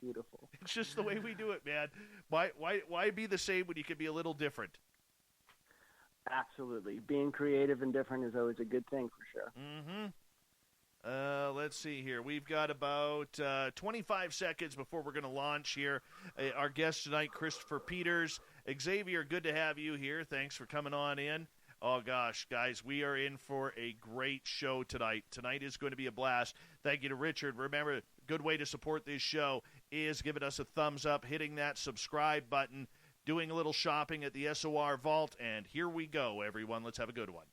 beautiful. It's just the way we do it, man. Why be the same when you can be a little different? Absolutely. Being creative and different is always a good thing for sure. Mm-hmm. Let's see here. We've got about 25 seconds before we're going to launch here. Our guest tonight, Christopher Peters. Xavier, good to have you here. Thanks for coming on in. Oh, gosh, guys, we are in for a great show tonight. Tonight is going to be a blast. Thank you to Richard. Remember, a good way to support this show is giving us a thumbs up, hitting that subscribe button, doing a little shopping at the SOR Vault, and here we go, everyone. Let's have a good one.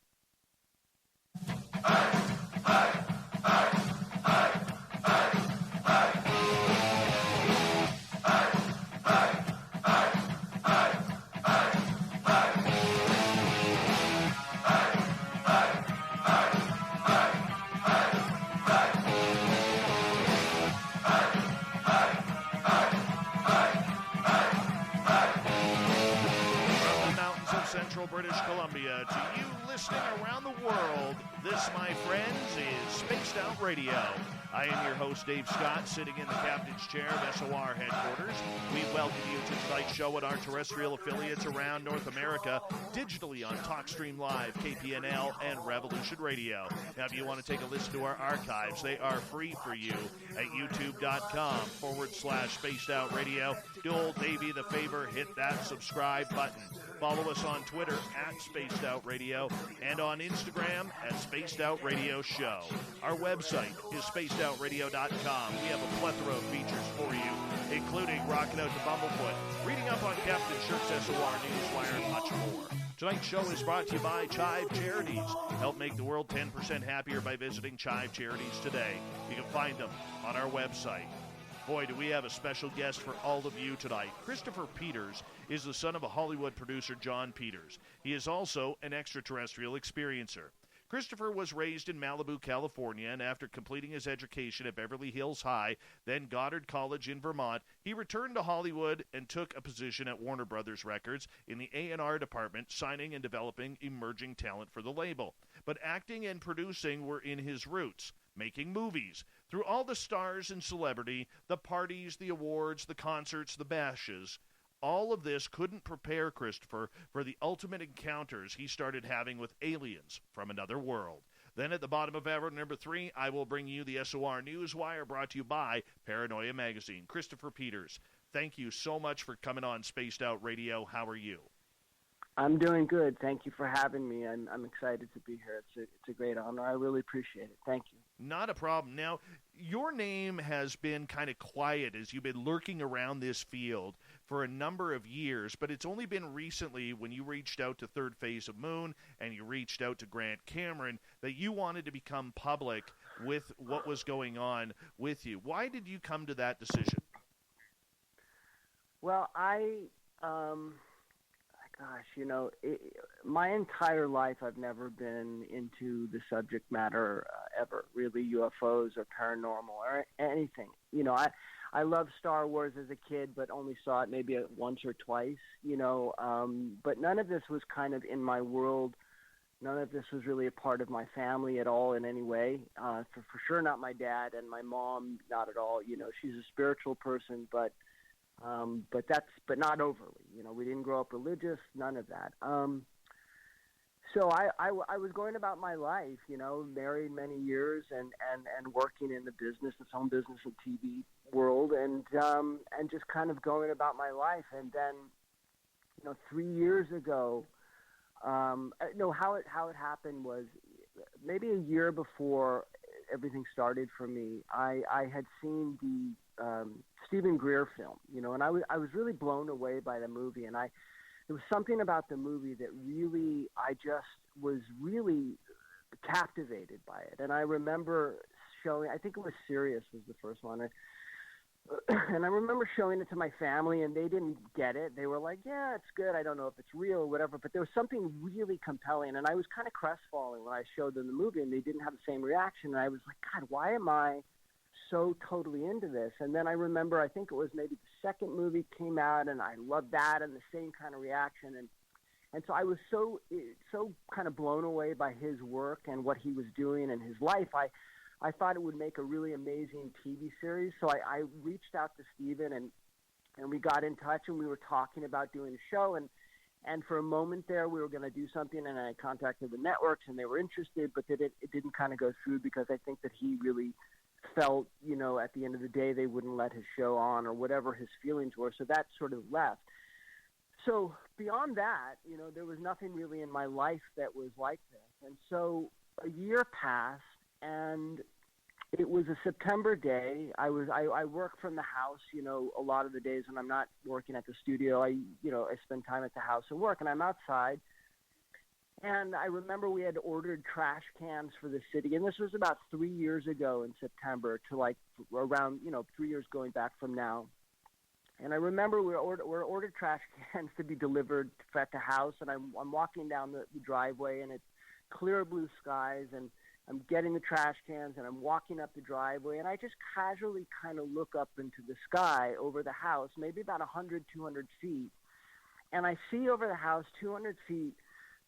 Central British Columbia to you listening around the world. This, my friends, is Spaced Out Radio. I am your host, Dave Scott, sitting in the captain's chair of SOR headquarters. We welcome you to tonight's show at our terrestrial affiliates around North America, digitally on TalkStream Live, KPNL, and Revolution Radio. Now, if you want to take a listen to our archives, they are free for you at youtube.com/Spaced Out Radio. Do old Davey the favor, hit that subscribe button. Follow us on Twitter at Spaced Out Radio and on Instagram at Spaced Out Radio Show. Our website is spacedoutradio.com. We have a plethora of features for you, including Rockin' Out to Bumblefoot, reading up on Captain Shirk's SOR Newswire, and much more. Tonight's show is brought to you by Chive Charities. Help make the world 10% happier by visiting Chive Charities today. You can find them on our website. Boy, do we have a special guest for all of you tonight. Christopher Peters is the son of a Hollywood producer, Jon Peters. He is also an extraterrestrial experiencer. Christopher was raised in Malibu, California, and after completing his education at Beverly Hills High, then Goddard College in Vermont, he returned to Hollywood and took a position at Warner Brothers Records in the A&R department, signing and developing emerging talent for the label. But acting and producing were in his roots, making movies. Through all the stars and celebrity, the parties, the awards, the concerts, the bashes, all of this couldn't prepare Christopher for the ultimate encounters he started having with aliens from another world. Then at the bottom of hour number 3, I will bring you the SOR Newswire, brought to you by Paranoia Magazine. Christopher Peters, thank you so much for coming on Spaced Out Radio. How are you? I'm doing good. Thank you for having me. I'm excited to be here. It's a great honor. I really appreciate it. Thank you. Not a problem. Now, your name has been kind of quiet as you've been lurking around this field for a number of years, but it's only been recently when you reached out to Third Phase of Moon and you reached out to Grant Cameron that you wanted to become public with what was going on with you. Why did you come to that decision? Well, my entire life I've never been into the subject matter ever, really, UFOs or paranormal or anything. I loved Star Wars as a kid, but only saw it maybe once or twice, but none of this was kind of in my world. None of this was really a part of my family at all in any way. For sure not my dad, and my mom, not at all. She's a spiritual person, but not overly. We didn't grow up religious, none of that. So I was going about my life, married many years and working in the business, the film business and TV world, and just kind of going about my life. And then, 3 years ago, how it happened was maybe a year before everything started for me. I had seen the Stephen Greer film, and I was really blown away by the movie, and there was something about the movie that really, I just was really captivated by it. And I remember showing, I think it was Sirius was the first one, and I remember showing it to my family, and they didn't get it. They were like, yeah, it's good. I don't know if it's real or whatever, but there was something really compelling, and I was kind of crestfallen when I showed them the movie, and they didn't have the same reaction. And I was like, God, why am I so totally into this? And then I remember, I think it was maybe the second movie came out, and I loved that and the same kind of reaction. And so I was so kind of blown away by his work and what he was doing in his life. I thought it would make a really amazing TV series. So I reached out to Steven and we got in touch and we were talking about doing a show. And for a moment there, we were going to do something, and I contacted the networks, and they were interested, but it didn't kind of go through because I think that he really felt, at the end of the day, they wouldn't let his show on or whatever his feelings were. So that sort of left. So beyond that, there was nothing really in my life that was like this. And so a year passed, and it was a September day. I work from the house, a lot of the days when I'm not working at the studio. I spend time at the house and work, and I'm outside. And I remember we had ordered trash cans for the city, and this was about 3 years ago in September to like around, 3 years going back from now. And I remember we ordered trash cans to be delivered at the house, and I'm walking down the driveway, and it's clear blue skies, and I'm getting the trash cans, and I'm walking up the driveway, and I just casually kind of look up into the sky over the house, maybe about 100, 200 feet, and I see over the house 200 feet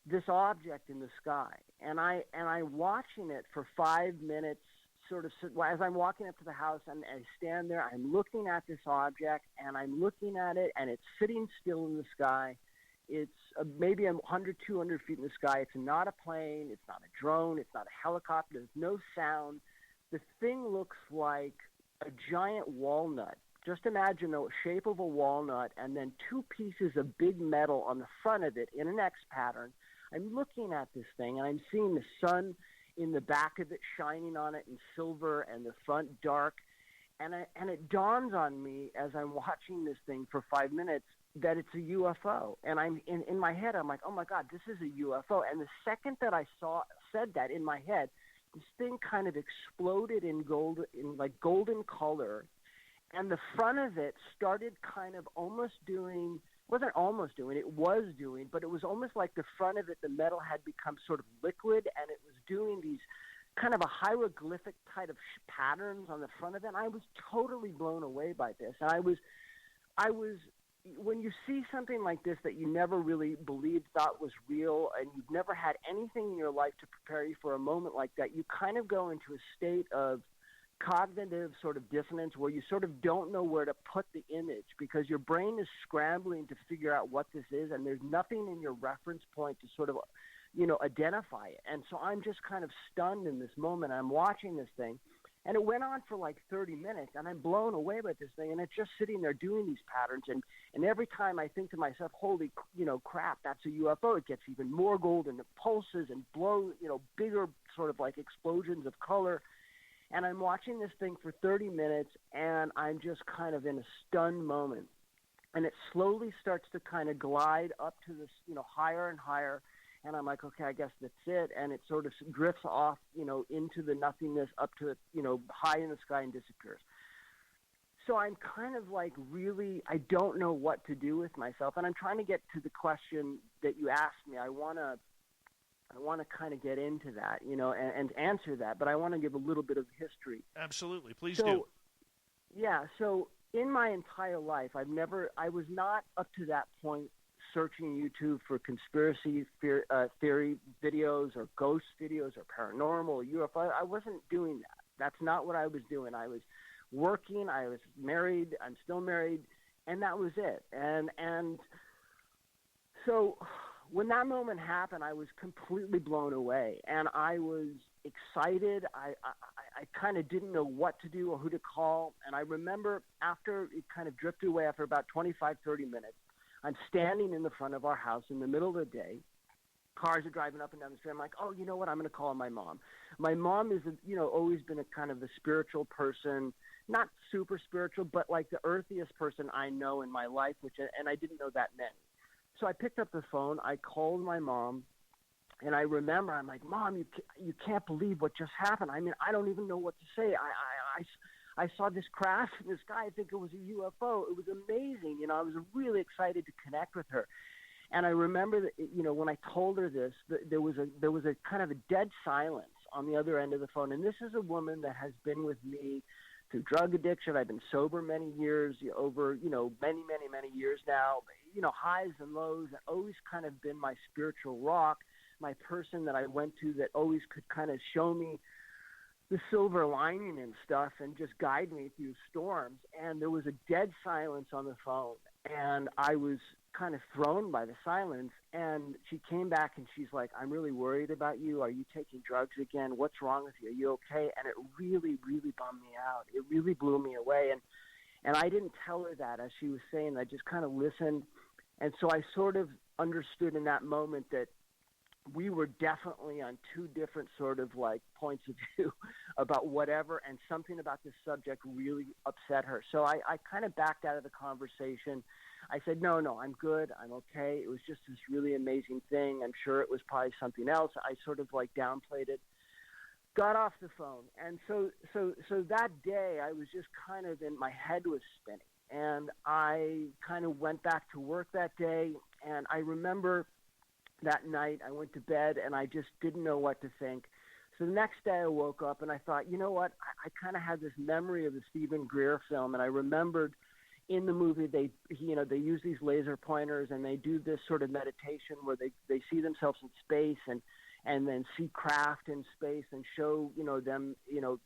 this object in the sky, and I'm watching it for 5 minutes, sort of as I'm walking up to the house, and I stand there, I'm looking at this object, and I'm looking at it, and it's sitting still in the sky. It's maybe 100, 200 feet in the sky. It's not a plane. It's not a drone. It's not a helicopter. There's no sound. The thing looks like a giant walnut. Just imagine the shape of a walnut and then two pieces of big metal on the front of it in an X pattern. I'm looking at this thing, and I'm seeing the sun in the back of it shining on it in silver and the front dark. And it dawns on me as I'm watching this thing for 5 minutes that it's a UFO. And I'm in my head, I'm like, oh my God, this is a UFO. And the second that I said that in my head, this thing kind of exploded in golden color. And the front of it started kind of it was doing, but it was almost like the front of it, the metal had become sort of liquid, and it was doing these kind of a hieroglyphic type of patterns on the front of it. And I was totally blown away by this. And I was, when you see something like this that you never really thought was real, and you've never had anything in your life to prepare you for a moment like that, you kind of go into a state of cognitive sort of dissonance where you sort of don't know where to put the image because your brain is scrambling to figure out what this is, and there's nothing in your reference point to sort of, identify it. And so I'm just kind of stunned in this moment. I'm watching this thing, and it went on for like 30 minutes, and I'm blown away by this thing, and it's just sitting there doing these patterns, and every time I think to myself, holy, crap, that's a UFO, it gets even more golden, it pulses and blows, bigger sort of like explosions of color. And I'm watching this thing for 30 minutes, and I'm just kind of in a stunned moment. And it slowly starts to kind of glide up to this, higher and higher. And I'm like, okay, I guess that's it. And it sort of drifts off, into the nothingness up to, high in the sky and disappears. So I'm kind of like really, I don't know what to do with myself. And I'm trying to get to the question that you asked me. I want to kind of get into that, and answer that, but I want to give a little bit of history. Absolutely. Please do. Yeah. So in my entire life, I was not up to that point searching YouTube for conspiracy theory videos or ghost videos or paranormal or UFO. I wasn't doing that. That's not what I was doing. I was working. I was married. I'm still married. And that was it. And so when that moment happened, I was completely blown away, and I was excited. I kind of didn't know what to do or who to call, and I remember after it kind of drifted away, after about 25, 30 minutes, I'm standing in the front of our house in the middle of the day. Cars are driving up and down the street. I'm like, oh, you know what? I'm going to call my mom. My mom is, always been a kind of the spiritual person, not super spiritual, but like the earthiest person I know in my life, and I didn't know that many. So I picked up the phone, I called my mom, and I remember, I'm like, Mom, you can't believe what just happened. I mean, I don't even know what to say. I saw this craft in the sky. I think it was a UFO. It was amazing. I was really excited to connect with her. And I remember that, when I told her this, there was a kind of a dead silence on the other end of the phone. And this is a woman that has been with me through drug addiction. I've been sober many years, over, many, many, many years now, highs and lows, and always kind of been my spiritual rock, my person that I went to that always could kind of show me, the silver lining and stuff and just guide me through storms. And there was a dead silence on the phone, and I was kind of thrown by the silence. And she came back and she's like, I'm really worried about you. Are you taking drugs again? What's wrong with you? Are you okay? And it really, really bummed me out. It really blew me away. And I didn't tell her that as she was saying. I just kind of listened. And so I sort of understood in that moment that we were definitely on two different sort of like points of view about whatever, and something about this subject really upset her. So I kind of backed out of the conversation. I said, no, I'm good. I'm okay. It was just this really amazing thing. I'm sure it was probably something else. I sort of like downplayed it, got off the phone. And so that day I was just kind of my head was spinning, and I kind of went back to work that day. And I remember that night I went to bed and I just didn't know what to think. So the next day I woke up and I thought, you know what? I kind of had this memory of the Stephen Greer film, and I remembered in the movie they use these laser pointers and they do this sort of meditation where they see themselves in space and then see craft in space and show them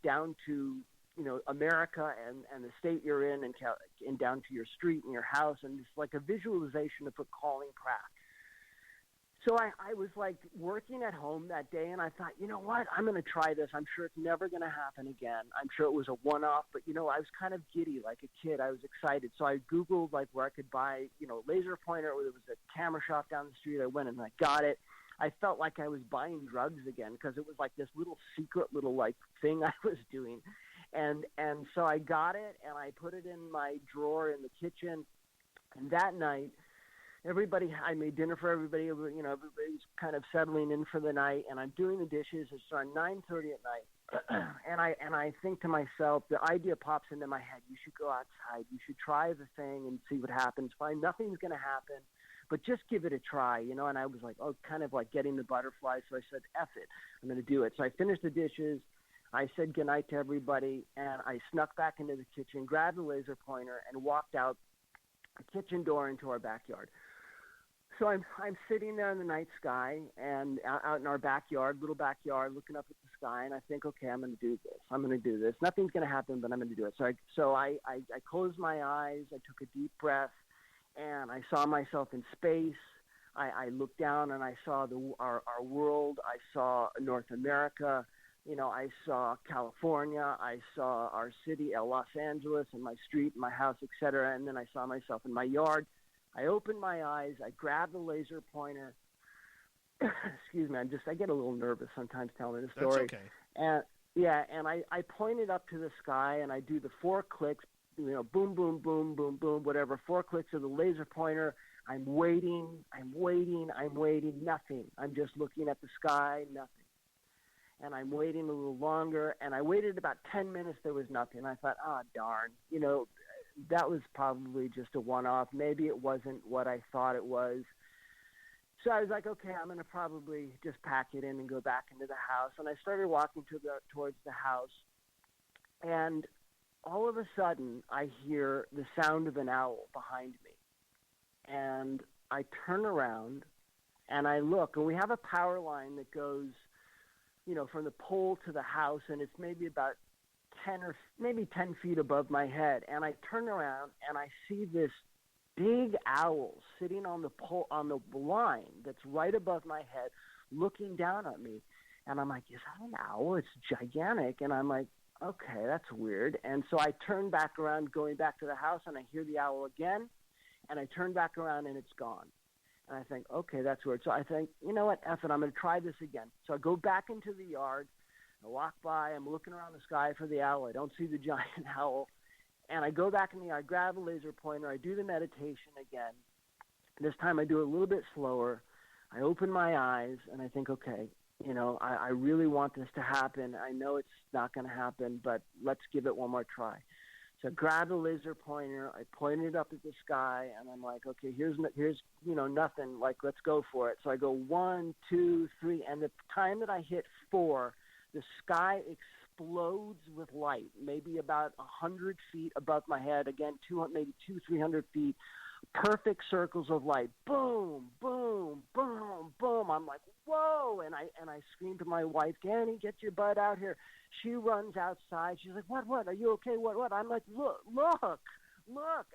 down to America and the state you're in and down to your street and your house, and it's like a visualization of a calling craft. So I was like working at home that day, and I thought, you know what, I'm going to try this. I'm sure it's never going to happen again. I'm sure it was a one-off, but, I was kind of giddy like a kid. I was excited. So I Googled like where I could buy, laser pointer. There was a camera shop down the street. I went and I got it. I felt like I was buying drugs again because it was like this little secret little like thing I was doing. And so I got it and I put it in my drawer in the kitchen. And that night, I made dinner for everybody. Everybody's kind of settling in for the night, and I'm doing the dishes. It's around 9:30 at night, and I think to myself, the idea pops into my head: you should go outside. You should try the thing and see what happens. Fine, nothing's going to happen, but just give it a try, And I was like, kind of like getting the butterflies. So I said, F it, I'm going to do it. So I finished the dishes. I said goodnight to everybody, and I snuck back into the kitchen, grabbed the laser pointer, and walked out the kitchen door into our backyard. So I'm sitting there in the night sky and out in our backyard, little backyard, looking up at the sky, and I think, okay, I'm going to do this. I'm going to do this. Nothing's going to happen, but I'm going to do it. So I closed my eyes. I took a deep breath, and I saw myself in space. I looked down, and I saw our world. I saw North America. I saw California. I saw our city, Los Angeles, and my street, my house, etc. And then I saw myself in my yard. I opened my eyes. I grabbed the laser pointer. Excuse me. I get a little nervous sometimes telling the story. That's okay. And I pointed up to the sky, and I do the 4 clicks. Boom, boom, boom, boom, boom, whatever. 4 clicks of the laser pointer. I'm waiting. Nothing. I'm just looking at the sky. Nothing. And I'm waiting a little longer. And I waited about 10 minutes. There was nothing. I thought, darn. That was probably just a one-off. Maybe it wasn't what I thought it was. So I was like, okay, I'm going to probably just pack it in and go back into the house. And I started walking towards the house. And all of a sudden, I hear the sound of an owl behind me. And I turn around and I look. And we have a power line that goes, from the pole to the house. And it's maybe about 10 feet above my head, and I turn around and I see this big owl sitting on the pole, on the line that's right above my head, looking down at me. And I'm like, is that an owl? It's gigantic. And I'm like, okay, that's weird. And so I turn back around, going back to the house, and I hear the owl again, and I turn back around and it's gone. And I think, okay, that's weird. So I think, you know what, F it, I'm going to try this again. So I go back into the yard. I walk by, I'm looking around the sky for the owl. I don't see the giant owl. And I go back in the yard, grab a laser pointer. I do the meditation again. This time I do it a little bit slower. I open my eyes and I think, okay, I really want this to happen. I know it's not going to happen, but let's give it one more try. So I grab the laser pointer. I point it up at the sky, and I'm like, okay, here's nothing. Like, let's go for it. So I go 1, 2, 3, and the time that I hit 4, the sky explodes with light, maybe about 100 feet above my head, again, 200, maybe 300 feet, perfect circles of light, boom, boom, boom, boom. I'm like, whoa, and I scream to my wife, Danny, get your butt out here. She runs outside. She's like, what, are you okay, what? I'm like, look,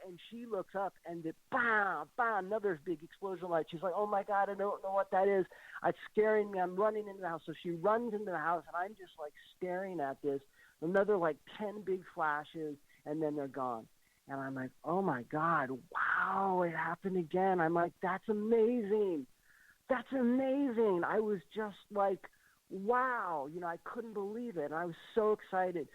and she looks up, and bam, another big explosion of light. She's like, oh my God, I don't know what that is. It's scaring me. I'm running into the house. So she runs into the house, and I'm just like staring at this. Another like 10 big flashes, and then they're gone. And I'm like, oh my God, wow, it happened again. I'm like, that's amazing. I was just like, wow, I couldn't believe it. And I was so excited.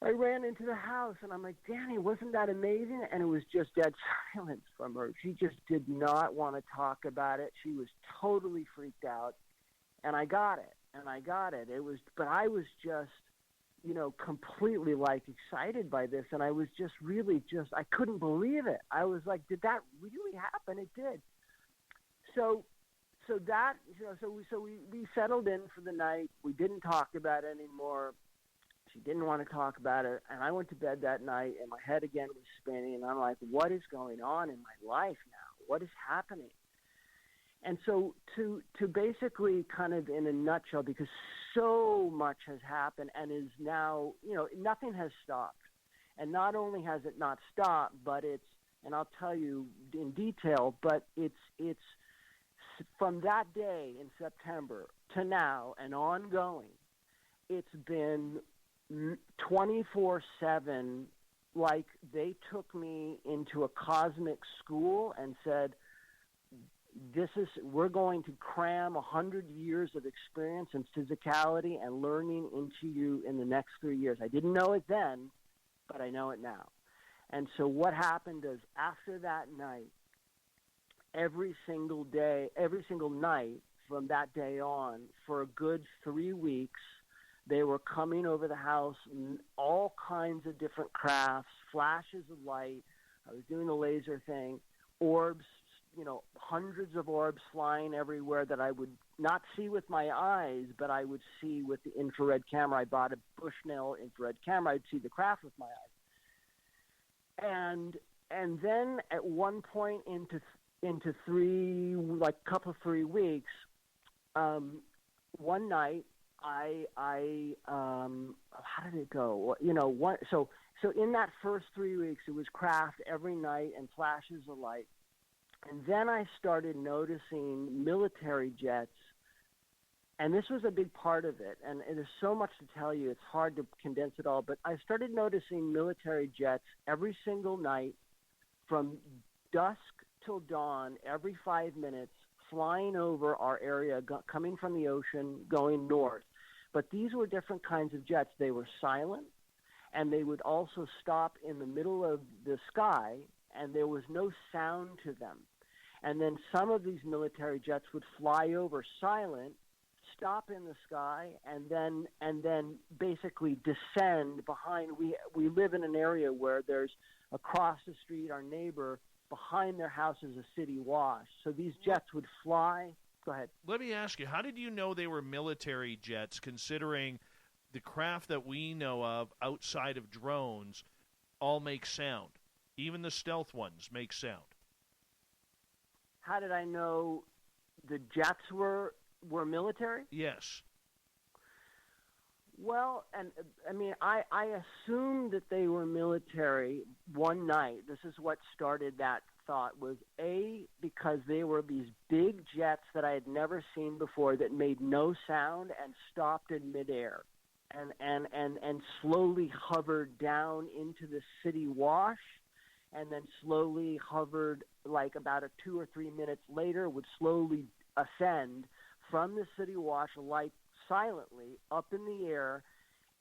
I ran into the house, and I'm like, Danny, wasn't that amazing? And it was just dead silence from her. She just did not want to talk about it. She was totally freaked out, and I got it. But I was just, completely like excited by this, and I was just really I couldn't believe it. I was like, did that really happen? It did. So we settled in for the night. We didn't talk about it anymore. She didn't want to talk about it, and I went to bed that night, and my head again was spinning, and I'm like, what is going on in my life now? What is happening? And so to basically kind of in a nutshell, because so much has happened and is now, nothing has stopped. And not only has it not stopped, but and I'll tell you in detail, but it's from that day in September to now and ongoing, it's been 24/7, like they took me into a cosmic school and said, we're going to cram 100 years of experience and physicality and learning into you in the next 3 years. I didn't know it then, but I know it now. And so what happened is after that night, every single night from that day on, for a good 3 weeks, they were coming over the house, all kinds of different crafts, flashes of light. I was doing the laser thing, orbs, hundreds of orbs flying everywhere that I would not see with my eyes, but I would see with the infrared camera. I bought a Bushnell infrared camera. I'd see the craft with my eyes. And then at one point into 3 weeks, one night, how did it go? So in that first 3 weeks, it was craft every night and flashes of light. And then I started noticing military jets, and this was a big part of it. And there's so much to tell you, it's hard to condense it all. But I started noticing military jets every single night from dusk till dawn, every 5 minutes, flying over our area, coming from the ocean, going north. But these were different kinds of jets. They were silent, and they would also stop in the middle of the sky, and there was no sound to them. And then some of these military jets would fly over silent, stop in the sky, and then basically descend behind. We live in an area where there's across the street, our neighbor, behind their house is a city wash. So these jets would fly. Go ahead. Let me ask you, how did you know they were military jets, considering the craft that we know of outside of drones all make sound? Even the stealth ones make sound. How did I know the jets were military? Yes. Well, and I mean, I assumed that they were military one night. This is what started that thought, was because they were these big jets that I had never seen before that made no sound and stopped in midair and slowly hovered down into the city wash, and then slowly hovered, like about 2 or 3 minutes later, would slowly ascend from the city wash, like silently up in the air,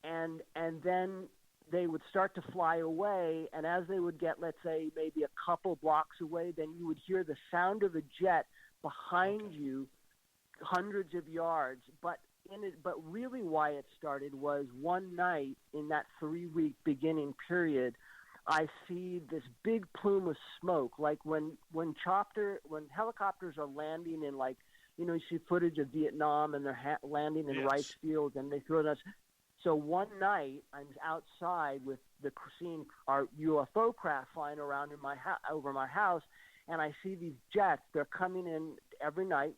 and then they would start to fly away. And as they would get, let's say, maybe a couple blocks away, then you would hear the sound of a jet behind you, hundreds of yards. But really, why it started was one night in that 3-week beginning period, I see this big plume of smoke, like when helicopters are landing in, like, you see footage of Vietnam and they're landing in Yes. rice fields and they throw this So one night, I'm outside with seeing our UFO craft flying around over my house, and I see these jets. They're coming in every night,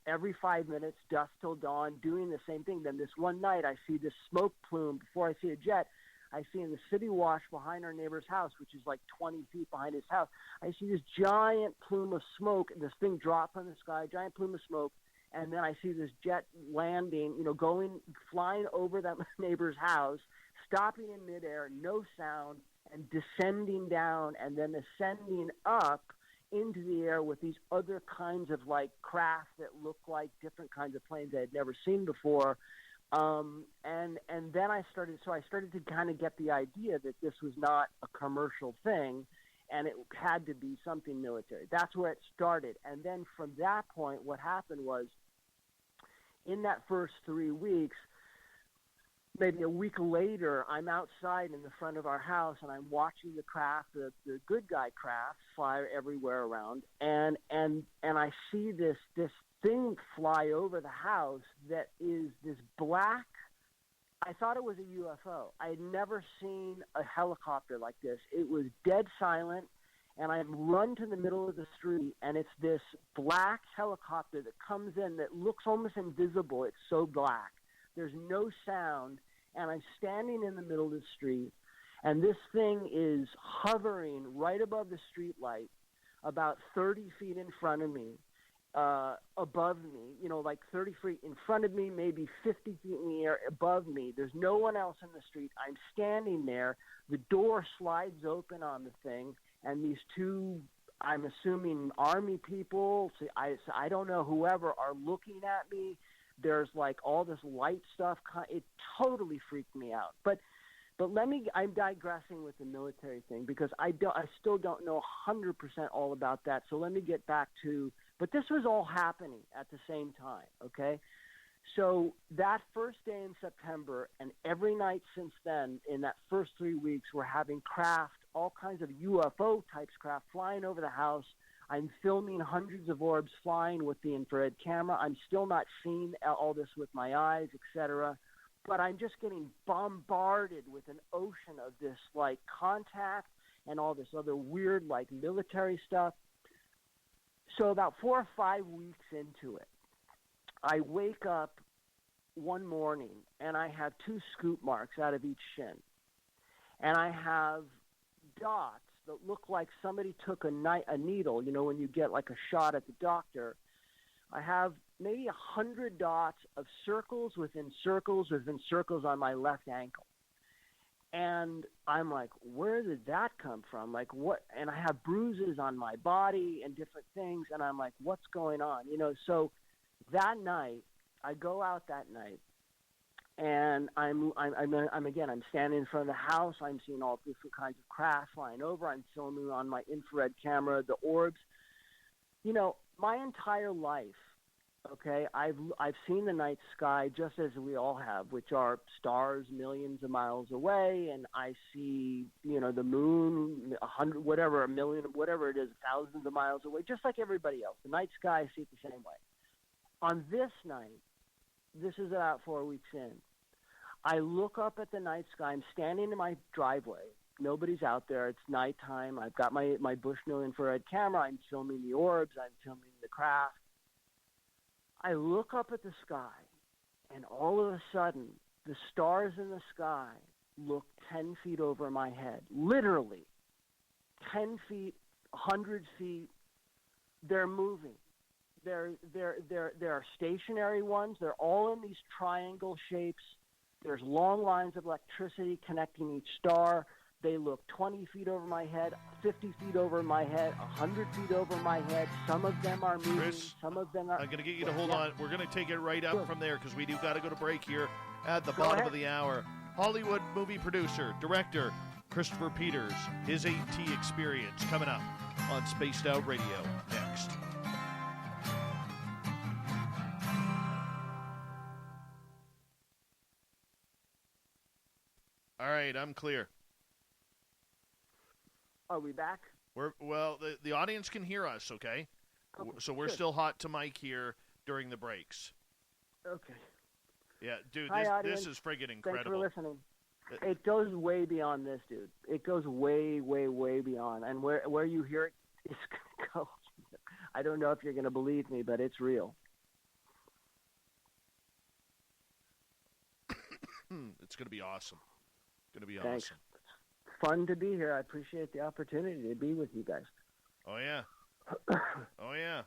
every 5 minutes, dusk till dawn, doing the same thing. Then this one night, I see this smoke plume. Before I see a jet, I see in the city wash behind our neighbor's house, which is like 20 feet behind his house, I see this giant plume of smoke. This thing drop from the sky, giant plume of smoke. And then I see this jet landing, flying over that neighbor's house, stopping in midair, no sound, and descending down, and then ascending up into the air with these other kinds of like craft that look like different kinds of planes I had never seen before. And then I started to kind of get the idea that this was not a commercial thing, and it had to be something military. That's where it started. And then from that point, what happened was, in that first 3 weeks, maybe a week later, I'm outside in the front of our house, and I'm watching the craft, the good guy craft, fly everywhere around, and I see this thing fly over the house that is this black. I thought it was a UFO. I had never seen a helicopter like this. It was dead silent, and I run to the middle of the street, and it's this black helicopter that comes in that looks almost invisible. It's so black. There's no sound, and I'm standing in the middle of the street, and this thing is hovering right above the street light, about 30 feet in front of me, above me, like 30 feet in front of me, maybe 50 feet in the air above me. There's no one else in the street. I'm standing there. The door slides open on the thing, and these two, I'm assuming Army people, I don't know, whoever, are looking at me. There's like all this light stuff. It totally freaked me out. But I'm digressing with the military thing because I still don't know 100% all about that. So let me get back to, but this was all happening at the same time, okay? So that first day in September and every night since then, in that first 3 weeks, we're having craft, all kinds of UFO types craft flying over the house. I'm filming hundreds of orbs flying with the infrared camera. I'm still not seeing all this with my eyes, etc. But I'm just getting bombarded with an ocean of this like contact and all this other weird like military stuff. So about 4 or 5 weeks into it, I wake up one morning and I have 2 scoop marks out of each shin. And I have dots that look like somebody took a needle, when you get like a shot at the doctor. I have maybe 100 dots of circles within circles within circles on my left ankle. And I'm like, where did that come from? Like what? And I have bruises on my body and different things. And I'm like, what's going on? So that night, I go out that night, and I'm standing in front of the house. I'm seeing all different kinds of craft flying over. I'm filming on my infrared camera the orbs. My entire life, okay, I've seen the night sky just as we all have, which are stars millions of miles away, and I see, the moon 100, whatever, a million, whatever it is, thousands of miles away, just like everybody else. The night sky, I see it the same way. On this night, this is about 4 weeks in, I look up at the night sky. I'm standing in my driveway. Nobody's out there. It's nighttime. I've got my Bushnell infrared camera. I'm filming the orbs. I'm filming the craft. I look up at the sky, and all of a sudden, the stars in the sky look 10 feet over my head. Literally, 10 feet, 100 feet. They're moving. There are stationary ones. They're all in these triangle shapes. There's long lines of electricity connecting each star. They look 20 feet over my head, 50 feet over my head, 100 feet over my head. Some of them are moving. Chris, some of them are. I'm going to get you to hold on. We're going to take it right up from there because we do got to go to break here at the Go bottom ahead. of the hour. Hollywood movie producer, director, Christopher Peters, his AT experience coming up on Spaced Out Radio next. All right, I'm clear. Are we back? The audience can hear us, okay? Okay, So we're good. still hot to mic here during the breaks. Okay. Yeah, dude, Hi, audience. this is friggin' incredible. Thanks for listening. It goes way beyond this, dude. It goes way, way, way beyond. And where you hear it, it's going to go. I don't know if you're going to believe me, but it's real. It's going to be awesome. Going to be Thanks. awesome. It's fun to be here. I appreciate the opportunity to be with you guys. Oh, yeah. Oh, yeah.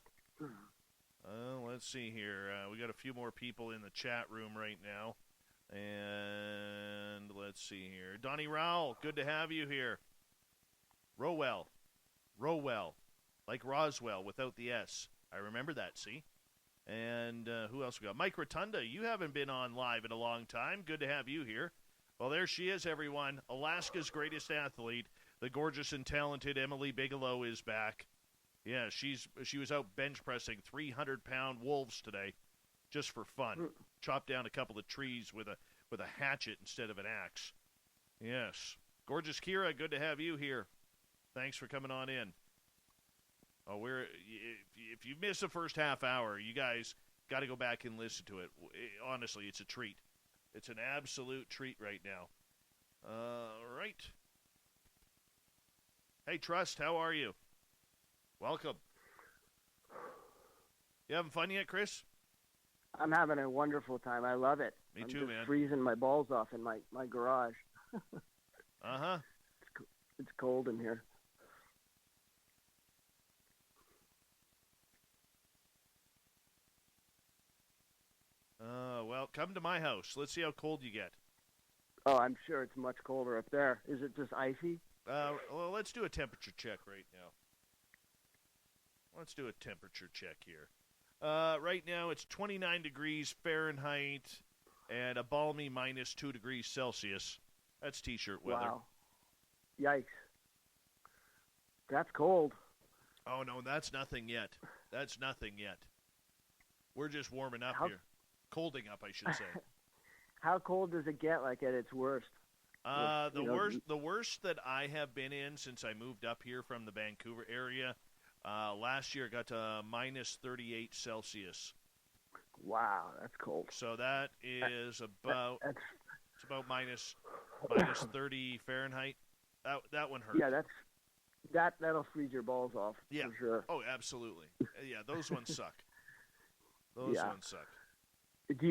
Let's see here. We got a few more people in the chat room right now. And let's see here. Donnie Rowell, good to have you here. Rowell. Like Roswell without the S. I remember that, see? And who else we got? Mike Rotunda, you haven't been on live in a long time. Good to have you here. Well, there she is, everyone. Alaska's greatest athlete, the gorgeous and talented Emily Bigelow is back. Yeah, she was out bench pressing 300-pound wolves today, just for fun. Chopped down a couple of trees with a hatchet instead of an axe. Yes, gorgeous Kira, good to have you here. Thanks for coming on in. Oh, if you miss the first half hour, you guys got to go back and listen to it. Honestly, it's a treat. It's an absolute treat right now. Right. Hey, Trust, how are you? Welcome. You having fun yet, Chris? I'm having a wonderful time. I love it. Me I'm too, just man. Freezing my balls off in my garage. Uh-huh. It's cold in here. Well, come to my house. Let's see how cold you get. Oh, I'm sure it's much colder up there. Is it just icy? Well, let's do a temperature check right now. Let's do a temperature check here. Right now, it's 29 degrees Fahrenheit and a balmy minus 2 degrees Celsius. That's T-shirt weather. Wow. Yikes. That's cold. Oh, no, that's nothing yet. That's nothing yet. We're just warming up here. Colding up, I should say. How cold does it get, like, at its worst? The worst that I have been in since I moved up here from the Vancouver area, last year it got to minus 38 Celsius. Wow, that's cold. So that is about it's about minus 30 Fahrenheit. That one hurt. Yeah, that'll freeze your balls off. Yeah. For sure. Oh, absolutely. Yeah, those ones suck. Those ones suck. Do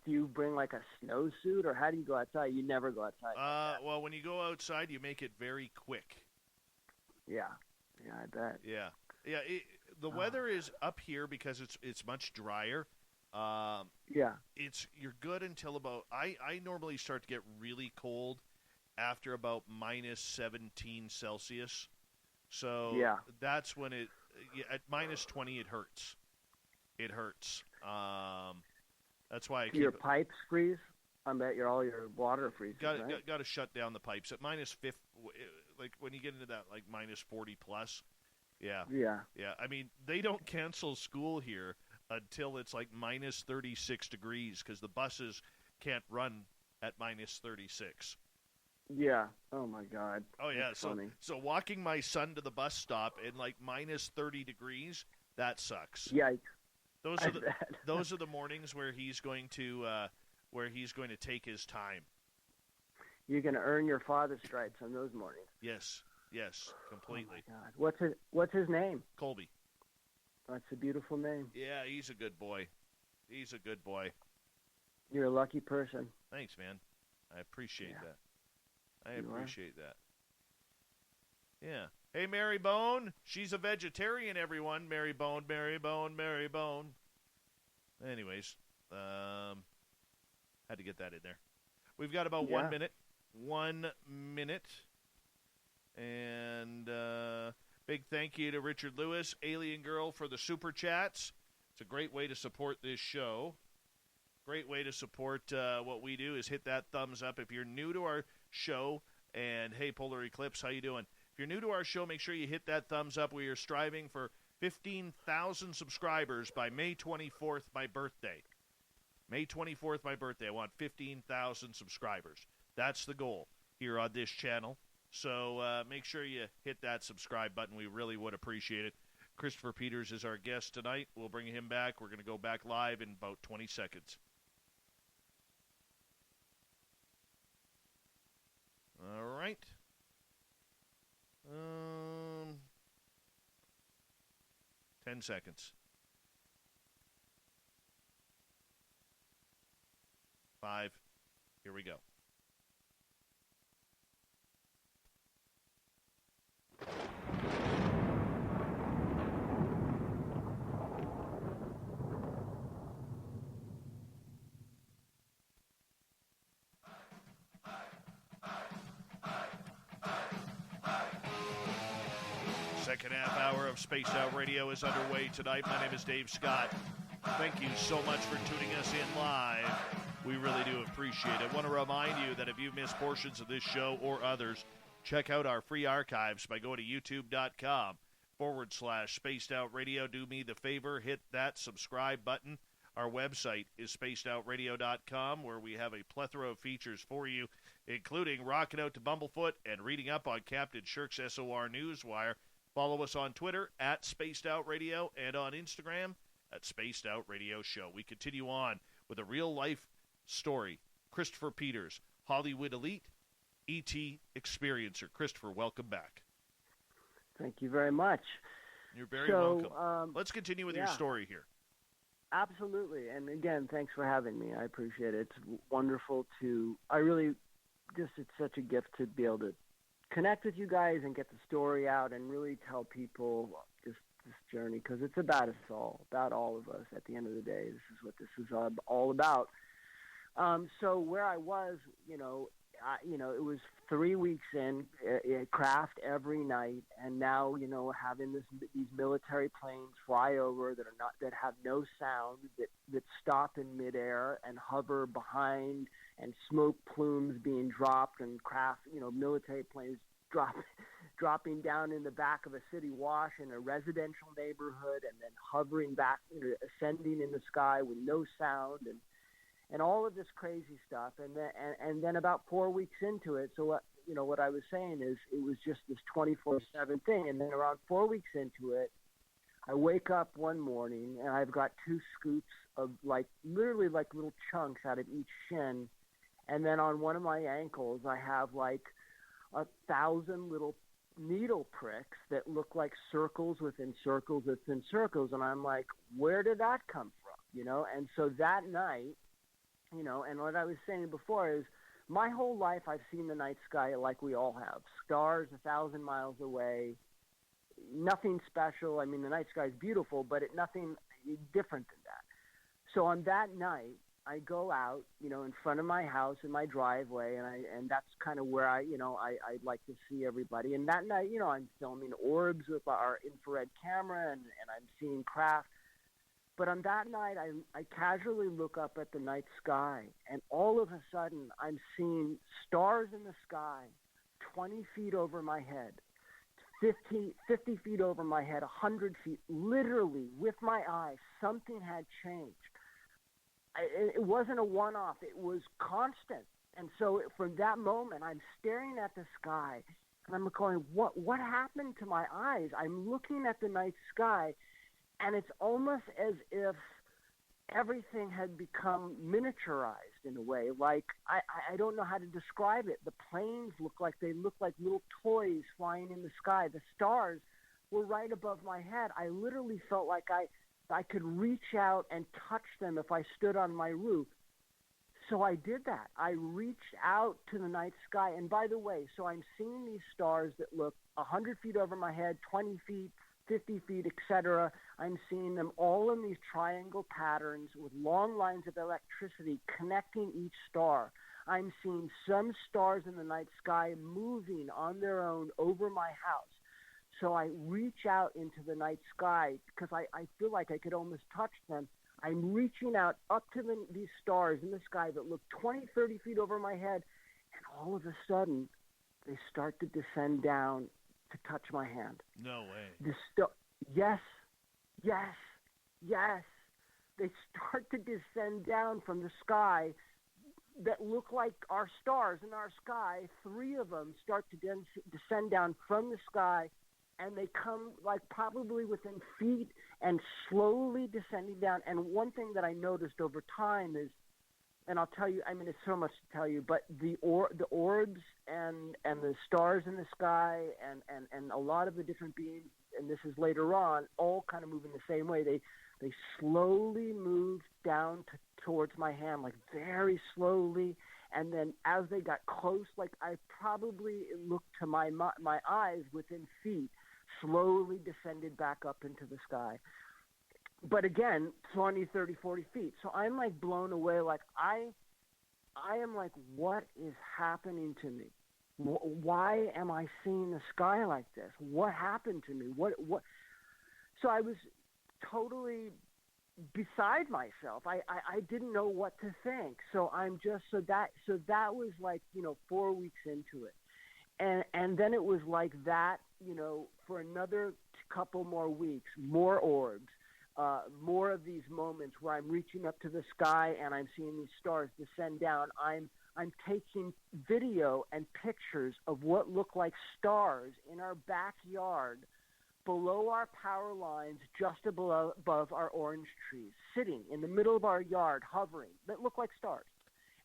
you bring like a snowsuit, or how do you go outside? You never go outside. Well, when you go outside, you make it very quick. Yeah, I bet. Yeah. The weather is up here because it's much drier. Yeah. You're good until about I normally start to get really cold after about minus 17 Celsius. So that's when at minus 20 it hurts. It hurts. That's why I keep your pipes freeze. I bet all your water freezes. Got to shut down the pipes at minus 50. Like when you get into that like minus 40 plus. Yeah. I mean, they don't cancel school here until it's like minus 36 degrees because the buses can't run at minus 36. Yeah. Oh my God. Oh yeah. That's funny. So walking my son to the bus stop in like minus 30 degrees, that sucks. Yikes. Those are the mornings where he's going to take his time. You're going to earn your father's stripes on those mornings. Yes, completely. Oh my God. What's his name? Colby. That's a beautiful name. Yeah, he's a good boy. You're a lucky person. Thanks, man. I appreciate that. Yeah. Hey, Mary Bone. She's a vegetarian, everyone. Mary Bone. Anyways, had to get that in there. We've got about 1 minute. 1 minute. And big thank you to Richard Lewis, Alien Girl, for the super chats. It's a great way to support this show. Great way to support what we do is hit that thumbs up. If you're new to our show, and hey, Polar Eclipse, how you doing? If you're new to our show, make sure you hit that thumbs up. We are striving for 15,000 subscribers by May 24th, my birthday. May 24th, my birthday. I want 15,000 subscribers. That's the goal here on this channel. So make sure you hit that subscribe button. We really would appreciate it. Christopher Peters is our guest tonight. We'll bring him back. We're going to go back live in about 20 seconds. All right. 10 seconds. 5. Here we go. Second half hour of Spaced Out Radio is underway tonight. My name is Dave Scott. Thank you so much for tuning us in live. We really do appreciate it. I want to remind you that if you've missed portions of this show or others, check out our free archives by going to youtube.com/Spaced Out Radio. Do me the favor, hit that subscribe button. Our website is spacedoutradio.com, where we have a plethora of features for you, including rocking out to Bumblefoot and reading up on Captain Shirk's SOR Newswire. Follow us on Twitter at Spaced Out Radio and on Instagram at Spaced Out Radio Show. We continue on with a real-life story. Christopher Peters, Hollywood elite, E.T. experiencer. Christopher, welcome back. Thank you very much. You're very welcome. Let's continue with your story here. Absolutely. And again, thanks for having me. I appreciate it. It's wonderful it's such a gift to be able to connect with you guys and get the story out and really tell people this journey, because it's about us all, about all of us at the end of the day. This is what this is all about. So where I was, it was 3 weeks in, craft every night, and now, having these military planes fly over that have no sound, that stop in midair and hover behind, and smoke plumes being dropped, and military planes dropping down in the back of a city wash in a residential neighborhood, and then hovering back, ascending in the sky with no sound, and all of this crazy stuff. And then about 4 weeks into it, so what I was saying is it was just this 24/7 thing. And then around 4 weeks into it, I wake up one morning and I've got 2 scoops of literally little chunks out of each shin. And then on one of my ankles, I have 1,000 little needle pricks that look like circles within circles within circles. And I'm like, where did that come from? And so that night, and what I was saying before is my whole life I've seen the night sky like we all have. Stars 1,000 miles away, nothing special. I mean, the night sky is beautiful, but nothing different than that. So on that night, I go out, in front of my house in my driveway, and that's kind of where I like to see everybody. And that night, I'm filming orbs with our infrared camera, and I'm seeing craft. But on that night, I casually look up at the night sky, and all of a sudden, I'm seeing stars in the sky 20 feet over my head, 50 feet over my head, 100 feet, literally with my eyes. Something had changed. It wasn't a one-off. It was constant. And so from that moment, I'm staring at the sky, and I'm going, what happened to my eyes? I'm looking at the night sky, and it's almost as if everything had become miniaturized in a way. Like, I don't know how to describe it. The planes look like little toys flying in the sky. The stars were right above my head. I literally felt like I could reach out and touch them if I stood on my roof. So I did that. I reached out to the night sky. And by the way, so I'm seeing these stars that look 100 feet over my head, 20 feet, 50 feet, etc. I'm seeing them all in these triangle patterns with long lines of electricity connecting each star. I'm seeing some stars in the night sky moving on their own over my house. So I reach out into the night sky because I feel like I could almost touch them. I'm reaching out up to these stars in the sky that look 20, 30 feet over my head, and all of a sudden, they start to descend down to touch my hand. No way. Yes. They start to descend down from the sky that look like our stars in our sky. 3 of them start to descend down from the sky, and they come probably within feet and slowly descending down. And one thing that I noticed over time is and I'll tell you, I mean, it's so much to tell you, but the orbs and the stars in the sky and a lot of the different beings, and this is later on, all kind of move in the same way. They slowly moved down towards my hand, like very slowly. And then as they got close, like I probably looked to my eyes within feet, slowly descended back up into the sky. But again, 20, 30, 40 feet. So I'm like blown away. Like I am like, what is happening to me? Why am I seeing the sky like this? What happened to me? What? So I was totally beside myself. I didn't know what to think. So I'm just, so that was like, 4 weeks into it. And then it was like that, for another couple more weeks, more orbs, more of these moments where I'm reaching up to the sky and I'm seeing these stars descend down. I'm taking video and pictures of what look like stars in our backyard below our power lines, just above our orange trees, sitting in the middle of our yard, hovering, that look like stars.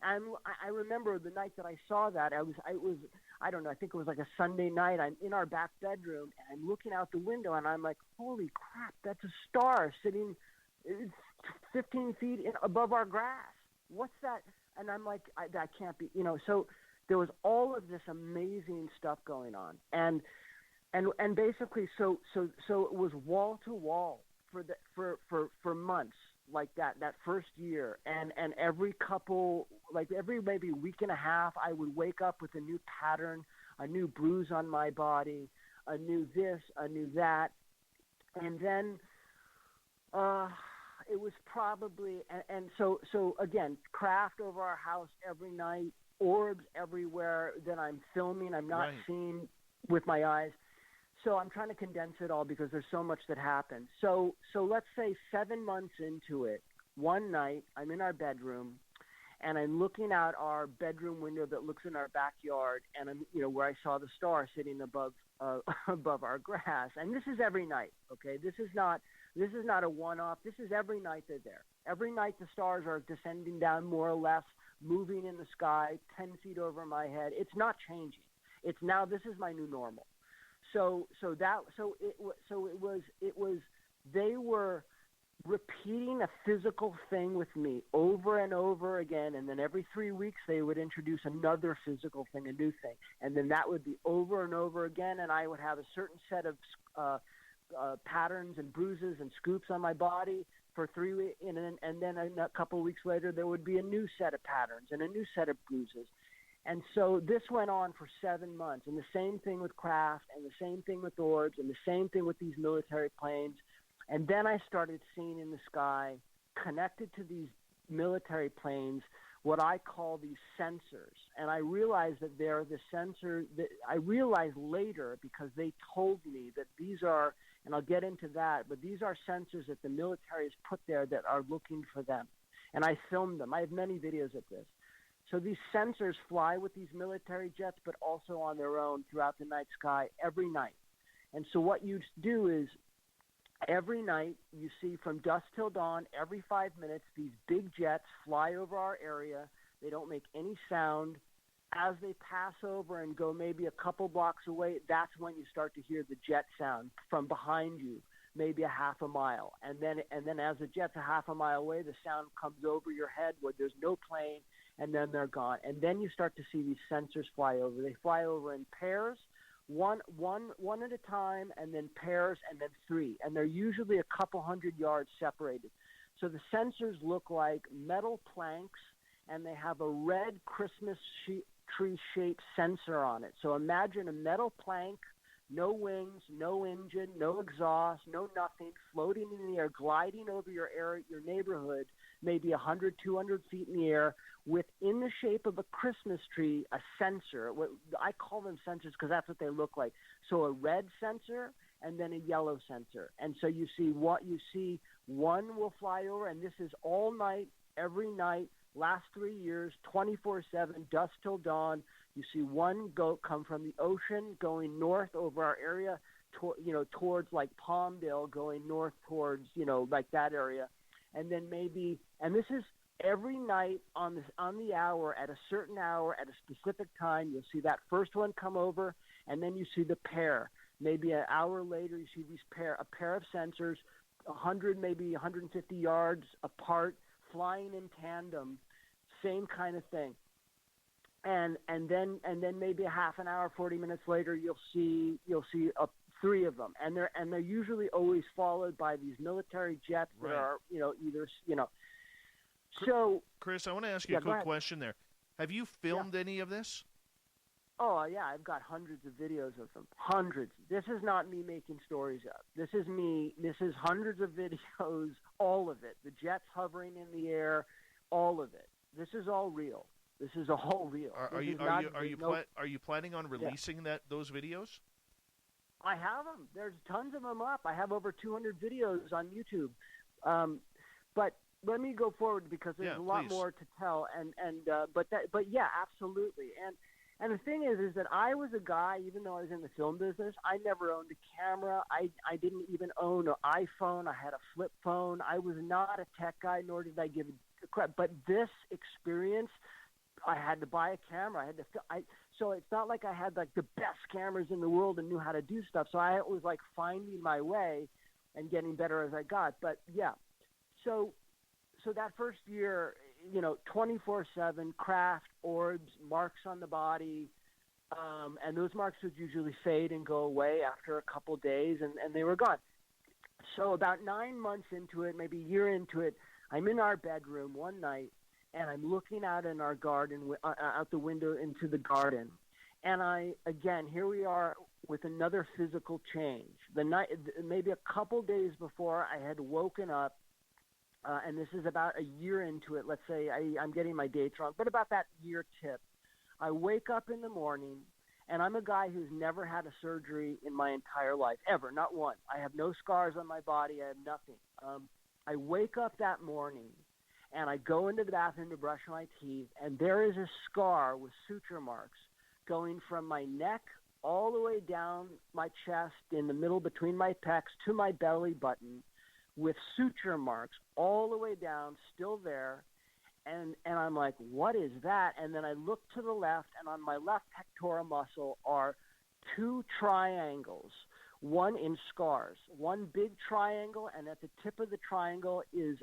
And I remember the night that I saw that, I don't know, I think it was like a Sunday night. I'm in our back bedroom, and I'm looking out the window, and I'm like, holy crap, that's a star sitting 15 feet above our grass. What's that? And I'm like, that can't be, So there was all of this amazing stuff going on. And basically, so it was wall to wall for months, like that first year, and every couple, like every maybe week and a half, I would wake up with a new pattern, a new bruise on my body, a new this, a new that, and then it was probably, and so again, craft over our house every night, orbs everywhere that I'm filming, I'm not seeing with my eyes. So I'm trying to condense it all because there's so much that happened. So let's say 7 months into it, one night I'm in our bedroom and I'm looking out our bedroom window that looks in our backyard, and I'm, where I saw the star sitting above our grass. And this is every night. Okay. This is not a one-off. This is every night they're there. Every night the stars are descending down more or less, moving in the sky, 10 feet over my head. It's not changing. It's now, this is my new normal. So they were repeating a physical thing with me over and over again, and then every 3 weeks they would introduce another physical thing, a new thing, and then that would be over and over again, and I would have a certain set of patterns and bruises and scoops on my body for 3 weeks, and then a couple of weeks later there would be a new set of patterns and a new set of bruises. And so this went on for 7 months, and the same thing with craft, and the same thing with orbs, and the same thing with these military planes. And then I started seeing in the sky, connected to these military planes, what I call these sensors. And I realized that they're the sensor that I realized later, because they told me that these are, and I'll get into that, but these are sensors that the military has put there that are looking for them. And I filmed them. I have many videos of this. So these sensors fly with these military jets, but also on their own throughout the night sky every night. And so what you do is every night you see from dusk till dawn, every 5 minutes, these big jets fly over our area. They don't make any sound. As they pass over and go maybe a couple blocks away, that's when you start to hear the jet sound from behind you, maybe a half a mile. And then as the jet's a half a mile away, the sound comes over your head where there's no plane, and then they're gone. And then you start to see these sensors fly over. They fly over in pairs, one at a time, and then pairs, and then three. And they're usually a couple hundred yards separated. So the sensors look like metal planks, and they have a red Christmas tree-shaped sensor on it. So imagine a metal plank, no wings, no engine, no exhaust, no nothing, floating in the air, gliding over your area, your neighborhood, maybe 100, 200 feet in the air, within the shape of a Christmas tree, a sensor. I call them sensors because that's what they look like. So a red sensor and then a yellow sensor. And so you see one will fly over, and this is all night, every night, last 3 years, 24/7, dusk till dawn. You see one come from the ocean going north over our area, towards like Palmdale, going north towards, like that area. And then and this is every night on the hour, at a certain hour, at a specific time, you'll see that first one come over, and then you see the pair. Maybe an hour later, you see a pair of sensors, 100, maybe 150 yards apart, flying in tandem, same kind of thing. And then maybe a half an hour, 40 minutes later, you'll see three of them, and they're usually always followed by these military jets that are either. So, Chris, I want to ask you a quick question there. Have you filmed any of this? Oh, yeah, I've got hundreds of videos of them. Hundreds. This is not me making stories up. This is hundreds of videos, all of it. The jets hovering in the air, all of it. This is all real. This is all real. Are you planning on releasing those videos? I have them. There's tons of them up. I have over 200 videos on YouTube. But let me go forward because there's a lot more to tell. But yeah, absolutely. And the thing is that I was a guy, even though I was in the film business, I never owned a camera. I didn't even own an iPhone. I had a flip phone. I was not a tech guy, nor did I give a crap. But this experience, I had to buy a camera. So it's not like I had like the best cameras in the world and knew how to do stuff. So I was like finding my way and getting better as I got. But yeah, so that first year, 24/7 craft, orbs, marks on the body, and those marks would usually fade and go away after a couple days, and they were gone. So about 9 months into it, maybe a year into it, I'm in our bedroom one night, and I'm looking out in our garden, out the window into the garden. And here we are with another physical change. The night, maybe a couple days before, I had woken up, and this is about a year into it. Let's say I'm getting my dates wrong, but about that year tip. I wake up in the morning, and I'm a guy who's never had a surgery in my entire life, ever, not one. I have no scars on my body. I have nothing. I wake up that morning, and I go into the bathroom to brush my teeth, and there is a scar with suture marks going from my neck all the way down my chest in the middle between my pecs to my belly button, with suture marks all the way down, still there. And I'm like, what is that? And then I look to the left, and on my left pectoral muscle are two triangles, one in scars, one big triangle, and at the tip of the triangle is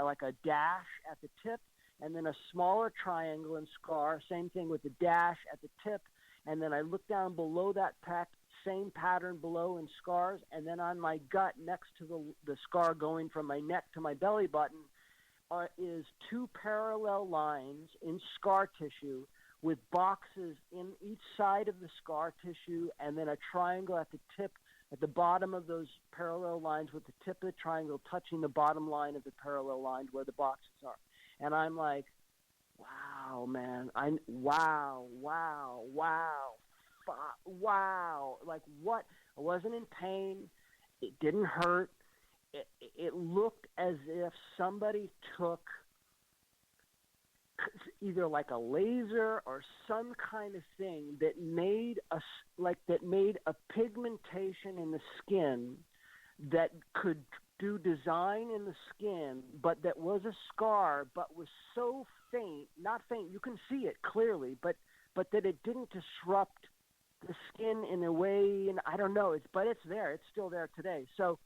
like a dash at the tip, and then a smaller triangle and scar, same thing with the dash at the tip. And then I look down below that pec, same pattern below in scars, and then on my gut next to the scar going from my neck to my belly button is two parallel lines in scar tissue with boxes in each side of the scar tissue, and then a triangle at the tip, at the bottom of those parallel lines, with the tip of the triangle touching the bottom line of the parallel line where the boxes are. And I'm like, wow, man, wow. Like, what? I wasn't in pain. It didn't hurt. It looked as if somebody took either like a laser or some kind of thing that made a pigmentation in the skin that could do design in the skin, but that was a scar, but was so faint, not faint, you can see it clearly, but that it didn't disrupt the skin in a way, and I don't know, but it's there. It's still there today. So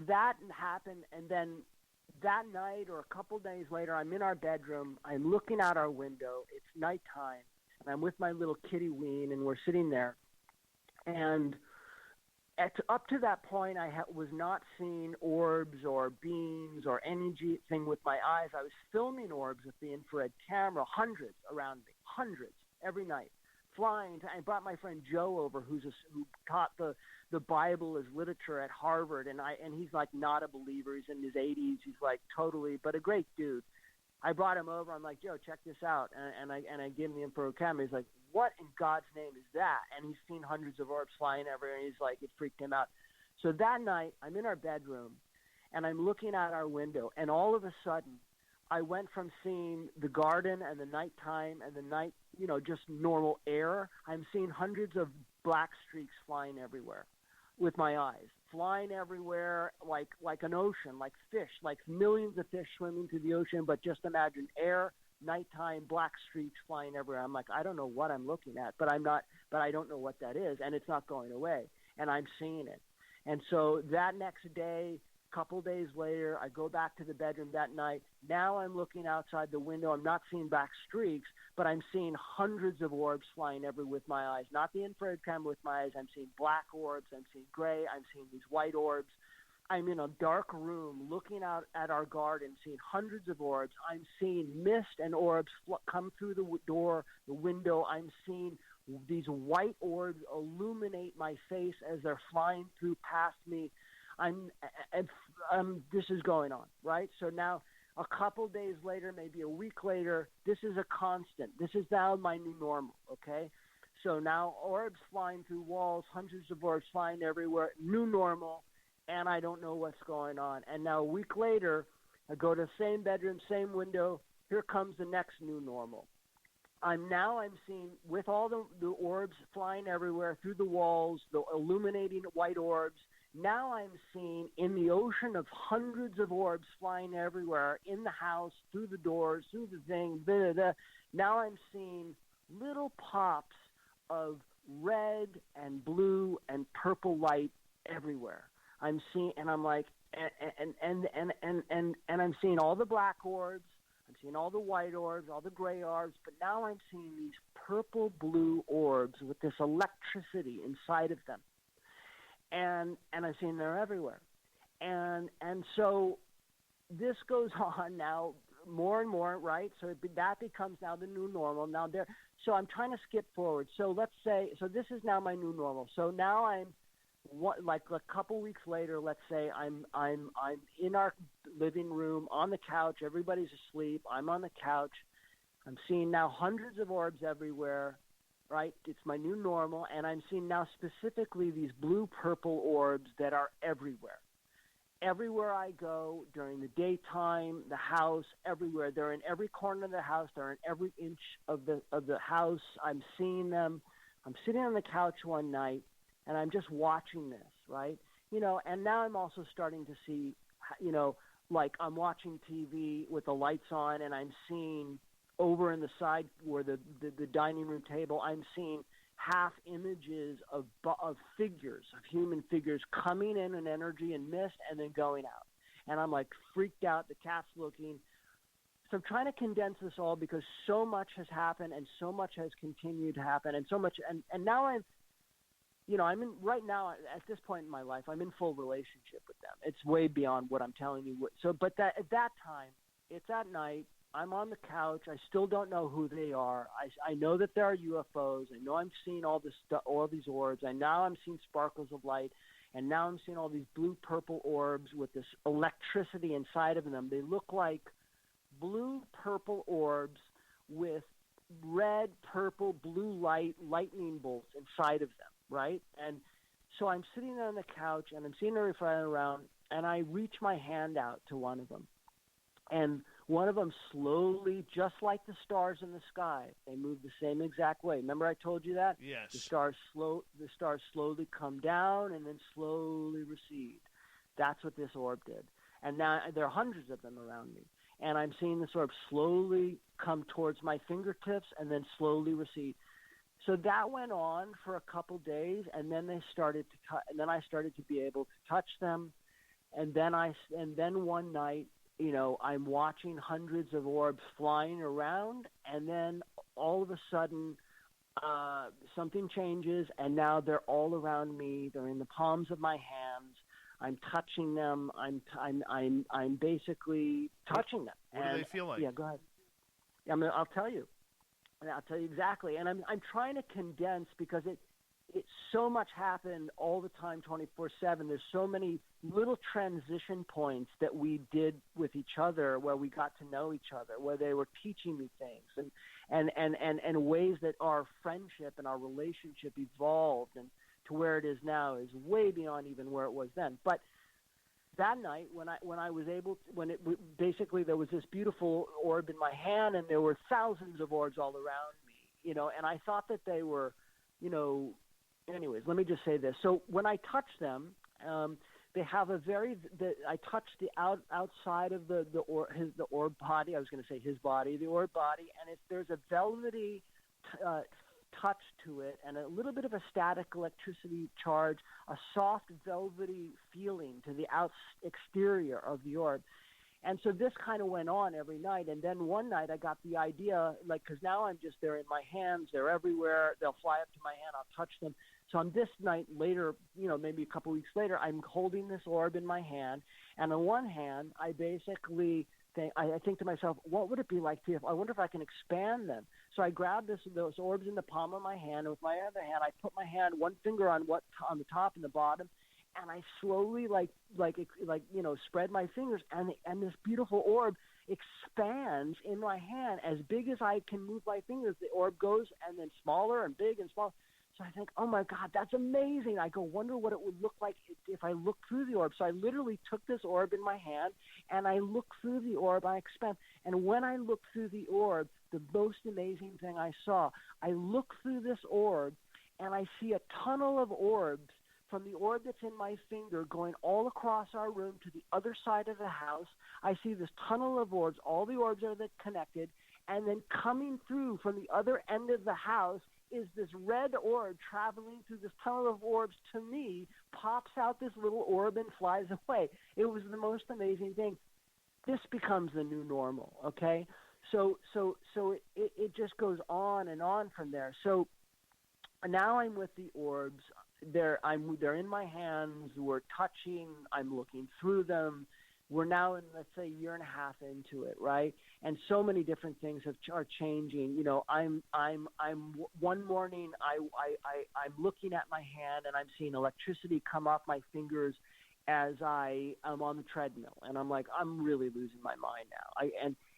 that happened, and then that night or a couple days later, I'm in our bedroom. I'm looking out our window. It's nighttime, and I'm with my little kitty Ween, and we're sitting there. And up to that point, I was not seeing orbs or beams or anything with my eyes. I was filming orbs with the infrared camera, hundreds around me, hundreds every night. Flying. I brought my friend Joe over, who taught the Bible as literature at Harvard, and he's like not a believer. He's in his 80s. He's like totally, but a great dude. I brought him over. I'm like, Joe, check this out, and I give him the infrared camera. He's like, what in God's name is that? And he's seen hundreds of orbs flying everywhere, and he's like, it freaked him out. So that night, I'm in our bedroom, and I'm looking out our window, and all of a sudden, I went from seeing the garden and the nighttime and the night, just normal air. I'm seeing hundreds of black streaks flying everywhere. with my eyes, flying everywhere like an ocean, like fish, like millions of fish swimming through the ocean. But just imagine air, nighttime, black streaks flying everywhere. I'm like, I don't know what I'm looking at, but I don't know what that is, and it's not going away, and I'm seeing it. And so that next day, couple days later, I go back to the bedroom that night. Now I'm looking outside the window. I'm not seeing black streaks, but I'm seeing hundreds of orbs flying everywhere with my eyes. Not the infrared camera with my eyes. I'm seeing black orbs. I'm seeing gray. I'm seeing these white orbs. I'm in a dark room looking out at our garden, seeing hundreds of orbs. I'm seeing mist and orbs come through the door, the window. I'm seeing these white orbs illuminate my face as they're flying through past me. This is going on, right? So now a couple days later, maybe a week later, this is a constant. This is now my new normal, okay? So now orbs flying through walls, hundreds of orbs flying everywhere, new normal, and I don't know what's going on. And now a week later, I go to the same bedroom, same window. Here comes the next new normal. I'm seeing, with all the orbs flying everywhere through the walls, the illuminating white orbs. Now I'm seeing in the ocean of hundreds of orbs flying everywhere, in the house, through the doors, through the thing, blah, blah, blah. Now I'm seeing little pops of red and blue and purple light everywhere. I'm seeing, and I'm like, and I'm seeing all the black orbs. I'm seeing all the white orbs, all the gray orbs, but now I'm seeing these purple blue orbs with this electricity inside of them. And I've seen they're everywhere. And so this goes on now more and more, right? So that becomes now the new normal. Now so I'm trying to skip forward. So let's say, so this is now my new normal. So now I'm like a couple weeks later, let's say I'm in our living room on the couch. Everybody's asleep. I'm on the couch. I'm seeing now hundreds of orbs everywhere. Right? It's my new normal, and I'm seeing now specifically these blue-purple orbs that are everywhere. Everywhere I go, during the daytime, the house, everywhere. They're in every corner of the house. They're in every inch of the house. I'm seeing them. I'm sitting on the couch one night, and I'm just watching this, right? And now I'm also starting to see, like I'm watching TV with the lights on, and I'm seeing over in the side where the dining room table, I'm seeing half images of figures, of human figures coming in energy and mist and then going out. And I'm like freaked out. The cat's looking. So I'm trying to condense this all because so much has happened and so much has continued to happen and so much. And now I'm in right now at this point in my life, I'm in full relationship with them. It's way beyond what I'm telling you. So, but at that time, it's at night. I'm on the couch. I still don't know who they are. I know that there are UFOs. I know I'm seeing all these orbs. And now I'm seeing sparkles of light. And now I'm seeing all these blue-purple orbs with this electricity inside of them. They look like blue-purple orbs with red, purple, blue lightning bolts inside of them, right? And so I'm sitting there on the couch, and I'm seeing her flying around, and I reach my hand out to one of them. And one of them slowly, just like the stars in the sky, they move the same exact way. Remember I told you that? Yes. The stars slowly come down and then slowly recede. That's what this orb did. And now there are hundreds of them around me. And I'm seeing this orb slowly come towards my fingertips and then slowly recede. So that went on for a couple days, and then they started to and then I started to be able to touch them. And then one night, I'm watching hundreds of orbs flying around, and then all of a sudden something changes, and now they're all around me. They're in the palms of my hands. I'm touching them. I'm basically touching them. What do they feel like? Yeah, go ahead. I'll tell you. I'll tell you exactly. And I'm trying to condense because it's so much happened all the time, 24/7. There's so many little transition points that we did with each other where we got to know each other, where they were teaching me things and ways that our friendship and our relationship evolved and to where it is now is way beyond even where it was then. But that night when I was able to, basically there was this beautiful orb in my hand and there were thousands of orbs all around me, and I thought that they were, anyways, let me just say this. So when I touch them, they have I touch the outside of the orb body. I was going to say his body, the orb body, and there's a velvety touch to it, and a little bit of a static electricity charge, a soft velvety feeling to the exterior of the orb. And so this kind of went on every night. And then one night I got the idea, because now they're in my hands, they're everywhere, they'll fly up to my hand, I'll touch them. So on this night later, maybe a couple weeks later, I'm holding this orb in my hand. And on one hand, I basically think to myself, what would it be like I wonder if I can expand them. So I grab those orbs in the palm of my hand, and with my other hand, I put my hand, one finger on the top and the bottom, and I slowly spread my fingers, and this beautiful orb expands in my hand as big as I can move my fingers. The orb goes and then smaller and big and small. So I think, oh my God, that's amazing. I go, wonder what it would look like if I look through the orb. So I literally took this orb in my hand and I looked through the orb. I expand. And when I looked through the orb, the most amazing thing I saw, I look through this orb and I see a tunnel of orbs from the orb that's in my finger going all across our room to the other side of the house. I see this tunnel of orbs. All the orbs are connected. And then coming through from the other end of the house is this red orb traveling through this tunnel of orbs to me, pops out this little orb and flies away. It was the most amazing thing. This becomes the new normal, okay? So it just goes on and on from there. So now I'm with the orbs. They're in my hands. We're touching. I'm looking through them. We're now in, let's say, a year and a half into it, right? And so many different things are changing. I'm one morning I'm looking at my hand and I'm seeing electricity come off my fingers as I am on the treadmill, and I'm like, I'm really losing my mind now.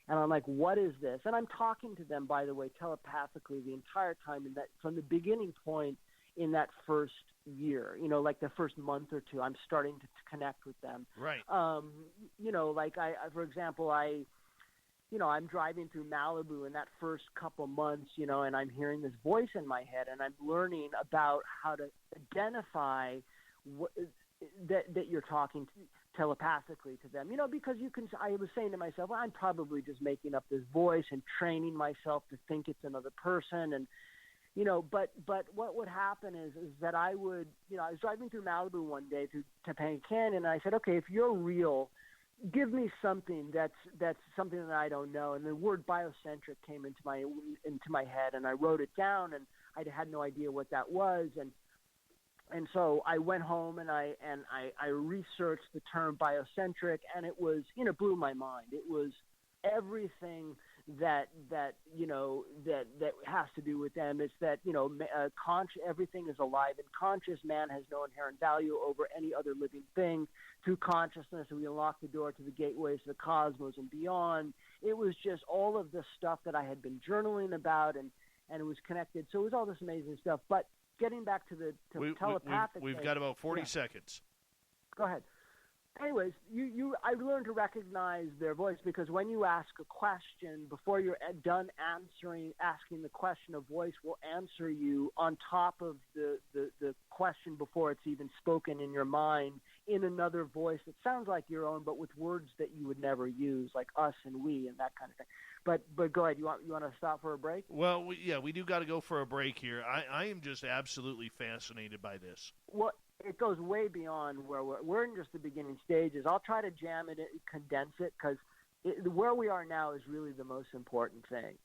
And I'm like, what is this? And I'm talking to them, by the way, telepathically the entire time, and that from the beginning point in that first year, like the first month or two, I'm starting to connect with them. Right. For example, I'm driving through Malibu in that first couple months, and I'm hearing this voice in my head, and I'm learning about how to identify that you're talking telepathically to them, because I was saying to myself, well, I'm probably just making up this voice and training myself to think it's another person. And, but what would happen is that I was driving through Malibu one day to Topanga Canyon, and I said, okay, if you're real, give me something that's something that I don't know. And the word biocentric came into my head, and I wrote it down, and I had no idea what that was. And so I went home and I researched the term biocentric, and it was, blew my mind. It was everything that has to do with them. It's that, everything is alive and conscious. Man has no inherent value over any other living thing. Through consciousness, we unlock the door to the gateways to the cosmos and beyond. It was just all of the stuff that I had been journaling about, and it was connected. So it was all this amazing stuff. But getting back to the telepathic, we've got about 40 seconds. Go ahead. Anyways, I learned to recognize their voice, because when you ask a question, before you're done asking the question, a voice will answer you on top of the question before it's even spoken in your mind, in another voice that sounds like your own, but with words that you would never use, like us and we and that kind of thing. But go ahead. You want to stop for a break? Well, we do got to go for a break here. I am just absolutely fascinated by this. Well, it goes way beyond where we're in just the beginning stages. I'll try to jam it, condense it, because where we are now is really the most important thing,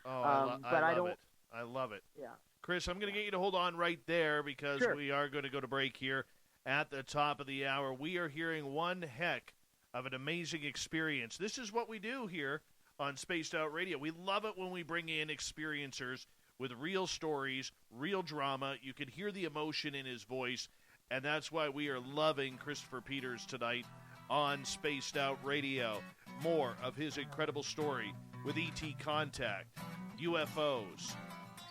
Oh, I love it. Yeah. Chris, I'm going to get you to hold on right there, because Sure. We are going to go to break here at the top of the hour. We are hearing one heck of an amazing experience. This is what we do here on Spaced Out Radio. We love it when we bring in experiencers with real stories, real drama. You can hear the emotion in his voice, and that's why we are loving Christopher Peters tonight on Spaced Out Radio. More of his incredible story with ET contact, UFOs,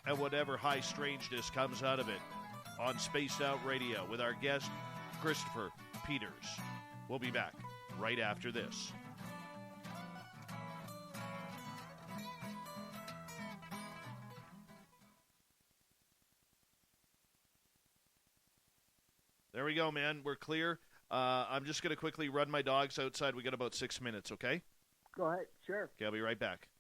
and whatever high strangeness comes out of it on Spaced Out Radio with our guest, Christopher Peters. We'll be back right after this. There we go, man. We're clear. I'm just going to quickly run my dogs outside. We got about 6 minutes, okay? Go ahead. Sure. Okay, I'll be right back.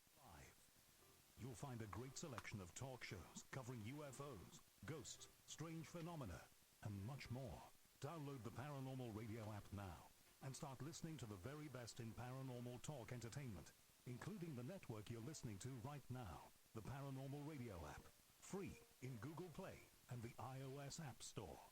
You'll find a great selection of talk shows covering UFOs, ghosts, strange phenomena, and much more. Download the Paranormal Radio app now and start listening to the very best in paranormal talk entertainment, including the network you're listening to right now, the Paranormal Radio app, free in Google Play and the iOS App Store.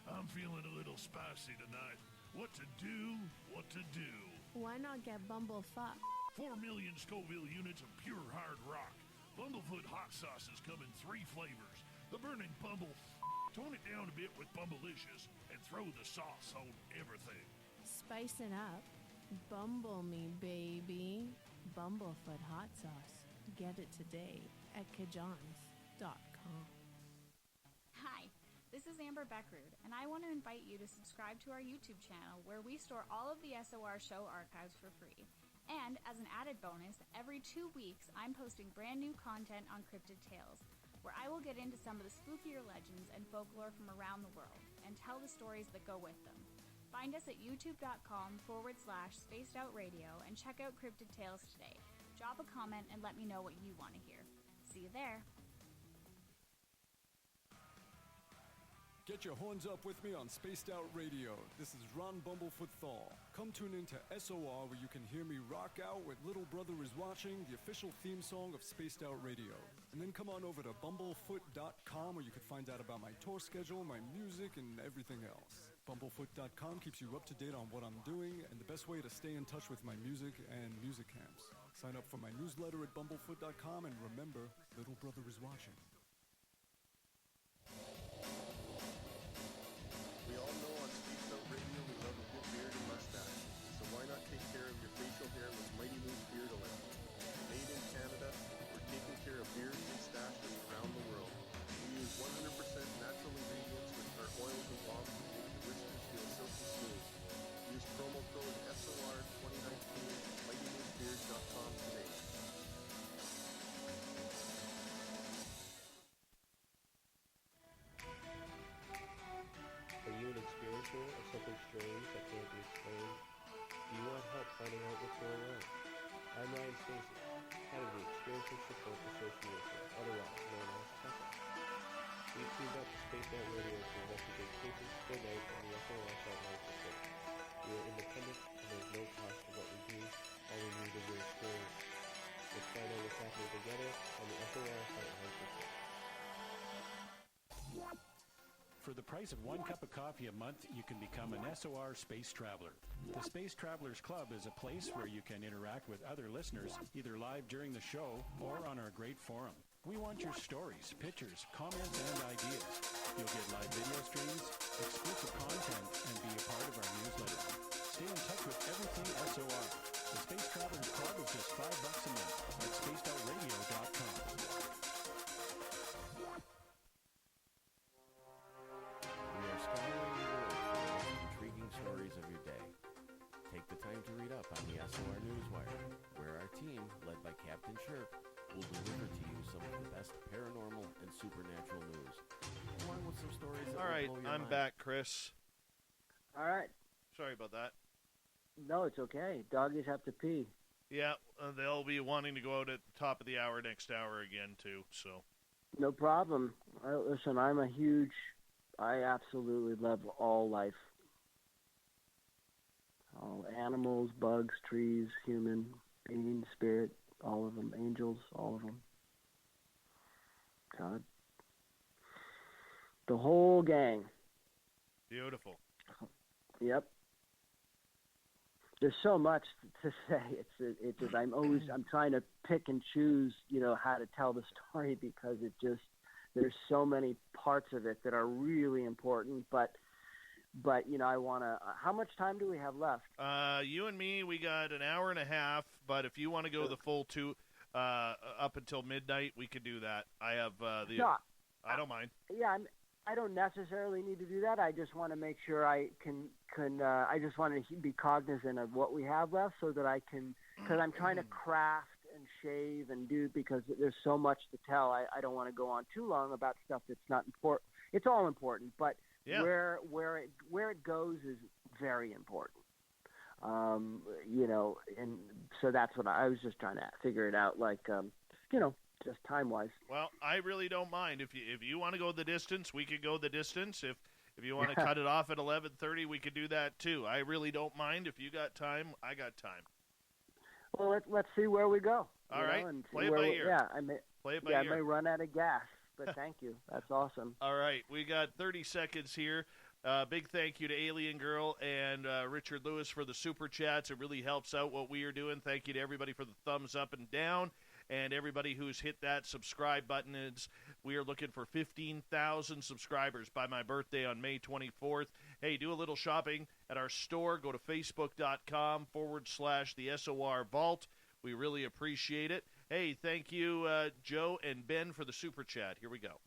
I'm feeling a little spicy tonight. What to do? What to do? Why not get Bumblefuck? 4 million Scoville units of pure hard rock. Bumblefoot hot sauces come in 3 flavors. The burning Bumble. Tone it down a bit with Bumblicious and throw the sauce on everything. Spice it up. Bumble me, baby. Bumblefoot hot sauce. Get it today at kajans.com. Hi, this is Amber Beckrud, and I want to invite you to subscribe to our YouTube channel where we store all of the SOR show archives for free. And as an added bonus, every 2 weeks I'm posting brand new content on Cryptid Tales, where I will get into some of the spookier legends and folklore from around the world and tell the stories that go with them. Find us at youtube.com/spacedoutradio and check out Cryptid Tales today. Drop a comment and let me know what you want to hear. See you there. Get your horns up with me on Spaced Out Radio. This is Ron Bumblefoot Thal. Come tune in to SOR where you can hear me rock out with Little Brother is Watching, the official theme song of Spaced Out Radio. And then come on over to bumblefoot.com where you can find out about my tour schedule, my music, and everything else. Bumblefoot.com keeps you up to date on what I'm doing and the best way to stay in touch with my music and music camps. Sign up for my newsletter at bumblefoot.com and remember, Little Brother is Watching. We all know on Spaced Out Radio we love a good beard and mustache, so why not take care of your facial hair with Mighty Moose Beard Oil? Made in Canada, we're taking care of beards and stashes around the world. We use 100% natural ingredients with our oils and balms to make your whiskers feel silky smooth. Use promo code SOR2019 at MightyMooseBeard.com today. Are you an experiencer of something strange that can't be explained? Do you want help finding out what's going on? I'm Ryan Stacy, head of the Experiencer Support Association, otherwise known as TESA. We teamed up with Spaced Out Radio to investigate cases spilled out on the SOR satellite system. We are independent and there's no cost to what we do. All we need is your experience. Let's find out what's happening together on the SOR satellite system. For the price of 1 cup of coffee a month, you can become an SOR Space Traveler. The Space Travelers Club is a place where you can interact with other listeners, either live during the show or on our great forum. We want your stories, pictures, comments, and ideas. You'll get live video streams, exclusive content, and be a part of our newsletter. Stay in touch with everything SOR. The Space Travelers Club is just $5 a month at spacedoutradio.com. Stories of your day. Take the time to read up on the SOR Newswire, where our team, led by Captain Chirp, will deliver to you some of the best paranormal and supernatural news, along with some stories that All right, will blow your I'm mind. back, Chris. All right. Sorry about that. No, it's okay. Doggies have to pee. Yeah, they'll be wanting to go out at the top of the hour next hour again, too, so. No problem. Listen, I absolutely love all life. All animals, bugs, trees, human, being, spirit, all of them, angels, all of them. God. The whole gang. Beautiful. Yep. There's so much to say. It's just I'm trying to pick and choose, how to tell the story because there's so many parts of it that are really important, but I want to, how much time do we have left? You and me, we got an hour and a half, but if you want to go the full 2, up until midnight, we could do that. I have, I don't mind. Yeah, I don't necessarily need to do that. I just want to make sure I can I just want to be cognizant of what we have left so that I can, because I'm trying to craft and shave and do, because there's so much to tell. I don't want to go on too long about stuff that's not important. It's all important, but where it goes is very important. And so that's what I was just trying to figure it out, like, just time-wise. Well, I really don't mind. If you want to go the distance, we could go the distance. If you want to cut it off at 11:30, we could do that too. I really don't mind. If you got time, I got time. Well, let's see where we go. All right, and play it by ear. Yeah, I may ear. I may run out of gas, but thank you. That's awesome. All right, we got 30 seconds here. Big thank you to Alien Girl and Richard Lewis for the super chats. It really helps out what we are doing. Thank you to everybody for the thumbs up and down. And everybody who's hit that subscribe button. We are looking for 15,000 subscribers by my birthday on May 24th. Hey, do a little shopping at our store. Go to facebook.com/the SOR Vault. We really appreciate it. Hey, thank you, Joe and Ben, for the super chat. Here we go.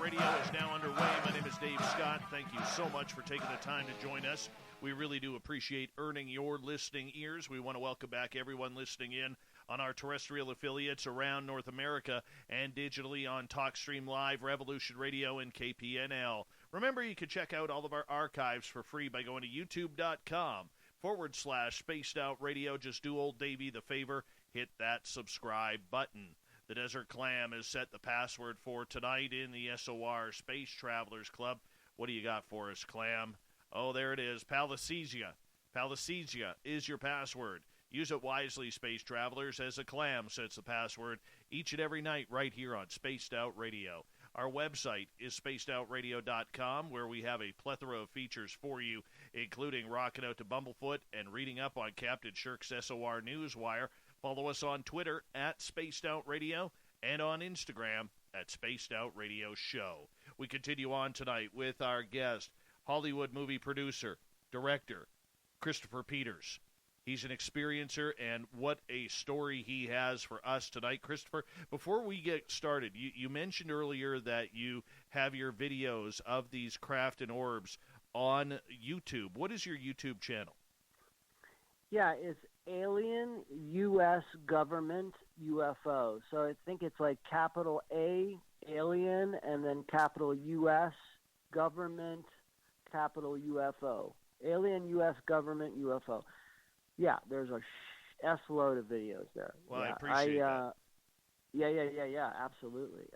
Radio is now underway. My name is Dave Scott. Thank you so much for taking the time to join us. We really do appreciate earning your listening ears. We want to welcome back everyone listening in on our terrestrial affiliates around North America and digitally on TalkStream Live, Revolution Radio, and KPNL. Remember, you can check out all of our archives for free by going to youtube.com/Spaced Out Radio. Just do old Davey the favor, hit that subscribe button. The Desert Clam has set the password for tonight in the SOR Space Travelers Club. What do you got for us, Clam? Oh, there it is. Palacesia. Palacesia is your password. Use it wisely, Space Travelers, as a Clam sets the password each and every night right here on Spaced Out Radio. Our website is spacedoutradio.com, where we have a plethora of features for you, including rocking out to Bumblefoot and reading up on Captain Shirk's SOR Newswire. Follow us on Twitter at Spaced Out Radio and on Instagram at Spaced Out Radio Show. We continue on tonight with our guest, Hollywood movie producer, director, Christopher Peters. He's an experiencer, and what a story he has for us tonight. Christopher, before we get started, you mentioned earlier that you have your videos of these craft and orbs on YouTube. What is your YouTube channel? Yeah, it's Alien U.S. Government UFO. So I think it's like capital A, Alien, and then capital U.S. Government, capital UFO. Alien U.S. Government UFO. Yeah, there's a S-load of videos there. Well, yeah, I appreciate that. Yeah, absolutely.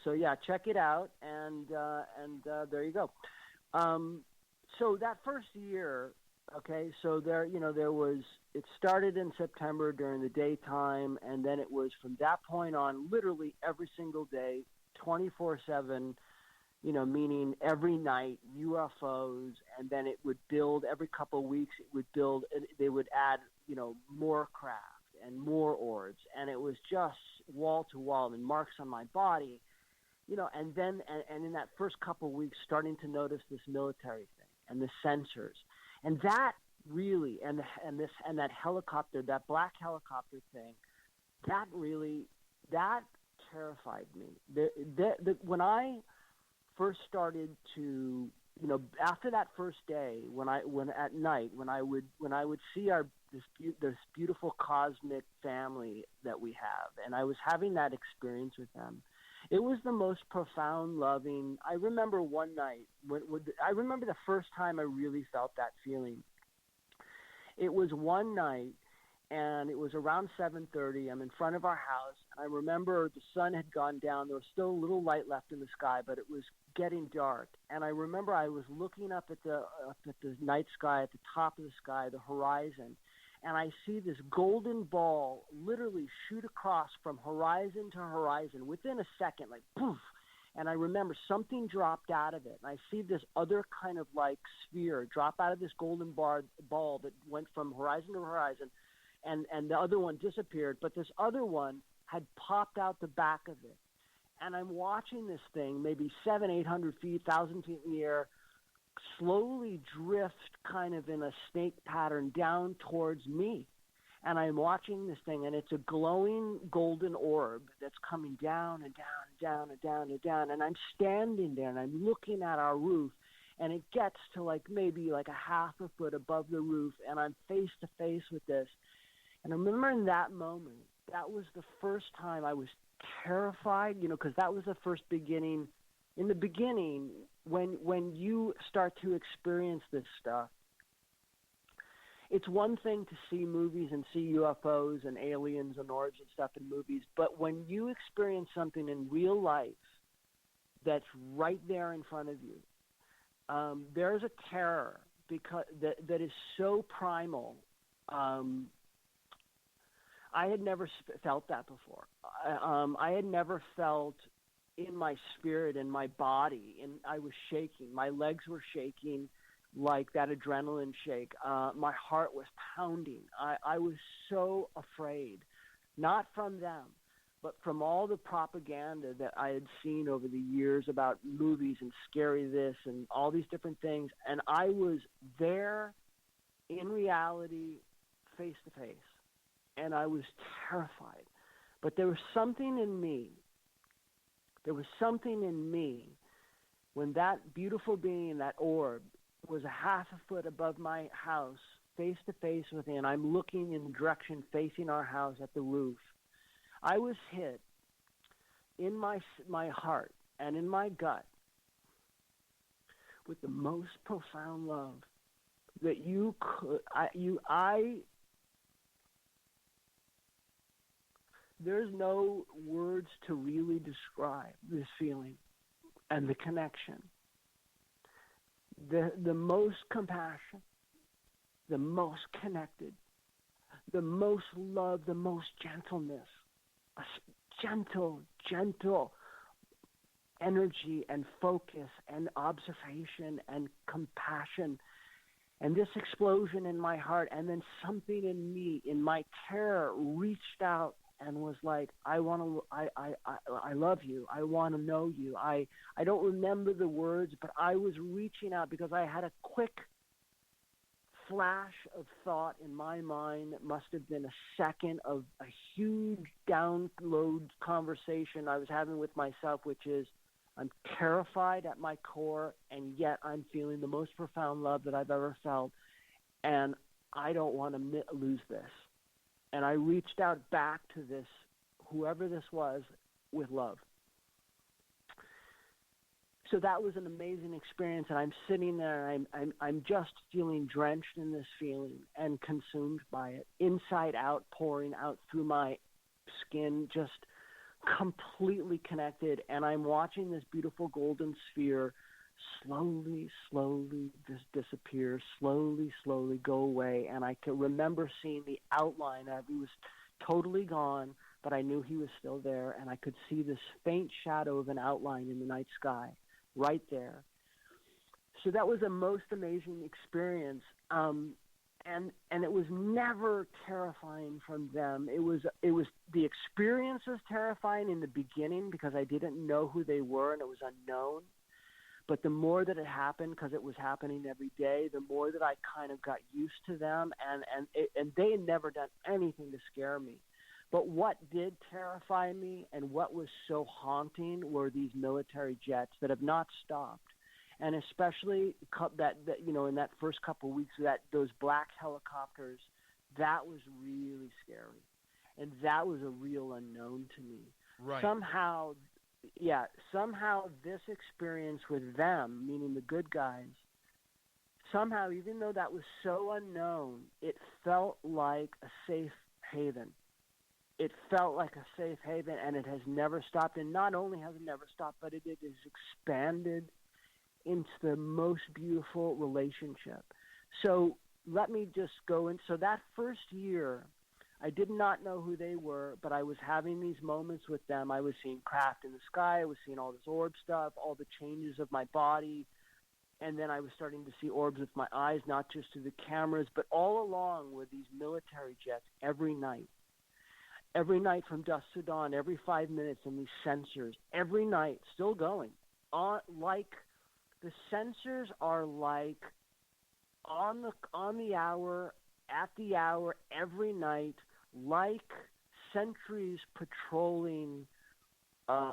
So yeah, check it out, and there you go. So that first year, okay, so there was, it started in September during the daytime, and then it was from that point on, literally every single day, 24/7. Meaning every night, UFOs, and then it would build every couple of weeks. It would build, and they would add, more craft and more orbs, and it was just wall to wall and marks on my body, and then and in that first couple of weeks, starting to notice this military thing and the sensors, and that really, and that helicopter, that black helicopter thing, that terrified me. When I first started to, after that first day, when at night, when I would see this beautiful cosmic family that we have, and I was having that experience with them, it was the most profound, loving. I remember one night, I remember the first time I really felt that feeling. It was one night, and it was around 7:30. I'm in front of our house, and I remember the sun had gone down. There was still a little light left in the sky, but it was getting dark. And I remember I was looking up at the night sky, at the top of the sky, the horizon, and I see this golden ball literally shoot across from horizon to horizon within a second, like poof. And I remember something dropped out of it. And I see this other kind of like sphere drop out of this golden ball that went from horizon to horizon. And the other one disappeared. But this other one had popped out the back of it. And I'm watching this thing, maybe 700, 800 feet, 1,000 feet in the air, slowly drift kind of in a snake pattern down towards me. And I'm watching this thing, and it's a glowing golden orb that's coming down and down and down and down and down. And I'm standing there, and I'm looking at our roof, and it gets to like maybe like a half a foot above the roof, and I'm face to face with this. And I remember in that moment, that was the first time I was terrified, because that was the first beginning. In the beginning, when you start to experience this stuff, it's one thing to see movies and see UFOs and aliens and orbs and stuff in movies, but when you experience something in real life that's right there in front of you, there's a terror because that is so primal. I had never felt that before. I had never felt in my spirit, in my body, and I was shaking. My legs were shaking like that adrenaline shake. My heart was pounding. I was so afraid, not from them, but from all the propaganda that I had seen over the years about movies and scary this and all these different things. And I was there in reality, face to face, and I was terrified. But there was something in me. There was something in me when that beautiful being, that orb, was a half a foot above my house, face to face with me, and I'm looking in the direction facing our house at the roof. I was hit in my heart and in my gut with the most profound love that you could. There's no words to really describe this feeling and the connection. The most compassion, the most connected, the most love, the most gentleness, a gentle energy and focus and observation and compassion, and this explosion in my heart, and then something in me, in my terror, reached out and was like, I love you. I want to know you. I don't remember the words, but I was reaching out because I had a quick flash of thought in my mind that must have been a second of a huge download conversation I was having with myself, which is, I'm terrified at my core, and yet I'm feeling the most profound love that I've ever felt, and I don't want to lose this. And I reached out back to this, whoever this was, with love. So that was an amazing experience, and I'm sitting there, and I'm just feeling drenched in this feeling and consumed by it, inside out, pouring out through my skin, just completely connected. And I'm watching this beautiful golden sphere slowly disappear, slowly go away. And I can remember seeing the outline of it. He was totally gone, but I knew he was still there, and I could see this faint shadow of an outline in the night sky right there. So that was a most amazing experience. And it was never terrifying from them. It was the experience was terrifying in the beginning because I didn't know who they were and it was unknown. But the more that it happened, because it was happening every day, the more that I kind of got used to them, and they had never done anything to scare me. But what did terrify me and what was so haunting were these military jets that have not stopped. And especially that in that first couple of weeks, those black helicopters, that was really scary. And that was a real unknown to me. Right. Somehow this experience with them, meaning the good guys, somehow, even though that was so unknown, it felt like a safe haven. It felt like a safe haven, and it has never stopped. And not only has it never stopped, but it has expanded into the most beautiful relationship. So let me just go in. So that first year, I did not know who they were, but I was having these moments with them. I was seeing craft in the sky. I was seeing all this orb stuff, all the changes of my body. And then I was starting to see orbs with my eyes, not just through the cameras, but all along were these military jets every night. Every night from dusk to dawn, every 5 minutes, and these sensors, every night, still going. Like the sensors are like on the hour, at the hour, every night, like sentries patrolling a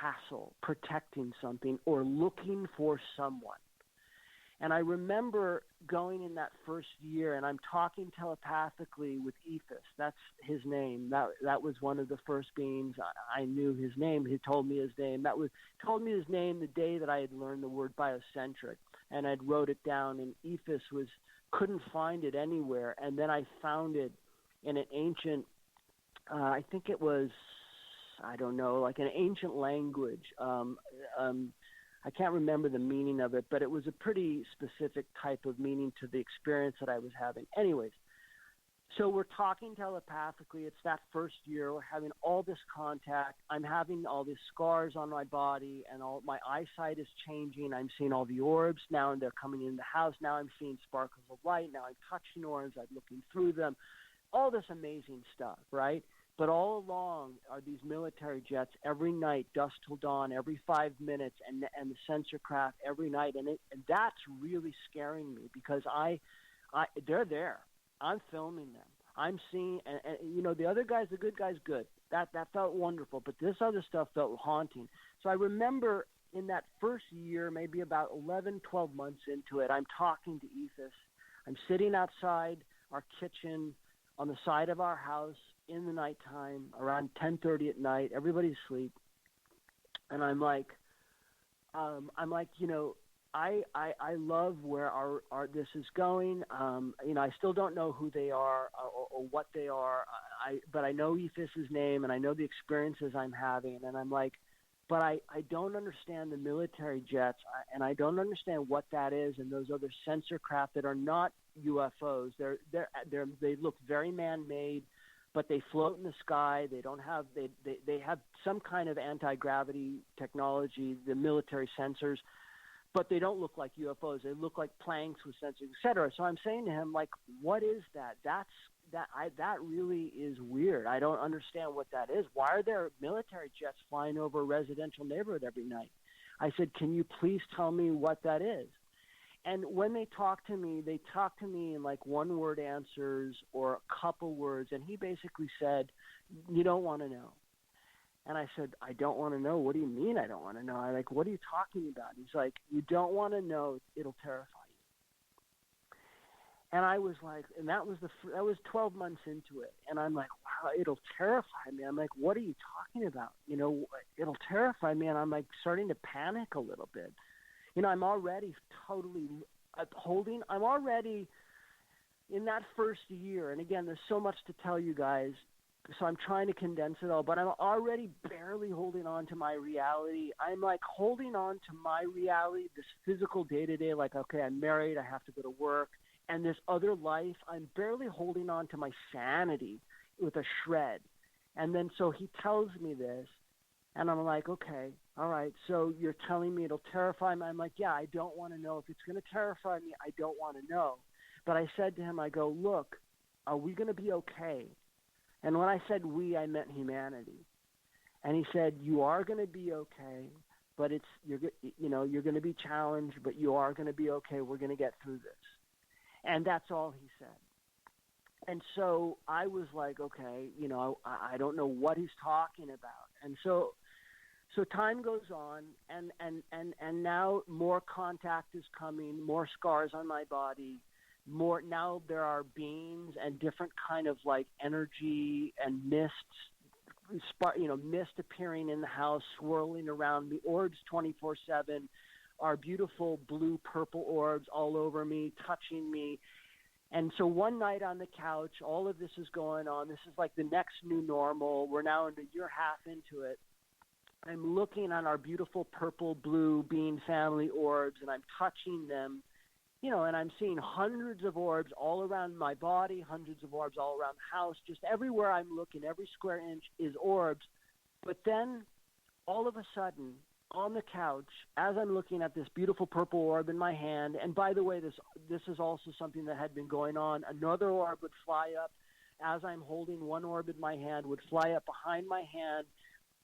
castle, protecting something, or looking for someone. And I remember going in that first year, and I'm talking telepathically with Ethos. That's his name. That was one of the first beings. I knew his name. He told me his name. Told me his name the day that I had learned the word biocentric, and I'd wrote it down. And Ethos couldn't find it anywhere, and then I found it in an ancient. I think it was, I don't know, like an ancient language. I can't remember the meaning of it, but it was a pretty specific type of meaning to the experience that I was having. Anyways, so we're talking telepathically. It's that first year. We're having all this contact. I'm having all these scars on my body, and all my eyesight is changing. I'm seeing all the orbs now, and they're coming in the house. Now I'm seeing sparkles of light. Now I'm touching orbs. I'm looking through them. All this amazing stuff, right? But all along are these military jets every night, dusk till dawn, every 5 minutes, and the sensor craft every night, and that's really scaring me because they're there. I'm filming them. I'm seeing, and you know, the other guys, the good guys, good. That felt wonderful, but this other stuff felt haunting. So I remember in that first year, maybe about 11, 12 months into it, I'm talking to Ethos. I'm sitting outside our kitchen on the side of our house in the nighttime, around 10:30 at night. Everybody's asleep, and I'm like, you know, I love where our this is going. You know, I still don't know who they are or what they are. But I know Ethos's name, and I know the experiences I'm having, and I'm like, but I don't understand the military jets, and I don't understand what that is, and those other sensor craft that are not UFOs. They look very man-made, but they float in the sky. They don't have they have some kind of anti-gravity technology, the military sensors, but they don't look like UFOs. They look like planks with sensors, et cetera. So I'm saying to him, like, what is that? That really is weird. I don't understand what that is. Why are there military jets flying over a residential neighborhood every night? I said, can you please tell me what that is? And when they talk to me in like one-word answers or a couple words. And he basically said, you don't want to know. And I said, I don't want to know. What do you mean I don't want to know? I'm like, what are you talking about? He's like, you don't want to know. It'll terrify you. And I was like, and that was 12 months into it. And I'm like, wow, it'll terrify me. I'm like, what are you talking about? You know, it'll terrify me. And I'm like starting to panic a little bit. You know, I'm already totally I'm already in that first year. And again, there's so much to tell you guys. So I'm trying to condense it all, but I'm already barely holding on to my reality. I'm like holding on to my reality, this physical day-to-day, like, okay, I'm married, I have to go to work. And this other life, I'm barely holding on to my sanity with a shred. And then so he tells me this, and I'm like, okay, all right, so you're telling me it'll terrify me. I'm like, yeah, I don't want to know. If it's going to terrify me, I don't want to know. But I said to him, I go, look, are we going to be okay? And when I said we, I meant humanity. And he said, you are going to be okay, but you're going to be challenged, but you are going to be okay. We're going to get through this. And that's all he said. And so I was like, okay, you know, I don't know what he's talking about. And so time goes on, and now more contact is coming, more scars on my body. More now, there are beings and different kind of like energy and mist appearing in the house, swirling around the orbs 24/7. Are beautiful blue, purple orbs all over me, touching me. And so one night on the couch, all of this is going on. This is like the next new normal. We're now in a year half into it. I'm looking on our beautiful purple, blue being family orbs, and I'm touching them. and I'm seeing hundreds of orbs all around my body, hundreds of orbs all around the house. Just everywhere I'm looking, every square inch is orbs. But then all of a sudden, on the couch, as I'm looking at this beautiful purple orb in my hand, and by the way, this is also something that had been going on, another orb would fly up as I'm holding one orb in my hand, would fly up behind my hand,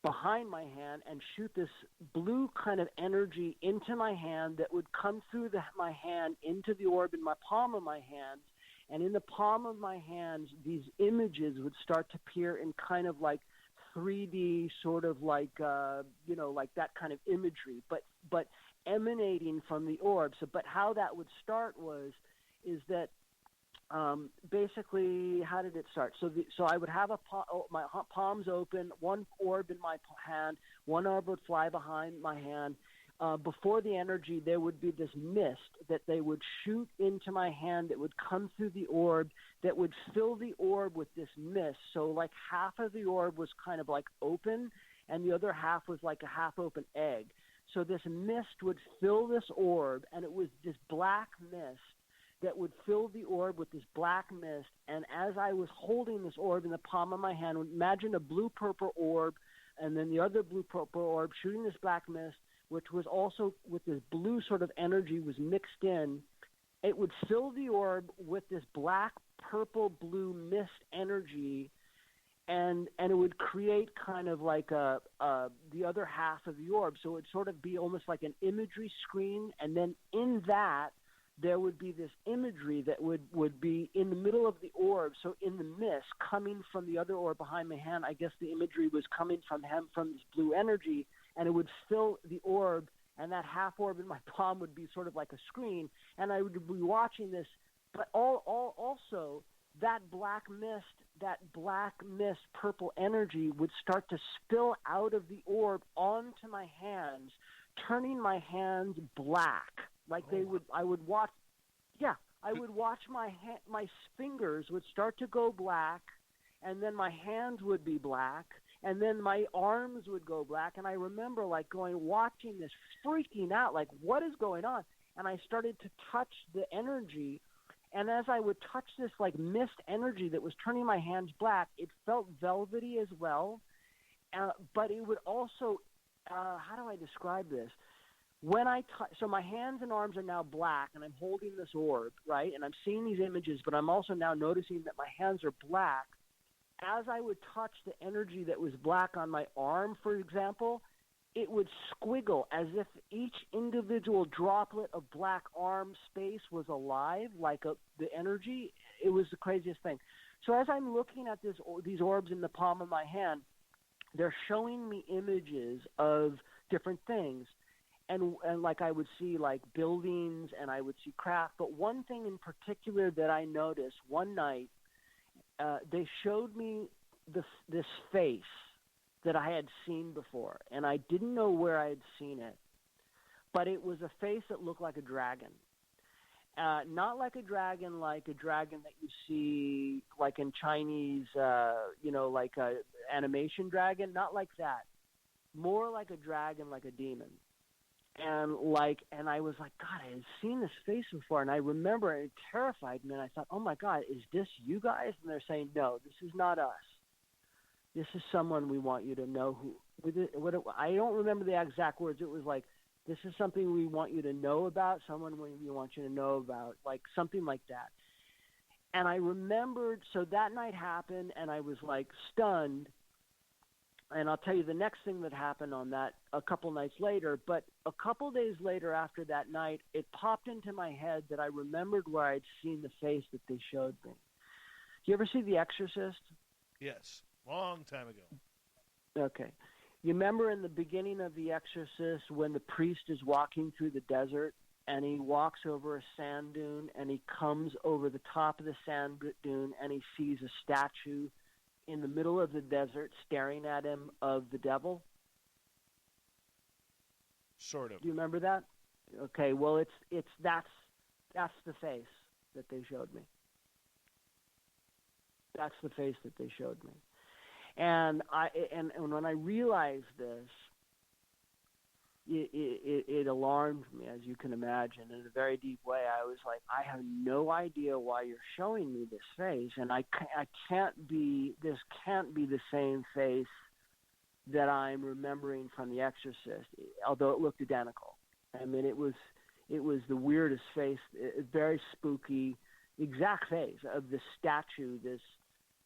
and shoot this blue kind of energy into my hand that would come through my hand into the orb in my palm of my hand. And in the palm of my hands, these images would start to appear in kind of like 3D, sort of like, like that kind of imagery, but emanating from the orb. So, but how that would start is that basically, how did it start? So I would have my palms open, one orb in my hand, one orb would fly behind my hand. Before the energy, there would be this mist that they would shoot into my hand that would come through the orb, that would fill the orb with this mist. So like half of the orb was kind of like open, and the other half was like a half-open egg. So this mist would fill this orb, and it was this black mist that would fill the orb with this black mist. And as I was holding this orb in the palm of my hand, imagine a blue-purple orb, and then the other blue-purple orb shooting this black mist, which was also with this blue sort of energy was mixed in. It would fill the orb with this black, purple, blue mist energy, and it would create kind of like the other half of the orb. So it would sort of be almost like an imagery screen, and then in that, there would be this imagery that would be in the middle of the orb. So in the mist coming from the other orb behind my hand, I guess the imagery was coming from this blue energy, and it would fill the orb, and that half orb in my palm would be sort of like a screen, and I would be watching this. But also that black mist, purple energy would start to spill out of the orb onto my hands, turning my hands black. Like I would watch my fingers would start to go black, and then my hands would be black, and then my arms would go black. And I remember watching this, freaking out, like, what is going on? And I started to touch the energy, and as I would touch this like mist energy that was turning my hands black, it felt velvety as well, but it would also, how do I describe this? When so my hands and arms are now black, and I'm holding this orb, right? And I'm seeing these images, but I'm also now noticing that my hands are black. As I would touch the energy that was black on my arm, for example, it would squiggle as if each individual droplet of black arm space was alive, like the energy. It was the craziest thing. So as I'm looking at these orbs in the palm of my hand, they're showing me images of different things. And like I would see like buildings, and I would see craft. But one thing in particular that I noticed one night, they showed me this face that I had seen before, and I didn't know where I had seen it. But it was a face that looked like a dragon. Not like a dragon that you see like in Chinese, like a animation dragon. Not like that. More like a dragon, like a demon. And I was like, God, I had seen this face before, and I remember it terrified me, and I thought, oh my God, is this you guys? And they're saying, no, this is not us. This is someone we want you to know I don't remember the exact words. It was like, this is something we want you to know about, someone we want you to know about, like something like that. And I remembered, so that night happened, and I was like stunned. And I'll tell you the next thing that happened on that a couple nights later. But a couple days later after that night, it popped into my head that I remembered where I'd seen the face that they showed me. You ever see The Exorcist? Yes, long time ago. Okay. You remember in the beginning of The Exorcist when the priest is walking through the desert, and he walks over a sand dune, and he comes over the top of the sand dune, and he sees a statue in the middle of the desert staring at him of the devil? Sort of. Do you remember that? Okay, well, that's the face that they showed me. That's the face that they showed me. And when I realized this, it alarmed me, as you can imagine, in a very deep way. I was like, I have no idea why you're showing me this face, and this can't be the same face that I'm remembering from The Exorcist, although it looked identical. I mean, it was the weirdest face, very spooky, exact face of the statue,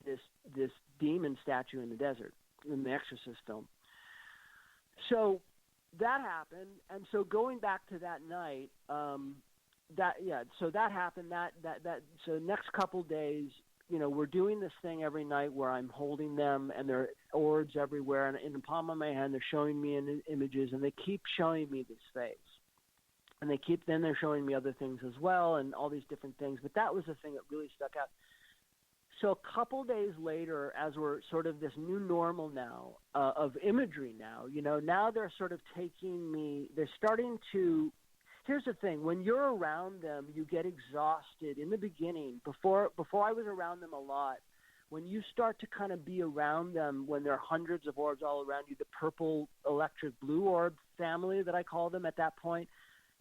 this demon statue in the desert in the Exorcist film. So that happened, and so going back to that night, so that happened. So next couple days, we're doing this thing every night where I'm holding them, and there are orbs everywhere, and in the palm of my hand, they're showing me images, and they keep showing me this face, and then they're showing me other things as well, and all these different things. But that was the thing that really stuck out. So a couple days later, as we're sort of this new normal now of imagery now they're sort of taking me, they're starting to, here's the thing, when you're around them, you get exhausted in the beginning. Before I was around them a lot, when you start to kind of be around them, when there are hundreds of orbs all around you, the purple, electric, blue orb family that I call them at that point,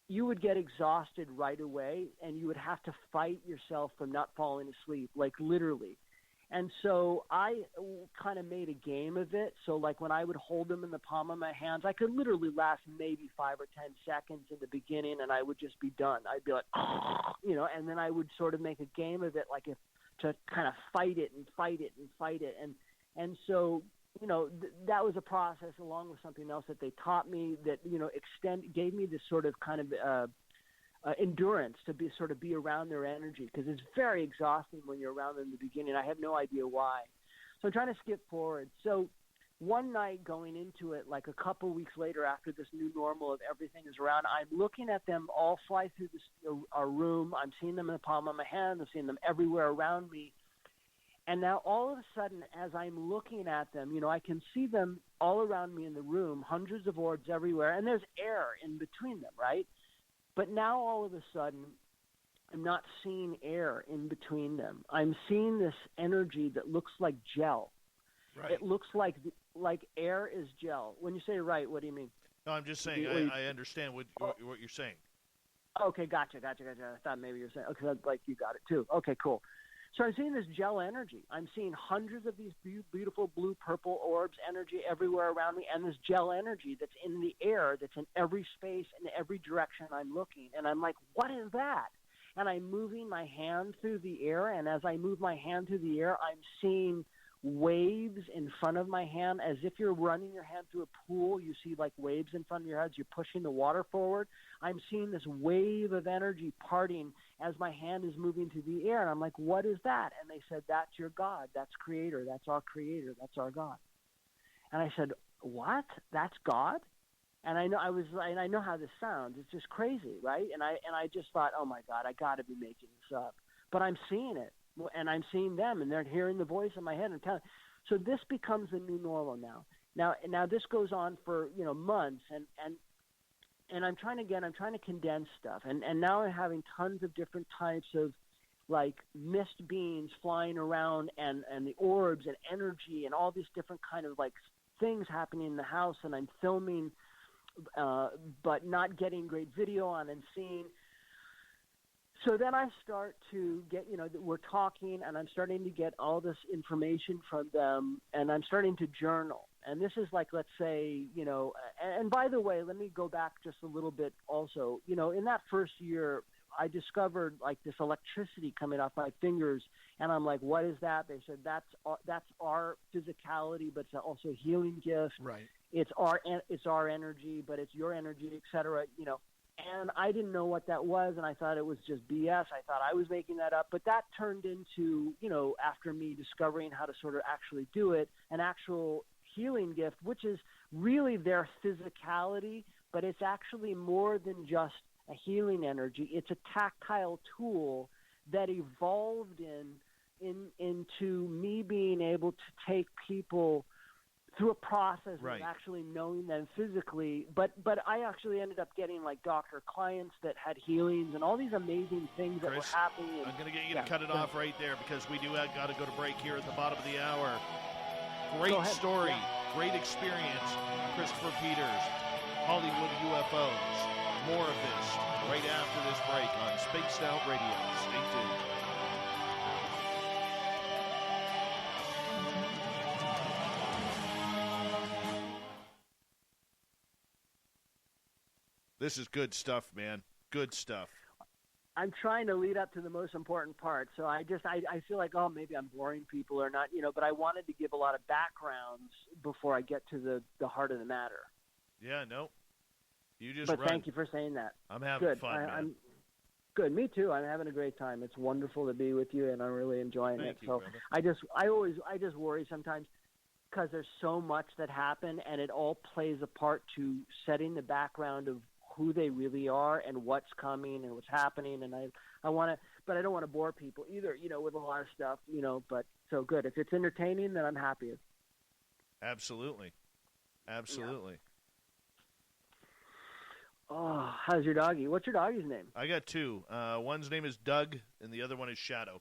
you would get exhausted right away, and you would have to fight yourself from not falling asleep, like literally. And so I kind of made a game of it. So like when I would hold them in the palm of my hands, I could literally last maybe 5 or 10 seconds in the beginning, and I would just be done. I'd be like, and then I would sort of make a game of it, like to kind of fight it and fight it and fight it. And so, that was a process along with something else that they taught me that, gave me this sort of kind of endurance to be around their energy, because it's very exhausting when you're around them in the beginning. I have no idea why. So I'm trying to skip forward. So one night going into it, like a couple weeks later after this new normal of everything is around, I'm looking at them all fly through our room. I'm seeing them in the palm of my hand. I'm seeing them everywhere around me. And now all of a sudden, as I'm looking at them, I can see them all around me in the room, hundreds of orbs everywhere, and there's air in between them, right? But now all of a sudden, I'm not seeing air in between them. I'm seeing this energy that looks like gel. Right. It looks like air is gel. When you say right, what do you mean? No, I'm just saying I understand what you're saying. Okay, gotcha. I thought maybe you were saying, okay, like you got it too. Okay, cool. So I'm seeing this gel energy. I'm seeing hundreds of these beautiful blue, purple orbs energy everywhere around me, and this gel energy that's in the air, that's in every space, in every direction I'm looking. And I'm like, what is that? And I'm moving my hand through the air, and as I move my hand through the air, I'm seeing waves in front of my hand, as if you're running your hand through a pool. You see like waves in front of your head as you're pushing the water forward. I'm seeing this wave of energy parting as my hand is moving through the air. And I'm like, what is that? And they said, that's your God. That's Creator. That's our Creator. That's our God. And I said, what? That's God? And I know how this sounds. It's just crazy, right? And I just thought, oh my God, I got to be making this up. But I'm seeing it. And I'm seeing them, and they're hearing the voice in my head and telling. So this becomes the new normal now. Now this goes on for months, and I'm trying to condense stuff, and now I'm having tons of different types of like mist beings flying around, and the orbs and energy and all these different kind of like things happening in the house, and I'm filming, but not getting great video on and seeing. So then I start to get, we're talking, and I'm starting to get all this information from them, and I'm starting to journal. And this is like, let's say, and by the way, let me go back just a little bit also. In that first year, I discovered like this electricity coming off my fingers, and I'm like, what is that? They said, that's our physicality, but it's also a healing gift. Right. It's our energy, but it's your energy, et cetera, And I didn't know what that was, and I thought it was just BS. I thought I was making that up. But that turned into, after me discovering how to sort of actually do it, an actual healing gift, which is really their physicality, but it's actually more than just a healing energy. It's a tactile tool that evolved into me being able to take people through a process of actually knowing them physically, but I actually ended up getting like doctor clients that had healings and all these amazing things that were happening. I'm going to get you to cut it off right there, because we do have got to go to break here at the bottom of the hour. Great story, great experience, Christopher Peters. Hollywood UFOs. More of this right after this break on Spaced Out Radio. Stay tuned. This is good stuff, man. Good stuff. I'm trying to lead up to the most important part, so I feel like, oh, maybe I'm boring people or not, but I wanted to give a lot of backgrounds before I get to the heart of the matter. Yeah, no. You just But run. thank you for saying that. I'm having good. fun, man. I'm good. Me too. I'm having a great time. It's wonderful to be with you, and I'm really enjoying Thank it. you, So brother. I just worry sometimes because there's so much that happened, and it all plays a part to setting the background of who they really are and what's coming and what's happening. And I want to, but I don't want to bore people either, with a lot of stuff, but so good. If it's entertaining, then I'm happy. Absolutely. Absolutely. Yeah. Oh, how's your doggy? What's your doggy's name? I got two. One's name is Doug, and the other one is Shadow.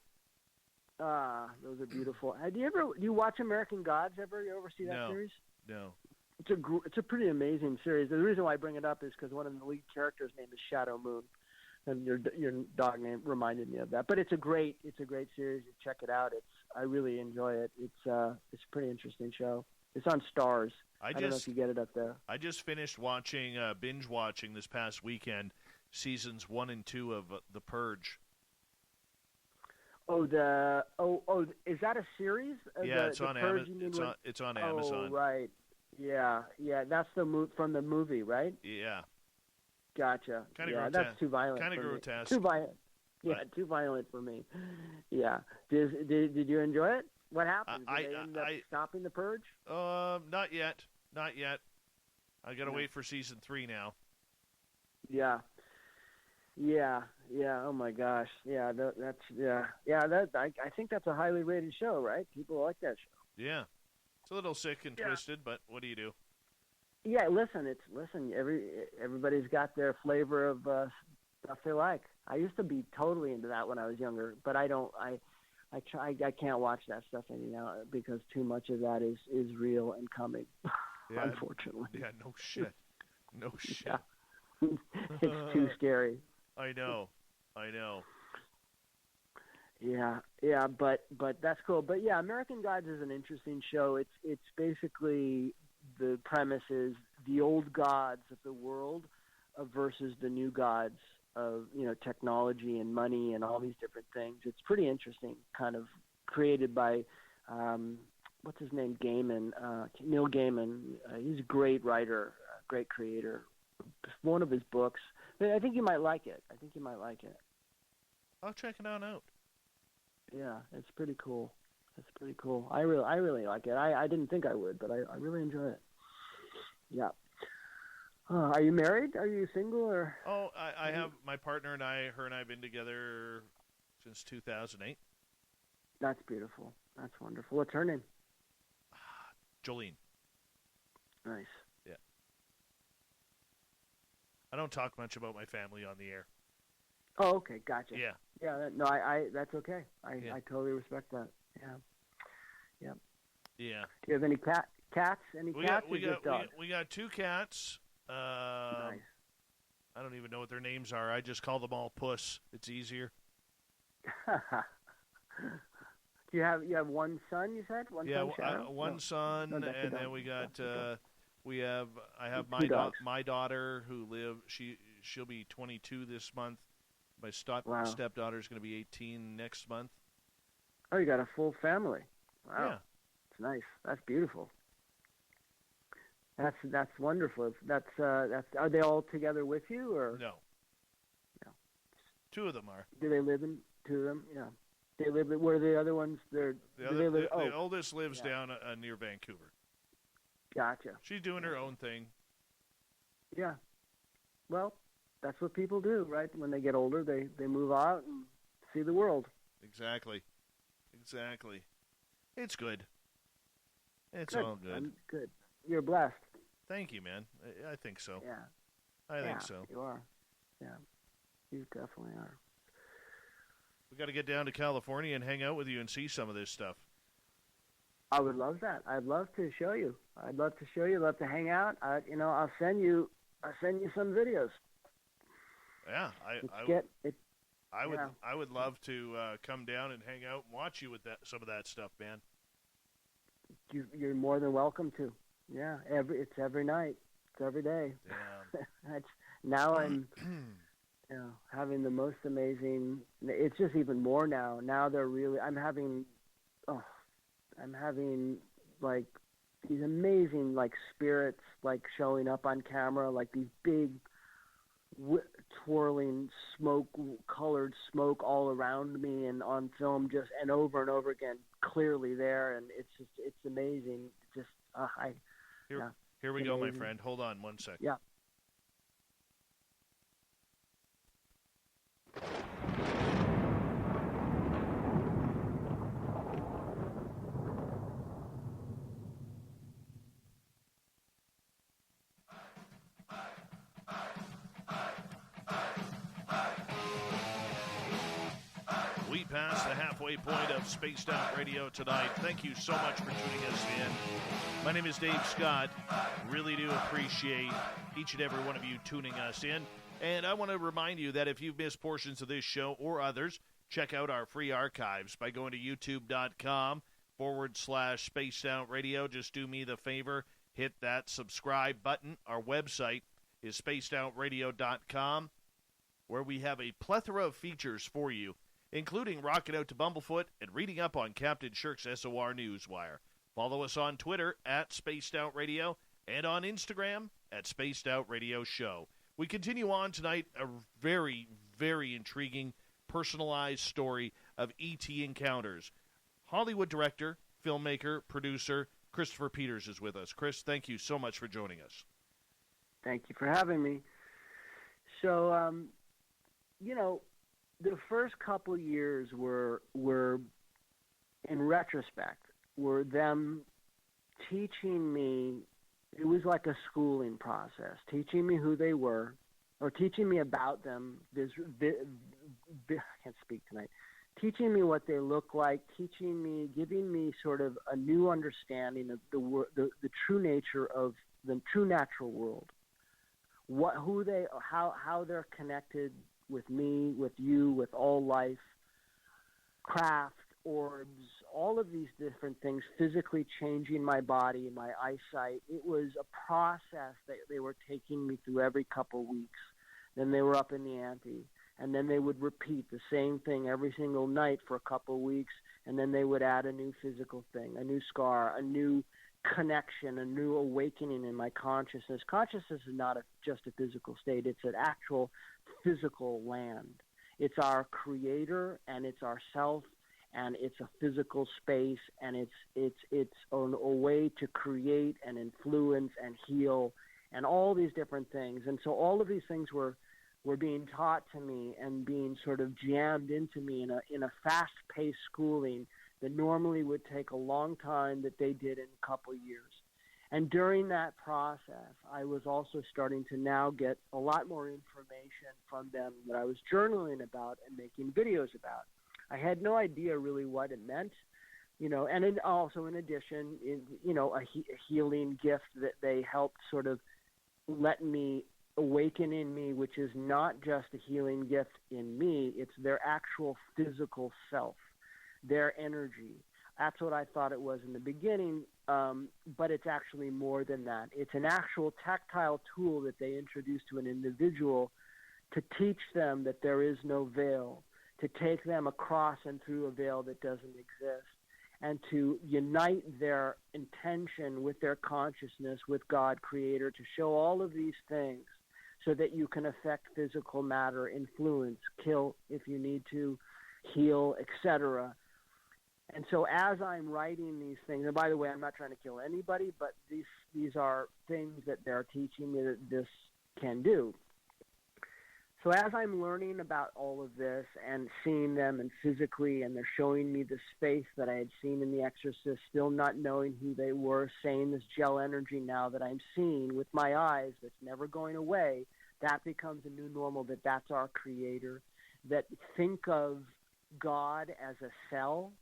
Those are beautiful. Do you watch American Gods ever? You ever see that series? No. It's a pretty amazing series. The reason why I bring it up is because one of the lead characters' name is Shadow Moon, and your dog name reminded me of that. But it's a great series. You check it out. I really enjoy it. It's a pretty interesting show. It's on Stars. I don't know if you get it up there. I just finished binge watching this past weekend, seasons 1 and 2 of The Purge. Is that a series? Yeah, it's on Amazon. It's on Amazon. Oh, right. Yeah. That's from the movie, right? Yeah. Gotcha. Kind of grotesque. That's too violent. Kind of grotesque. Too violent. Yeah, too violent for me. Yeah. Did you enjoy it? What happened? Did they end up stopping the purge? Not yet. Not yet. I gotta wait for season 3 now. Yeah. Oh my gosh. Yeah. I think that's a highly rated show, right? People like that show. Yeah. It's a little sick and twisted, but what do you do? Yeah. Listen. Everybody's got their flavor of stuff they like. I used to be totally into that when I was younger, but I don't. I can't watch that stuff anymore because too much of that is real and coming. Yeah, unfortunately. Yeah. No shit. No shit. Yeah. It's too scary. I know. Yeah, but that's cool. But yeah, American Gods is an interesting show. It's basically the premise is the old gods of the world versus the new gods of technology and money and all these different things. It's pretty interesting, kind of created by what's his name, Gaiman, Neil Gaiman. He's a great writer, great creator. One of his books. I think you might like it. I'll check it out. Yeah, it's pretty cool. I really like it. I didn't think I would, but I really enjoy it. Yeah. Are you married? Are you single or? Oh, I have my partner and her and I have been together since 2008. That's beautiful. That's wonderful. What's her name? Jolene. Nice. Yeah. I don't talk much about my family on the air. Oh, okay, gotcha. Yeah. Yeah. No, that's okay. I totally respect that. Yeah. Yeah. Yeah. Do you have any cats? Any cats? We got 2 cats. Nice. I don't even know what their names are. I just call them all Puss. It's easier. You have one son, you said? One son, and then we got I have my daughter who she'll be 22 this month. My stepdaughter is going to be 18 next month. Oh, you got a full family. Wow. Yeah. It's nice. That's beautiful. That's wonderful. That's are they all together with you or no? 2 of them are. Do they live in 2 of them? Yeah. They live. Where are the other ones? The oldest lives down near Vancouver. Gotcha. She's doing her own thing. Yeah. Well, that's what people do, right? When they get older, they move out and see the world. Exactly. It's good. It's good. all good. Good. You're blessed. Thank you, man. I think so. Yeah. I think so. You are. Yeah. You definitely are. We got to get down to California and hang out with you and see some of this stuff. I would love that. I'd love to show you. I'd love to hang out. I'll send you I'll send you some videos. Yeah, I would love to come down and hang out and watch you with some of that stuff, man. You're more than welcome to. Yeah, it's every night. It's every day. Yeah. Now I'm having the most amazing. It's just even more now. Now they're really. I'm having like these amazing like spirits like showing up on camera, like these big twirling colored smoke all around me and on film, just and over again, clearly there, and it's amazing. Just here we go, my friend. Hold on 1 second. Yeah. We passed the halfway point of Spaced Out Radio tonight. Thank you so much for tuning us in. My name is Dave Scott. Really do appreciate each and every one of you tuning us in. And I want to remind you that if you've missed portions of this show or others, check out our free archives by going to youtube.com/Spaced Out Radio. Just do me the favor, hit that subscribe button. Our website is spacedoutradio.com, where we have a plethora of features for you, including rocking out to Bumblefoot and reading up on Captain Shirk's SOR Newswire. Follow us on Twitter @SpacedOutRadio and on Instagram @SpacedOutRadioShow. We continue on tonight a very, very intriguing, personalized story of ET encounters. Hollywood director, filmmaker, producer, Christopher Peters is with us. Chris, thank you so much for joining us. Thank you for having me. So, the first couple years were, in retrospect, were them teaching me. It was like a schooling process, teaching me who they were, or teaching me about them. I can't speak tonight. Teaching me what they look like, giving me sort of a new understanding of the true nature of the true natural world. How they're connected with me, with you, with all life, craft, orbs, all of these different things physically changing my body, my eyesight. It was a process that they were taking me through every couple weeks. Then they were up in the ante, and then they would repeat the same thing every single night for a couple weeks, and then they would add a new physical thing, a new scar, a new connection, a new awakening in my consciousness. Consciousness is not just a physical state. It's an actual physical land. It's our creator, and it's our self, and it's a physical space, and it's a way to create and influence and heal and all these different things. And so all of these things were being taught to me and being sort of jammed into me in a fast-paced schooling that normally would take a long time, that they did in a couple years. And during that process, I was also starting to now get a lot more information from them that I was journaling about and making videos about. I had no idea really what it meant, and also in addition, a healing gift that they helped sort of let me awaken in me, which is not just a healing gift in me, it's their actual physical self, their energy. That's what I thought it was in the beginning, but it's actually more than that. It's an actual tactile tool that they introduce to an individual to teach them that there is no veil, to take them across and through a veil that doesn't exist, and to unite their intention with their consciousness, with God, Creator, to show all of these things so that you can affect physical matter, influence, kill if you need to, heal, etc. And so as I'm writing these things, and by the way, I'm not trying to kill anybody, but these are things that they're teaching me that this can do. So as I'm learning about all of this and seeing them and physically, and they're showing me the space that I had seen in The Exorcist, still not knowing who they were, saying this gel energy now that I'm seeing with my eyes that's never going away, that becomes a new normal, that's our creator, that think of God as a cell,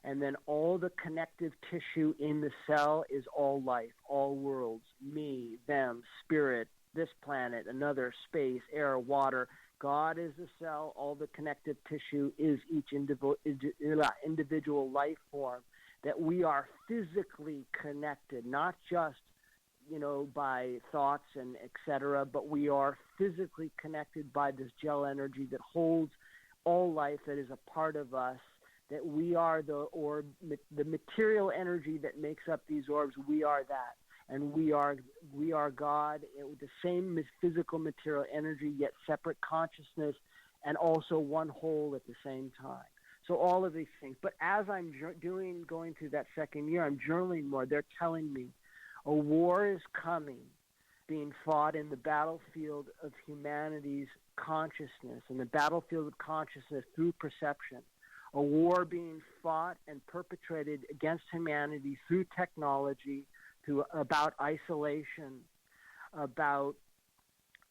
and then all the connective tissue in the cell is all life, all worlds, me, them, spirit, this planet, another, space, air, water. God is the cell. All the connective tissue is each individual life form. That we are physically connected, not just, by thoughts and et cetera, but we are physically connected by this gel energy that holds all life that is a part of us, that we are the orb, the material energy that makes up these orbs. We are that. And we are God with the same physical material energy, yet separate consciousness, and also one whole at the same time. So all of these things. But as I'm going through that second year, I'm journaling more. They're telling me a war is coming, being fought in the battlefield of humanity's consciousness, in the battlefield of consciousness through perception. A war being fought and perpetrated against humanity through technology, about isolation, about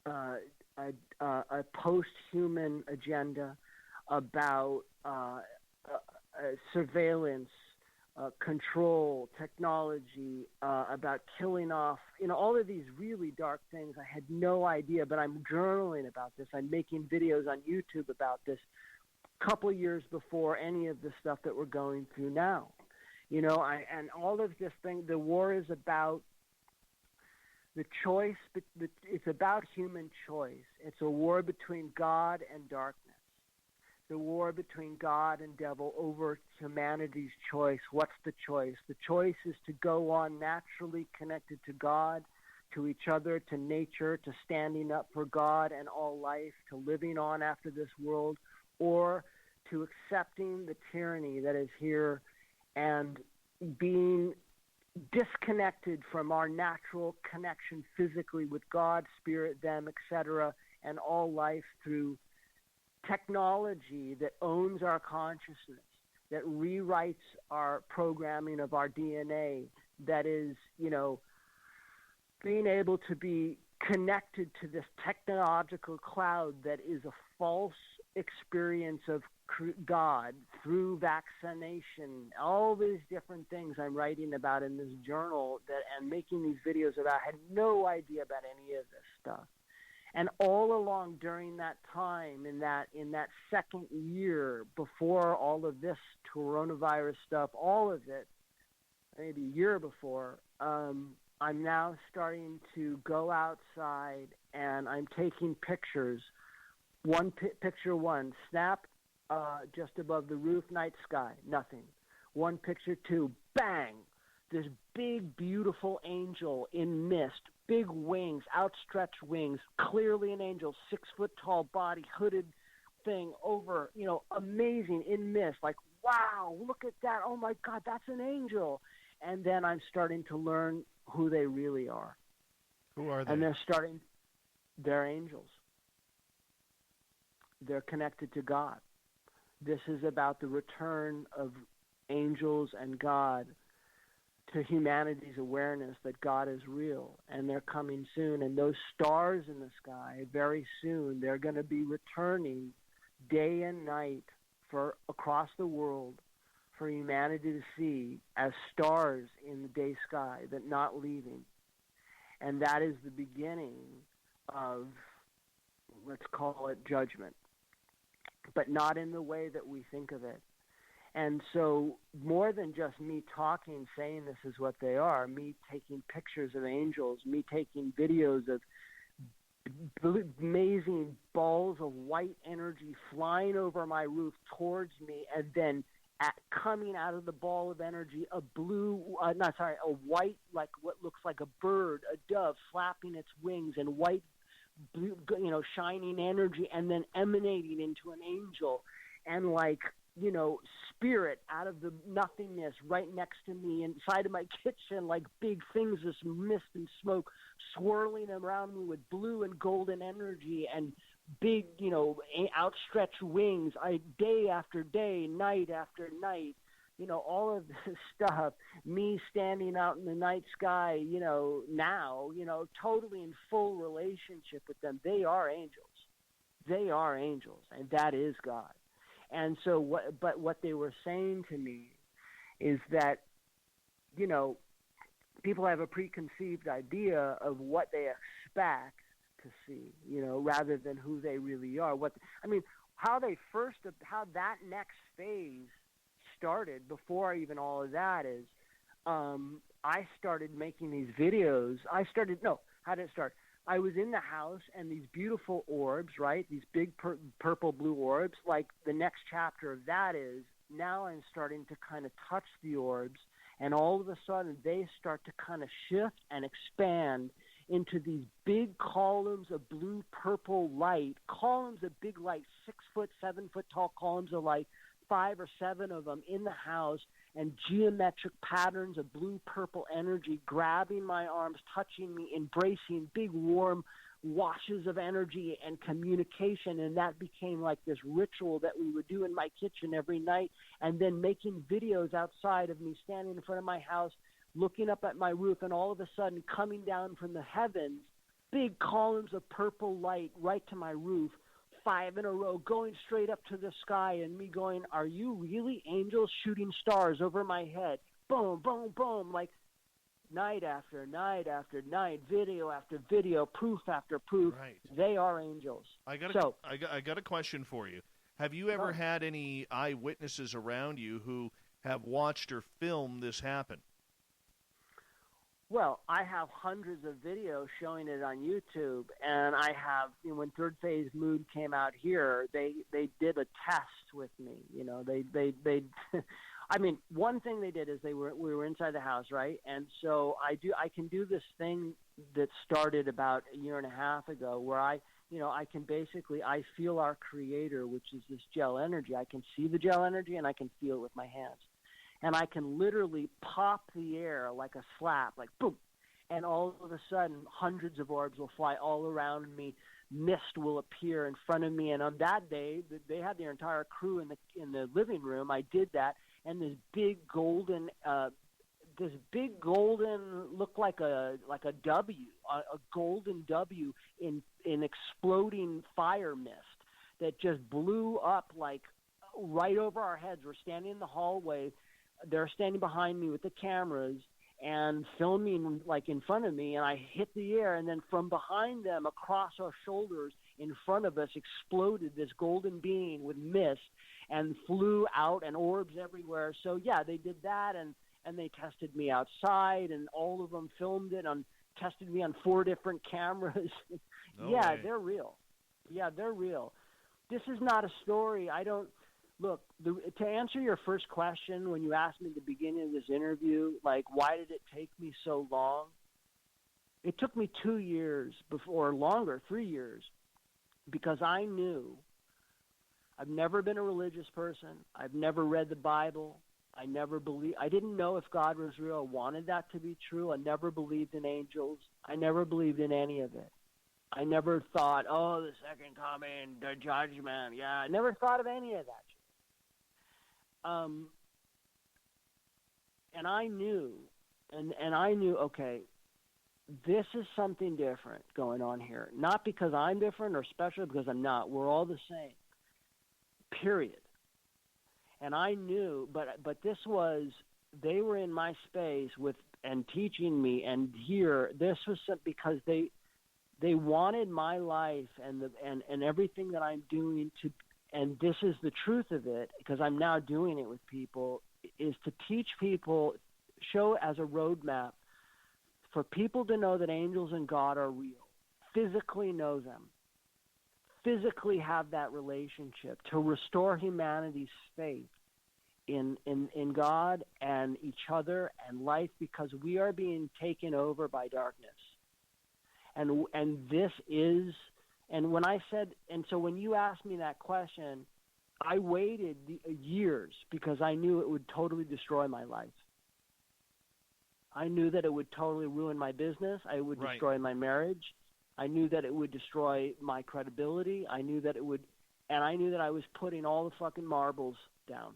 a post-human agenda, about surveillance, control, technology, about killing off, all of these really dark things. I had no idea, but I'm journaling about this. I'm making videos on YouTube about this a couple of years before any of the stuff that we're going through now. And all of this thing, the war is about the choice, it's about human choice. It's a war between God and darkness. The war between God and devil over humanity's choice. What's the choice? The choice is to go on naturally connected to God, to each other, to nature, to standing up for God and all life, to living on after this world, or to accepting the tyranny that is here and being disconnected from our natural connection physically with God, spirit, them, etc., and all life through technology that owns our consciousness, that rewrites our programming of our DNA, that is, being able to be connected to this technological cloud that is a false experience of God through vaccination, all these different things I'm writing about in this journal and making these videos about. I had no idea about any of this stuff. And all along during that time, in that second year before all of this coronavirus stuff, all of it, maybe a year before, I'm now starting to go outside and I'm taking pictures. Picture one, snap, just above the roof, night sky, nothing. One, picture two, bang, this big, beautiful angel in mist, big wings, outstretched wings, clearly an angel, 6 foot tall body, hooded thing over, amazing in mist, like, wow, look at that. Oh my God, that's an angel. And then I'm starting to learn who they really are. Who are they? And they're angels. They're connected to God. This is about the return of angels and God to humanity's awareness that God is real, and they're coming soon. And those stars in the sky, very soon, they're going to be returning day and night across the world for humanity to see as stars in the day sky, that not leaving. And that is the beginning of, let's call it, judgment, but not in the way that we think of it. And so more than just me talking, saying this is what they are, me taking pictures of angels, me taking videos of amazing balls of white energy flying over my roof towards me, and then coming out of the ball of energy, a white, like what looks like a bird, a dove flapping its wings, and white, blue, shining energy, and then emanating into an angel, and like, spirit out of the nothingness right next to me inside of my kitchen, like big things, this mist and smoke swirling around me with blue and golden energy and big, outstretched wings, day after day, night after night, all of this stuff, me standing out in the night sky, now, totally in full relationship with them. They are angels. They are angels, and that is God. And so what they were saying to me is that, people have a preconceived idea of what they expect to see, rather than who they really are. How that next phase started before even all of that is, I started making these videos. How did it start? I was in the house and these beautiful orbs, right? These big purple blue orbs. Like the next chapter of that is now I'm starting to kind of touch the orbs, and all of a sudden they start to kind of shift and expand into these big columns of blue purple light, columns of big light, 6 foot, 7 foot tall columns of light, 5 or 7 of them in the house, and geometric patterns of blue purple energy grabbing my arms, touching me, embracing big warm washes of energy and communication. And that became like this ritual that we would do in my kitchen every night, and then making videos outside of me standing in front of my house, looking up at my roof, and all of a sudden coming down from the heavens, big columns of purple light right to my roof, 5 in a row, going straight up to the sky, and me going, are you really angels shooting stars over my head? Boom, boom, boom, like night after night after night, video after video, proof after proof. Right. They are angels. I got a question for you. Have you ever had any eyewitnesses around you who have watched or filmed this happen? Well, I have hundreds of videos showing it on YouTube, and I have, when Third Phase Mood came out here, they did a test with me. One thing they did is we were inside the house, right? And so I can do this thing that started about a year and a half ago, where I feel our creator, which is this gel energy. I can see the gel energy, and I can feel it with my hands. And I can literally pop the air like a slap, like boom. And all of a sudden, hundreds of orbs will fly all around me. Mist will appear in front of me. And on that day, they had their entire crew in the living room. I did that. And this big golden looked like a W, a golden W in exploding fire mist that just blew up like right over our heads. We're standing in the hallway. They're standing behind me with the cameras and filming like in front of me, and I hit the air, and then from behind them across our shoulders in front of us exploded this golden being with mist and flew out and orbs everywhere. So yeah, they did that, and they tested me outside, and all of them filmed it and tested me on 4 different cameras. Yeah, they're real. Yeah, they're real. This is not a story. Look, to answer your first question, when you asked me at the beginning of this interview, like, why did it take me so long? It took me 2 years or longer, 3 years, because I knew I've never been a religious person. I've never read the Bible. I didn't know if God was real. I wanted that to be true. I never believed in angels. I never believed in any of it. I never thought, the second coming, the judgment. Yeah, I never thought of any of that. And I knew, okay, this is something different going on here. Not because I'm different or special, because I'm not. We're all the same, period. And I knew, but this was, they were in my space and teaching me, and here, this was because they wanted my life and everything that I'm doing to. And this is the truth of it, because I'm now doing it with people, is to teach people, show as a roadmap for people to know that angels and God are real, physically know them, physically have that relationship, to restore humanity's faith in God and each other and life, because we are being taken over by darkness. And this is... And when I said, and so when you asked me that question, I waited years because I knew it would totally destroy my life. I knew that it would totally ruin my business. I would destroy my marriage. I knew that it would destroy my credibility. I knew that it would, and I knew that I was putting all the fucking marbles down.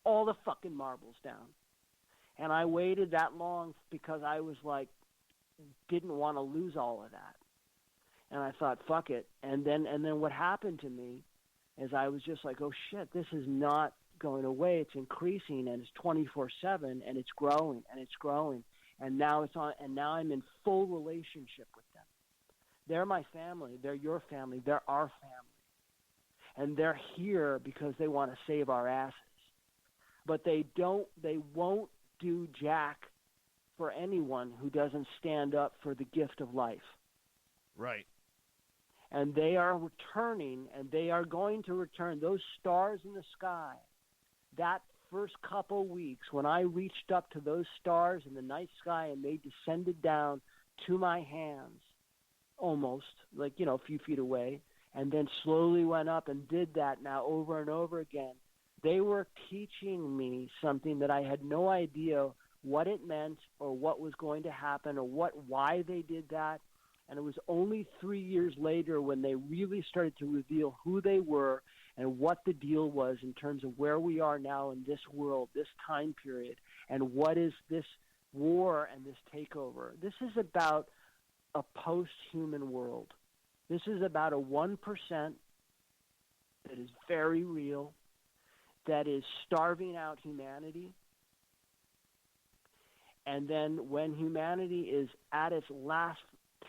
All the fucking marbles down. And I waited that long because I was like, didn't want to lose all of that. And I thought, fuck it. And then what happened to me is I was just like, oh shit, this is not going away. It's increasing, and it's 24/7, and it's growing. And now it's on, and now I'm in full relationship with them. They're my family. They're your family. They're our family. And they're here because they want to save our asses. But they won't do jack for anyone who doesn't stand up for the gift of life. Right. And they are returning, and they are going to return. Those stars in the sky, that first couple weeks when I reached up to those stars in the night sky and they descended down to my hands, almost, like, a few feet away, and then slowly went up and did that now over and over again. They were teaching me something that I had no idea what it meant or what was going to happen or why they did that. And it was only 3 years later when they really started to reveal who they were and what the deal was in terms of where we are now in this world, this time period, and what is this war and this takeover. This is about a post-human world. This is about a 1% that is very real, that is starving out humanity. And then when humanity is at its last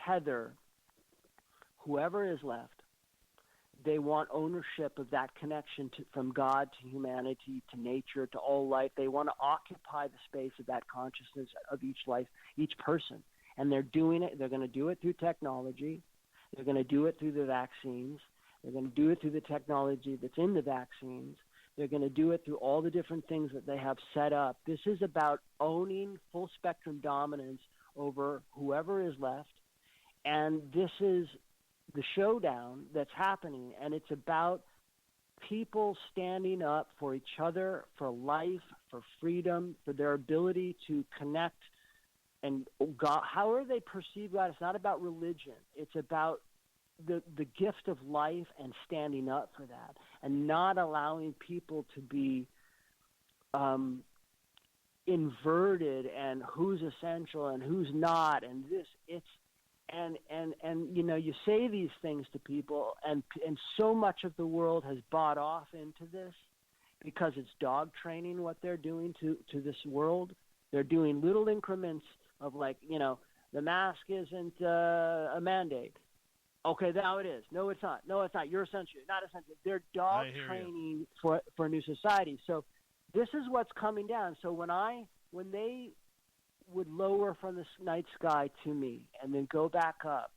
tether, whoever is left, they want ownership of that connection from God to humanity, to nature, to all life. They want to occupy the space of that consciousness of each life, each person. And they're doing it. They're going to do it through technology. They're going to do it through the vaccines. They're going to do it through the technology that's in the vaccines. They're going to do it through all the different things that they have set up. This is about owning full spectrum dominance over whoever is left. And this is the showdown that's happening. And it's about people standing up for each other, for life, for freedom, for their ability to connect. And God, however they perceive God, it's not about religion. It's about the gift of life and standing up for that, and not allowing people to be inverted and who's essential and who's not. And this, it's and you say these things to people, and so much of the world has bought off into this because it's dog training what they're doing to this world. They're doing little increments of the mask isn't a mandate. Okay, now it is. No, it's not. No, it's not. You're essential. You're not essential. They're dog training for a new society. So this is what's coming down. So when they would lower from the night sky to me and then go back up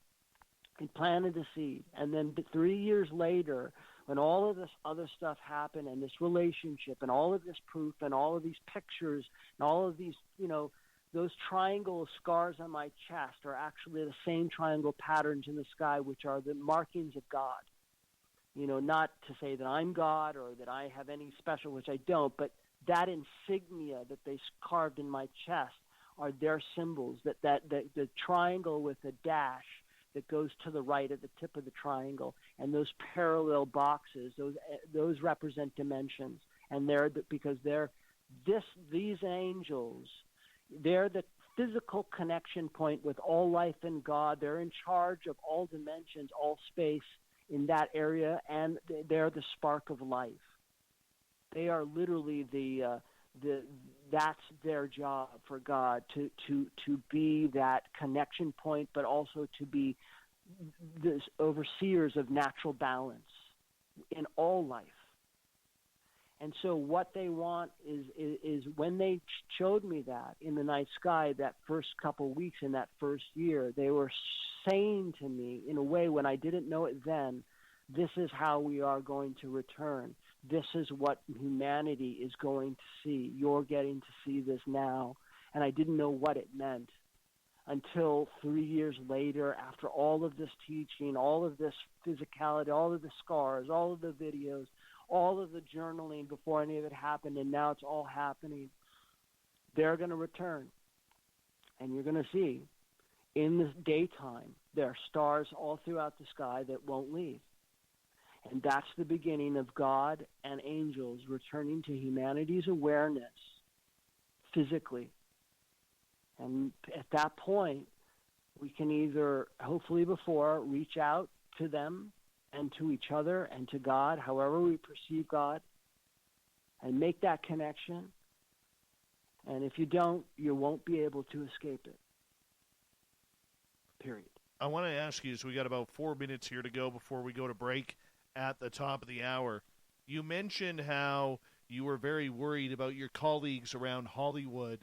and planted the seed, and then 3 years later, when all of this other stuff happened and this relationship and all of this proof and all of these pictures and all of these, those triangle scars on my chest are actually the same triangle patterns in the sky, which are the markings of God. Not to say that I'm God or that I have any special, which I don't, but that insignia that they carved in my chest are their symbols, that the triangle with a dash that goes to the right at the tip of the triangle, and those parallel boxes, those represent dimensions. And these angels, they're the physical connection point with all life and God. They're in charge of all dimensions, all space in that area, and they're the spark of life. They are literally that's their job for God, to be that connection point, but also to be the overseers of natural balance in all life. And so what they want is when they showed me that in the night sky, that first couple weeks in that first year, they were saying to me in a way when I didn't know it then, this is how we are going to return. This is what humanity is going to see. You're getting to see this now. And I didn't know what it meant until 3 years later, after all of this teaching, all of this physicality, all of the scars, all of the videos, all of the journaling before any of it happened, and now it's all happening. They're going to return. And you're going to see in the daytime, there are stars all throughout the sky that won't leave. And that's the beginning of God and angels returning to humanity's awareness physically. And at that point, we can either, hopefully before, reach out to them and to each other and to God, however we perceive God, and make that connection. And if you don't, you won't be able to escape it. Period. I want to ask you, so we got about 4 minutes here to go before we go to break at the top of the hour. You mentioned how you were very worried about your colleagues around Hollwood,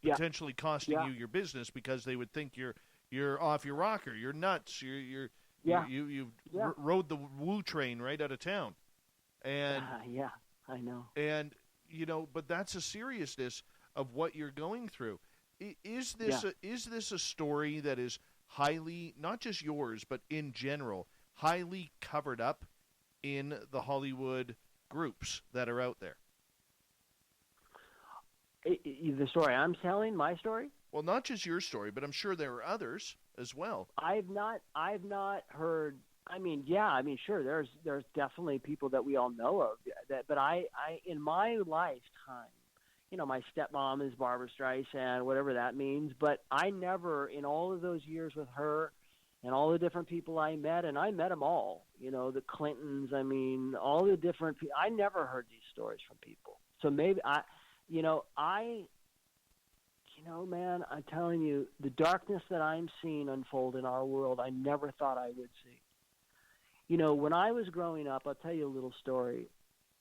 potentially costing you your business because they would think you're off your rocker, you're nuts, you rode the woo train right out of town. And I know. And but that's a seriousness of what you're going through. Is this a story that is highly, not just yours, but in general, highly covered up in the Hollywood groups that are out there? The story I'm telling, my story? Well, not just your story, but I'm sure there are others as well. I've not heard. Sure, there's definitely people that we all know of but I in my lifetime, my stepmom is Barbara Streisand, whatever that means, but I never, in all of those years with her and all the different people I met, and I met them all, the Clintons, all the different people, I never heard these stories from people. So maybe man, I'm telling you, the darkness that I'm seeing unfold in our world, I never thought I would see. When I was growing up, I'll tell you a little story.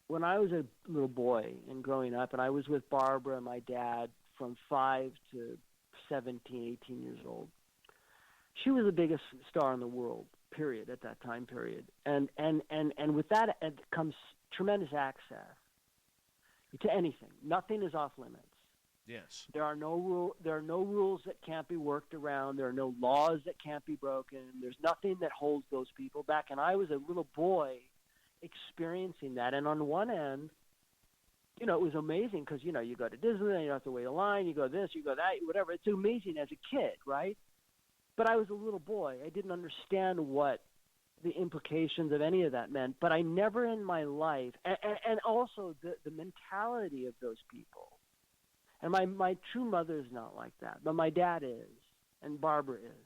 When I was a little boy and growing up, and I was with Barbara and my dad from 5 to 17, 18 years old, she was the biggest star in the world, period, at that time period. And with that comes tremendous access to anything. Nothing is off limits. Yes. There are no rules that can't be worked around. There are no laws that can't be broken. There's nothing that holds those people back. And I was a little boy experiencing that. And on one end, it was amazing because, you go to Disneyland, you don't have to wait a line, you go this, you go that, whatever. It's amazing as a kid, right? But I was a little boy. I didn't understand what the implications of any of that meant. But I never in my life, and also the mentality of those people. And my true mother is not like that, but my dad is, and Barbara is.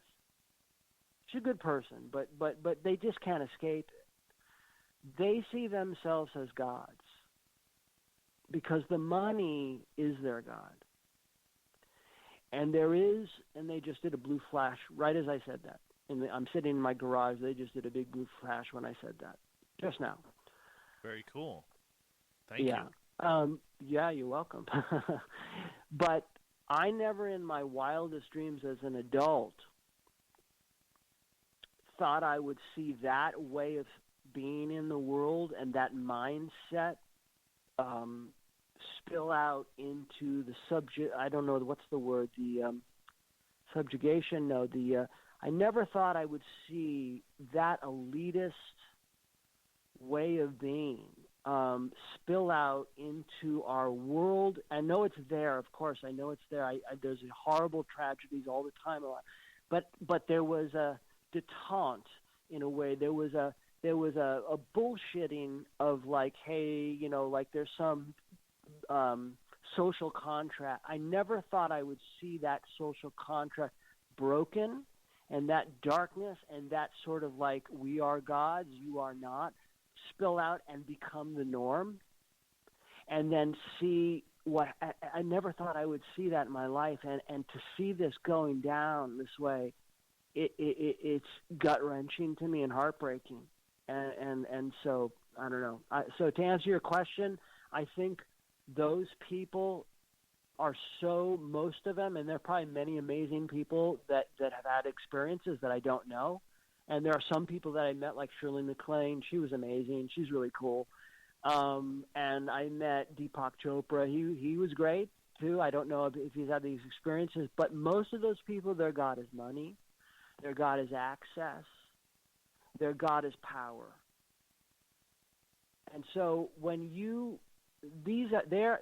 She's a good person, but they just can't escape it. They see themselves as gods because the money is their god. And they just did a blue flash right as I said that. I'm sitting in my garage. They just did a big blue flash when I said that just now. Very cool. Thank you. Yeah, you're welcome. But I never in my wildest dreams as an adult thought I would see that way of being in the world and that mindset spill out into the subject. I don't know, what's the word? The subjugation? No, I never thought I would see that elitist way of being spill out into our world. I know it's there, of course. I know it's there. There's horrible tragedies all the time, but there was a detente in a way. There was a bullshitting of like, hey, like there's some social contract. I never thought I would see that social contract broken, and that darkness and that sort of like we are gods, you are not, spill out and become the norm, and then see what I never thought I would see that in my life, and to see this going down this way, it's gut wrenching to me and heartbreaking, and so I don't know. So to answer your question, I think those people are most of them, and there are probably many amazing people that have had experiences that I don't know. And there are some people that I met, like Shirley MacLaine. She was amazing. She's really cool. And I met Deepak Chopra. He was great, too. I don't know if he's had these experiences. But most of those people, their God is money. Their God is access. Their God is power. And so when there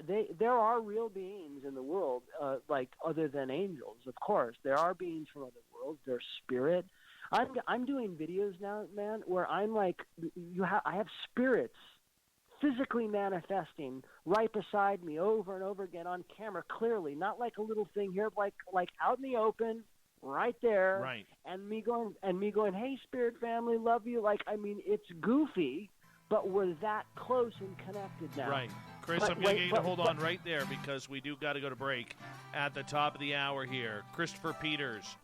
are real beings in the world, like other than angels, of course. There are beings from other worlds. They're spirit. I'm doing videos now, man, where I'm like, I have spirits physically manifesting right beside me over and over again on camera, clearly, not like a little thing here, like out in the open, right there, right. And me going, hey, spirit family, love you. Like, I mean, it's goofy, but we're that close and connected now. Right. Chris, I'm going to get you to hold on right there because we do got to go to break at the top of the hour here. Christopher Peters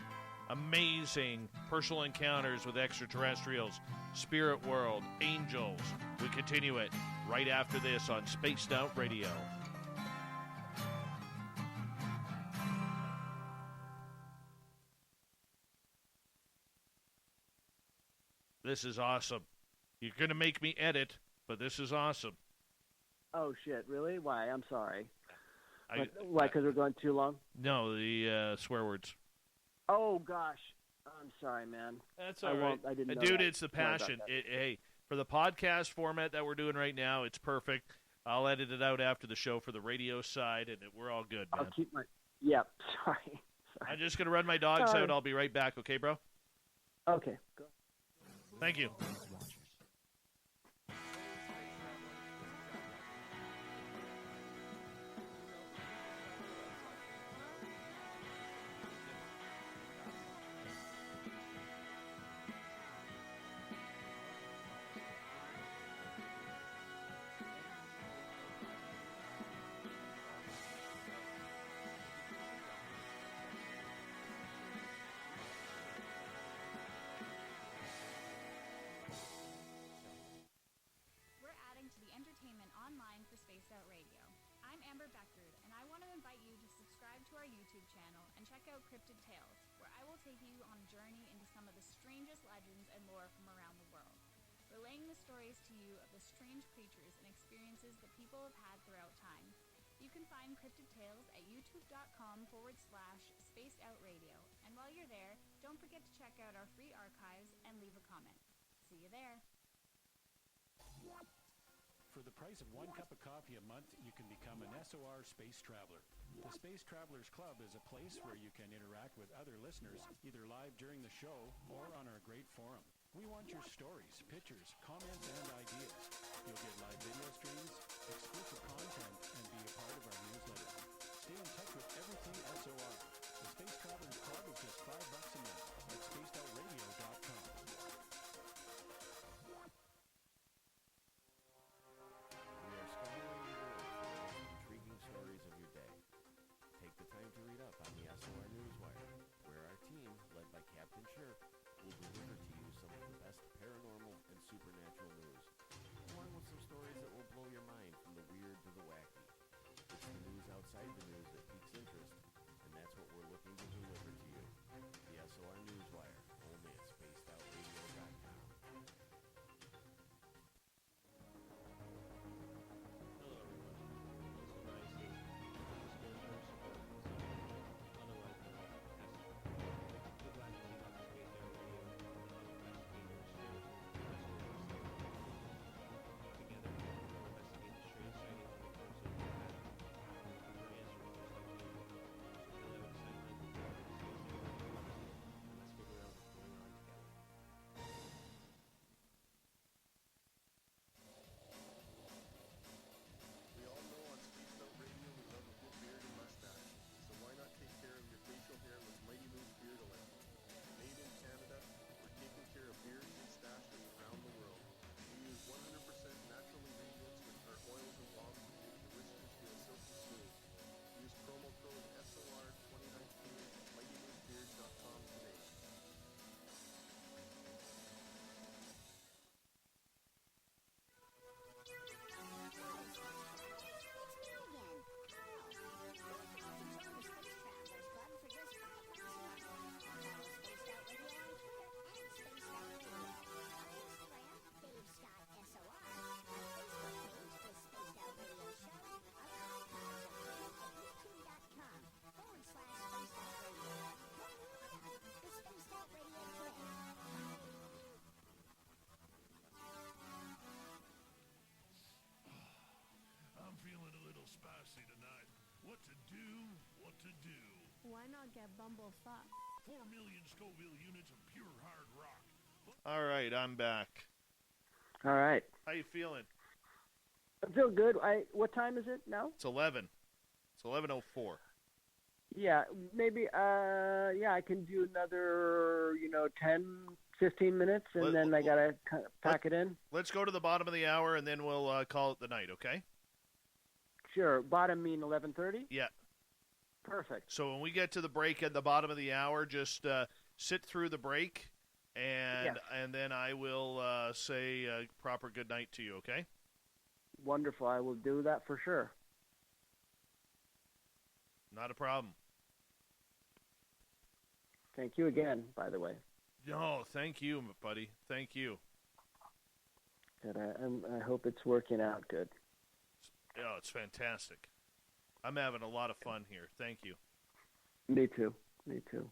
amazing personal encounters with extraterrestrials, spirit world, angels. We continue it right after this on Spaced Out Radio. This is awesome. You're going to make me edit, but this is awesome. Oh, shit, really? Why? I'm sorry. Why, because we're going too long? No, the swear words. Oh, gosh. I'm sorry, man. That's all right. I didn't know Dude, that. it's the passion. Hey, for the podcast format that we're doing right now, it's perfect. I'll edit it out after the show for the radio side, and we're all good, man. I'll keep my... Yep, sorry. I'm just going to run my dogs out. I'll be right back, okay, bro? Okay, go. Thank you. Online for Spaced Out Radio. I'm Amber Beckrud, and I want to invite you to subscribe to our YouTube channel and check out Cryptid Tales, where I will take you on a journey into some of the strangest legends and lore from around the world, relaying the stories to you of the strange creatures and experiences that people have had throughout time. You can find Cryptid Tales at youtube.com/Spaced Out Radio, and while you're there, don't forget to check out our free archives and leave a comment. See you there. For the price of 1 cup of coffee a month, you can become an SOR Space Traveler. The Space Travelers Club is a place where you can interact with other listeners, either live during the show or on our great forum. We want your stories, pictures, comments, and ideas. You'll get live video streams, exclusive content, and be a part of our newsletter. Stay in touch with everything SOR. The Space Travelers Club is just $5 a month at spacedoutradio.com. To read up on the SOR Newswire, where our team, led by Captain Shirk, will deliver to you some of the best paranormal and supernatural news, along with some stories that will blow your mind from the weird to the wacky. It's the news outside the news that piques interest, and that's what we're looking to deliver to you. The SOR Newswire, only at spacedoutradio.com. What to do? Why not get bumblefucked? 4 million Scoville units of pure hard rock. All right, I'm back. All right. How you feeling? I feel good. What time is it now? It's 11. It's 11:04. Yeah, maybe, I can do another, 10, 15 minutes, and then I got to pack it in. Let's go to the bottom of the hour, and then we'll call it the night, okay? Sure. Bottom mean 11:30? Yeah. Perfect. So when we get to the break at the bottom of the hour, just sit through the break, and then I will say a proper good night to you, okay? Wonderful. I will do that for sure. Not a problem. Thank you again, by the way. No, thank you, buddy. Thank you. Good. I hope it's working out good. Oh, it's fantastic. I'm having a lot of fun here. Thank you. Me too. Me too.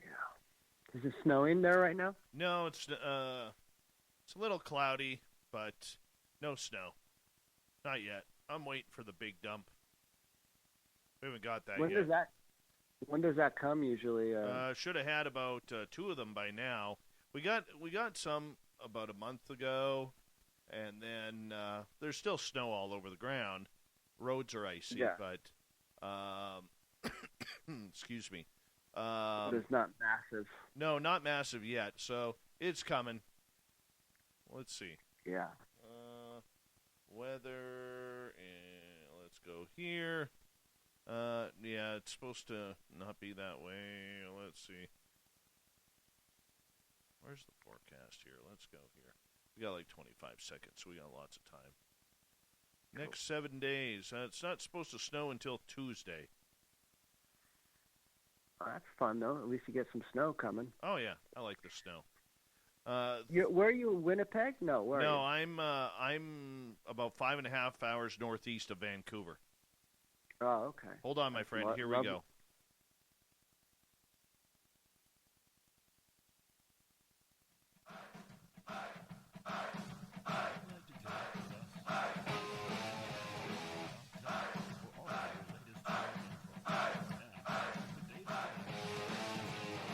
Yeah. Is it snowing there right now? No, it's a little cloudy, but no snow. Not yet. I'm waiting for the big dump. We haven't got that yet. When does that come usually? Should have had about 2 of them by now. We got some about a month ago, and then there's still snow all over the ground. Roads are icy, but excuse me. But it's not massive. No, not massive yet. So it's coming. Let's see. Yeah. Weather, and let's go here. Yeah, it's supposed to not be that way. Let's see. Where's the forecast here? Let's go here. We got like 25 seconds, so we got lots of time. Cool. Next 7 days. It's not supposed to snow until Tuesday. Oh, that's fun, though. At least you get some snow coming. Oh, yeah. I like the snow. Where are you, Winnipeg? No, where are you? No, I'm about 5.5 hours northeast of Vancouver. Oh, okay. Hold on, my friend. Here we go.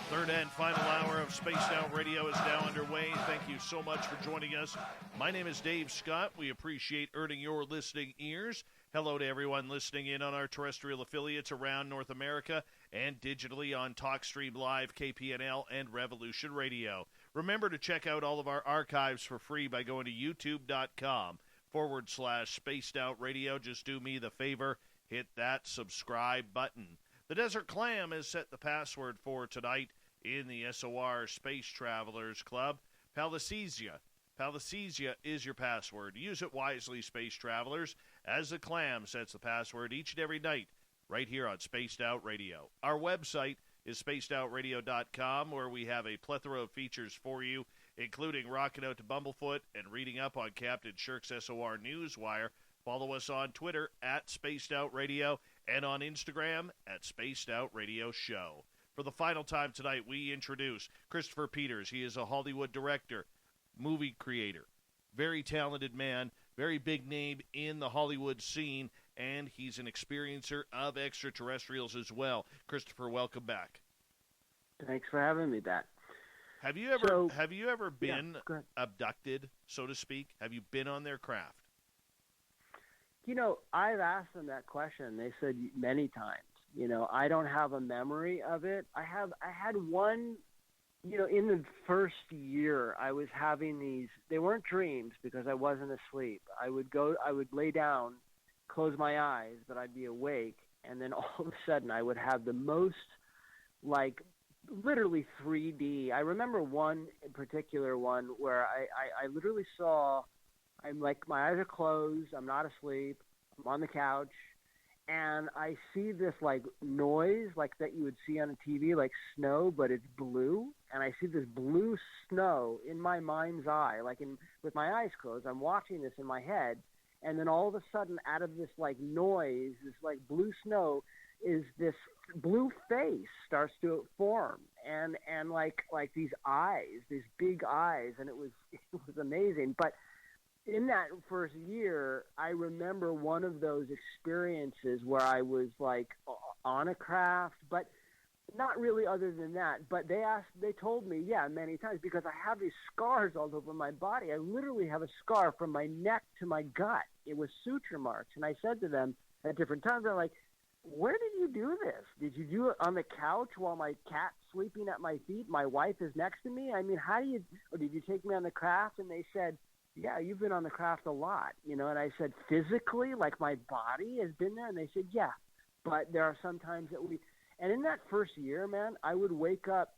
Third and final hour of Spaced Out Radio is now underway. Thank you so much for joining us. My name is Dave Scott. We appreciate earning your listening ears. Hello to everyone listening in on our terrestrial affiliates around North America and digitally on TalkStream Live, KPNL, and Revolution Radio. Remember to check out all of our archives for free by going to youtube.com/Spaced Out Radio. Just do me the favor, hit that subscribe button. The Desert Clam has set the password for tonight in the SOR Space Travelers Club. Palacesia. Palacesia is your password. Use it wisely, Space Travelers, as the Clam sets the password each and every night right here on Spaced Out Radio. Our website is spacedoutradio.com, where we have a plethora of features for you, including rocking out to Bumblefoot and reading up on Captain Shirk's SOR Newswire. Follow us on Twitter at Spaced Out Radio and on Instagram at Spaced Out Radio Show. For the final time tonight, we introduce Christopher Peters. He is a Hollywood director, movie creator, very talented man, very big name in the Hollywood scene, and he's an experiencer of extraterrestrials as well. Christopher, welcome back. Thanks for having me back. Have you ever been abducted, so to speak? Have you been on their craft? You know, I've asked them that question. They said many times. You know, I don't have a memory of it. I had one, you know, in the first year I was having these, they weren't dreams because I wasn't asleep. I would lay down, close my eyes, but I'd be awake. And then all of a sudden I would have the most, like, literally 3D. I remember one in particular one where I literally saw, I'm like, my eyes are closed, I'm not asleep, I'm on the couch, and I see this like noise like that you would see on a TV, like snow, but it's blue, and I see this blue snow in my mind's eye, like with my eyes closed. I'm watching this in my head, and then all of a sudden, out of this like noise, this like blue snow, is this blue face starts to form, and like these eyes, these big eyes, and it was amazing. But in that first year, I remember one of those experiences where I was like on a craft, but not really other than that. But they told me, many times, because I have these scars all over my body. I literally have a scar from my neck to my gut. It was suture marks. And I said to them at different times, I'm like, where did you do this? Did you do it on the couch while my cat's sleeping at my feet? My wife is next to me. I mean, or did you take me on the craft? And they said, yeah, you've been on the craft a lot, you know. And I said, physically, like my body has been there? And they said, yeah, But there are some times that and in that first year, man, I would wake up,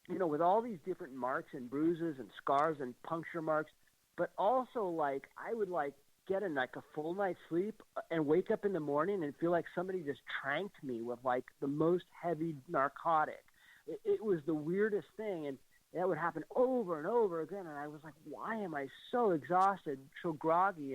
with all these different marks and bruises and scars and puncture marks, but also like I would like get a full night's sleep and wake up in the morning and feel like somebody just tranked me with like the most heavy narcotic. It was the weirdest thing, and that would happen over and over again. And I was like, why am I so exhausted, so groggy?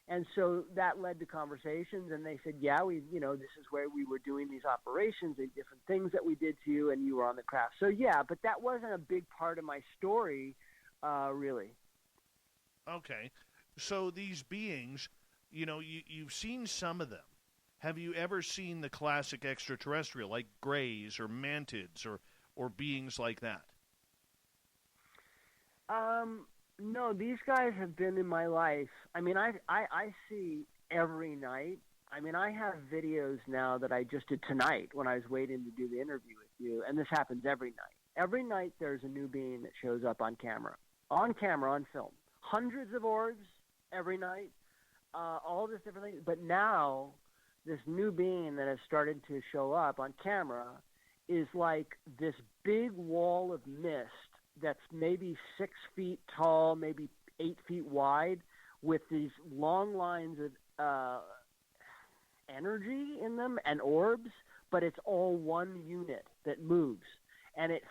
And so that led to conversations, and they said, yeah, this is where we were doing these operations and different things that we did to you, and you were on the craft. So yeah, but that wasn't a big part of my story, really. Okay. So these beings, you've seen some of them. Have you ever seen the classic extraterrestrial, like greys or mantids or beings like that? No, these guys have been in my life. I mean, I see every night. I mean, I have videos now that I just did tonight when I was waiting to do the interview with you, and this happens every night. Every night there's a new being that shows up on camera, on film. Hundreds of orbs every night, all this different things. But now this new being that has started to show up on camera is like this big wall of mist that's maybe 6 feet tall, maybe 8 feet wide, with these long lines of energy in them and orbs, but it's all one unit that moves. And it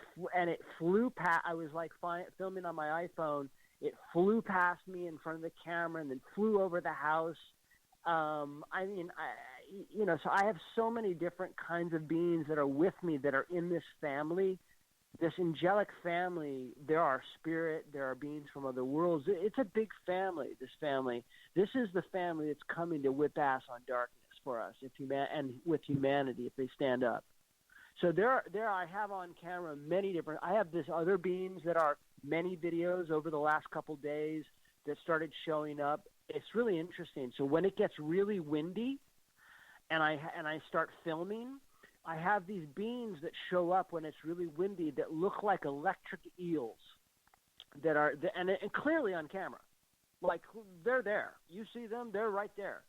flew past. I was like filming on my iPhone. It flew past me in front of the camera and then flew over the house. So I have so many different kinds of beings that are with me that are in this family. This angelic family, there are spirit, there are beings from other worlds. It's a big family, this family. This is the family that's coming to whip ass on darkness for us, and with humanity, if they stand up. So there I have on camera many different, I have this other beings that are many videos over the last couple days that started showing up. It's really interesting. So when it gets really windy and I start filming, I have these beings that show up when it's really windy that look like electric eels that are, and clearly on camera. Like, they're there. You see them, they're right there.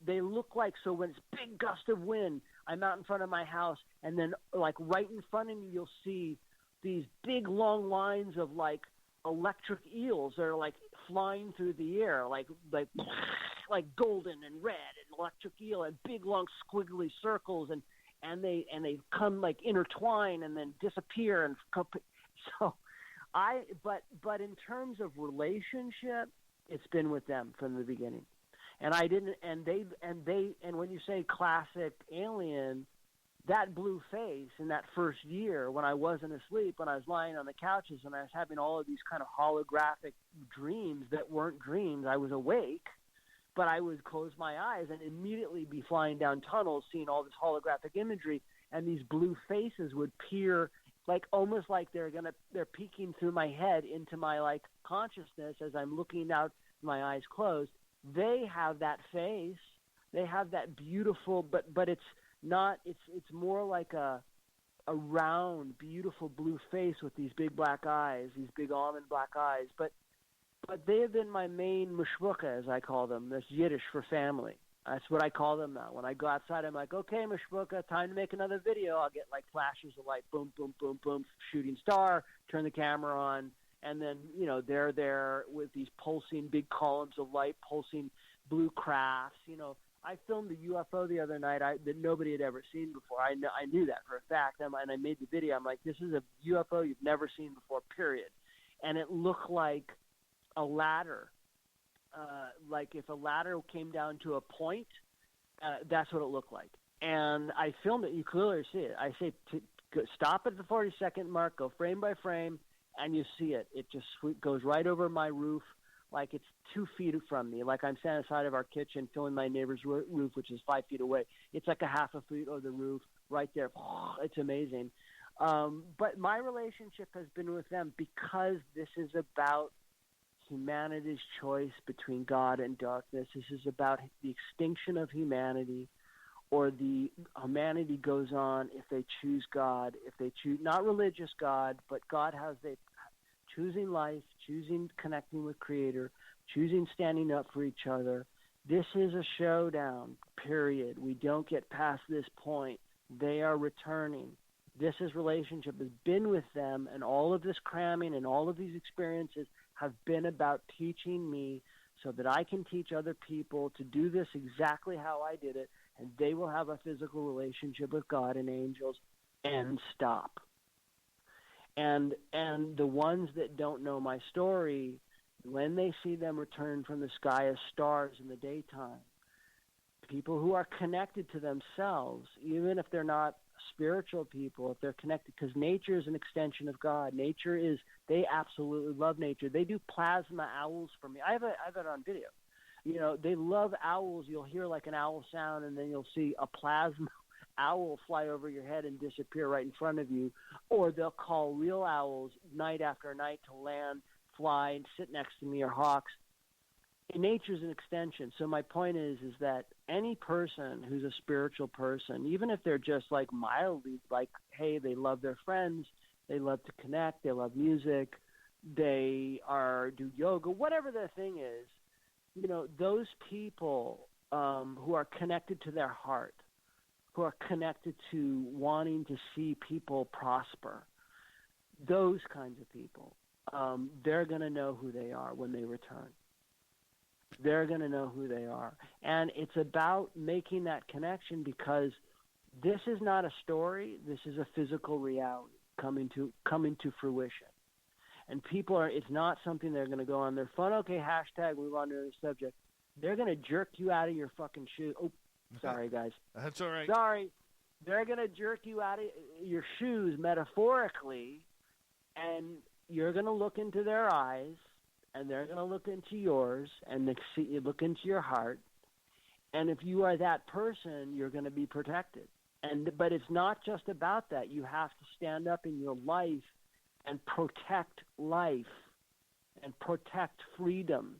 They look like, so when it's big gust of wind, I'm out in front of my house, and then, like, right in front of me, you'll see these big, long lines of, like, electric eels that are, like, flying through the air, like golden and red and electric eel, and big, long, squiggly circles, and they come like intertwine and then disappear, and so but in terms of relationship, it's been with them from the beginning. And I didn't, and when you say classic alien, that blue face in that first year when I wasn't asleep, when I was lying on the couches and I was having all of these kind of holographic dreams that weren't dreams, I was awake, but I would close my eyes and immediately be flying down tunnels, seeing all this holographic imagery, and these blue faces would peer, like almost like they're peeking through my head into my like consciousness as I'm looking out, my eyes closed. They have that face, they have that beautiful, but it's not. It's more like a round, beautiful blue face with these big black eyes, these big almond black eyes, but they have been my main mashbuka, as I call them. That's Yiddish for family. That's what I call them now. When I go outside, I'm like, okay, mashbuka, time to make another video. I'll get like flashes of light, boom, boom, boom, boom, shooting star, turn the camera on, and then, they're there with these pulsing big columns of light, pulsing blue crafts. I filmed a UFO the other night that nobody had ever seen before. I knew that for a fact, and I made the video. I'm like, this is a UFO you've never seen before, period. And it looked like a ladder, like if a ladder came down to a point, that's what it looked like. And I filmed it. You clearly see it. I say stop at the 40-second mark, go frame by frame, and you see it. It just goes right over my roof, like it's 2 feet from me, like I'm standing outside of our kitchen filming my neighbor's roof, which is 5 feet away. It's like a half a foot of the roof right there. It's amazing. But my relationship has been with them because this is about humanity's choice between God and darkness. This is about the extinction of humanity, or the humanity goes on if they choose God, if they choose not religious God, but God has choosing life, choosing connecting with Creator, choosing standing up for each other. This is a showdown, period. We don't get past this point. They are returning. This is relationship has been with them, and all of this cramming and all of these experiences have been about teaching me so that I can teach other people to do this exactly how I did it, and they will have a physical relationship with God and angels and stop. And the ones that don't know my story, when they see them return from the sky as stars in the daytime, people who are connected to themselves, even if they're not spiritual people, if they're connected, because nature is an extension of God. Nature is, they absolutely love nature. They do plasma owls for me. I have it on video. You know, they love owls. You'll hear like an owl sound, and then you'll see a plasma owl fly over your head and disappear right in front of you. Or they'll call real owls night after night to land, fly, and sit next to me, or hawks. Nature's an extension. So my point is that any person who's a spiritual person, even if they're just like mildly like, hey, they love their friends, they love to connect, they love music, they do yoga, whatever their thing is, you know, those people who are connected to their heart, who are connected to wanting to see people prosper, those kinds of people, they're going to know who they are when they return. They're going to know who they are. And it's about making that connection, because this is not a story. This is a physical reality coming to fruition. And it's not something they're going to go on their phone. Okay, hashtag, move on to the subject. They're going to jerk you out of your fucking shoes. Oh, sorry, guys. That's all right. Sorry. They're going to jerk you out of your shoes metaphorically, and you're going to look into their eyes, and they're going to look into yours, and look into your heart. And if you are that person, you're going to be protected. But it's not just about that. You have to stand up in your life and protect life, and protect freedom,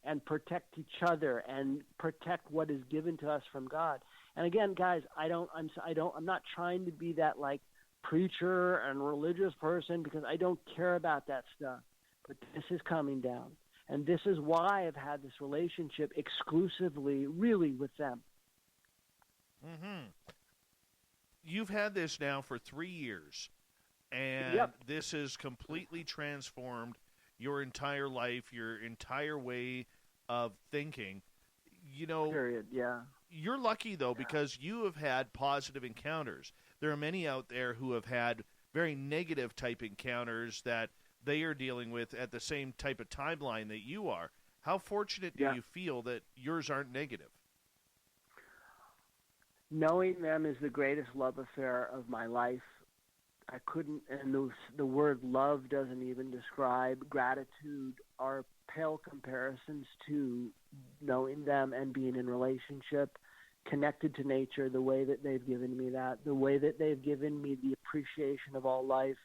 and protect each other, and protect what is given to us from God. And again, guys, I'm not trying to be that like preacher and religious person, because I don't care about that stuff. But this is coming down. And this is why I've had this relationship exclusively really with them. Mm-hmm. You've had this now for 3 years, and Yep. This has completely transformed your entire life, your entire way of thinking. You know, Period, yeah. You're lucky, though, because you have had positive encounters. There are many out there who have had very negative type encounters that they are dealing with at the same type of timeline that you are. How fortunate do you feel that yours aren't negative? Knowing them is the greatest love affair of my life. I couldn't, and the word love doesn't even describe gratitude or pale comparisons to knowing them and being in relationship, connected to nature, the way that they've given me that, the way that they've given me the appreciation of all life.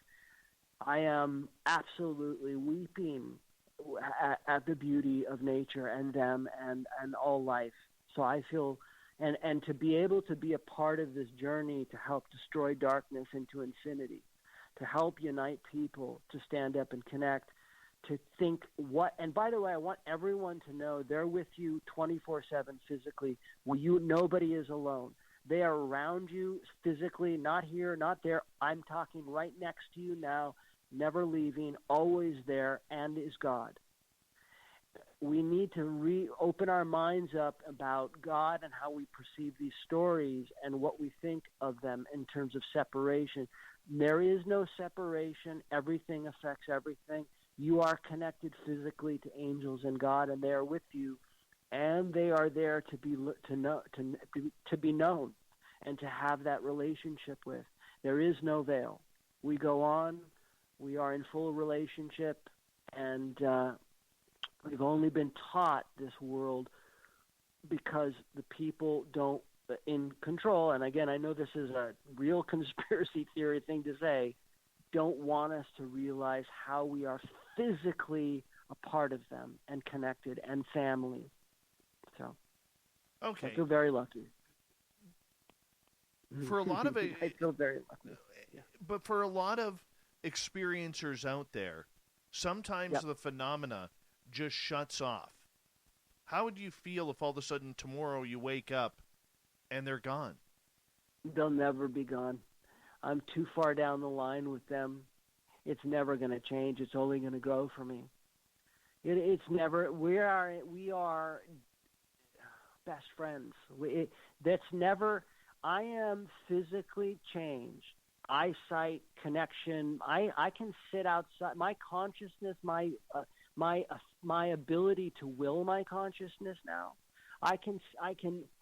I am absolutely weeping at the beauty of nature and them and all life. So I feel, and to be able to be a part of this journey to help destroy darkness into infinity, to help unite people, to stand up and connect, to think and by the way, I want everyone to know they're with you 24/7 physically. Nobody is alone. They are around you physically, not here, not there. I'm talking right next to you now, never leaving, always there, and is God. We need to reopen our minds up about God and how we perceive these stories and what we think of them in terms of separation. There is no separation. Everything affects everything. You are connected physically to angels and God, and they are with you, and they are there to be known and to have that relationship with. There is no veil. We go on. We are in full relationship, and we've only been taught this world because the people don't in control. And again, I know this is a real conspiracy theory thing to say. Don't want us to realize how we are physically a part of them and connected and family. So, okay, I feel very lucky. For a lot of it, I feel very lucky. Yeah. But for a lot of experiencers out there, sometimes the phenomena just shuts off. How would you feel if all of a sudden tomorrow you wake up and they're gone? They'll never be gone. I'm too far down the line with them. It's never going to change. It's only going to grow for me. It's never. We are best friends. That's never. I am physically changed. Eyesight, connection. I can sit outside. My consciousness, my ability to will my consciousness now. I can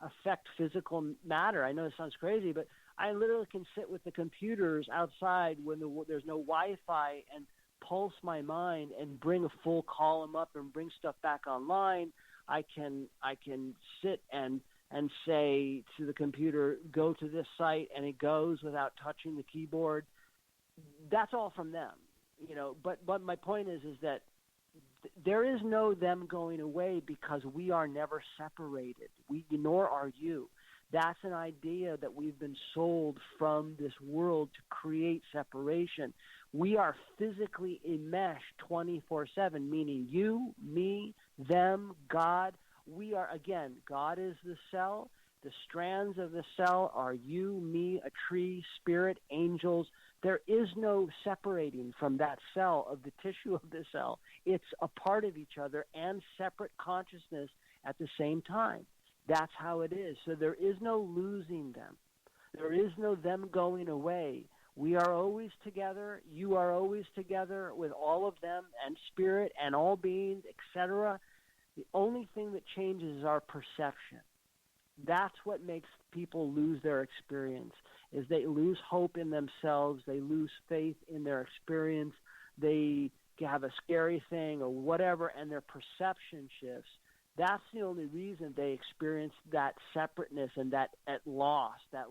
affect physical matter. I know it sounds crazy, but I literally can sit with the computers outside when there's no Wi-Fi and pulse my mind and bring a full column up and bring stuff back online. I can sit and say to the computer, go to this site, and it goes without touching the keyboard. That's all from them, But my point is that there is no them going away because we are never separated. Nor are you. That's an idea that we've been sold from this world to create separation. We are physically enmeshed 24/7, meaning you, me, them, God. We are, again, God is the cell. The strands of the cell are you, me, a tree, spirit, angels. There is no separating from that cell, of the tissue of the cell. It's a part of each other and separate consciousness at the same time. That's how it is. So there is no losing them. There is no them going away. We are always together. You are always together with all of them and spirit and all beings, etc. The only thing that changes is our perception. That's what makes people lose their experience, is they lose hope in themselves. They lose faith in their experience. They have a scary thing or whatever, and their perception shifts. That's the only reason they experience that separateness and that loss, that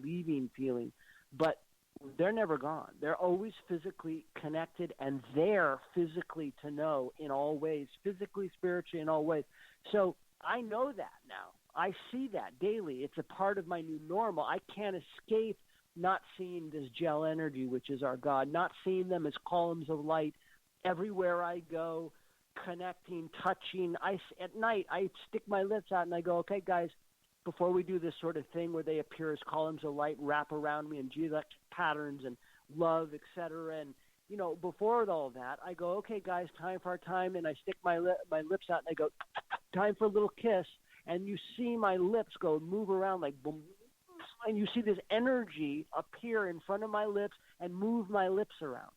leaving feeling. But they're never gone. They're always physically connected and there physically to know in all ways, physically, spiritually, in all ways. So I know that now. I see that daily. It's a part of my new normal. I can't escape not seeing this gel energy, which is our God, not seeing them as columns of light everywhere I go, connecting, touching. At night, I stick my lips out and I go, okay, guys, before we do this sort of thing where they appear as columns of light, wrap around me in geometric patterns and love, etc. And, before all that, I go, okay, guys, time for our time. And I stick my lips out and I go, time for a little kiss. And you see my lips move around like boom. And you see this energy appear in front of my lips and move my lips around.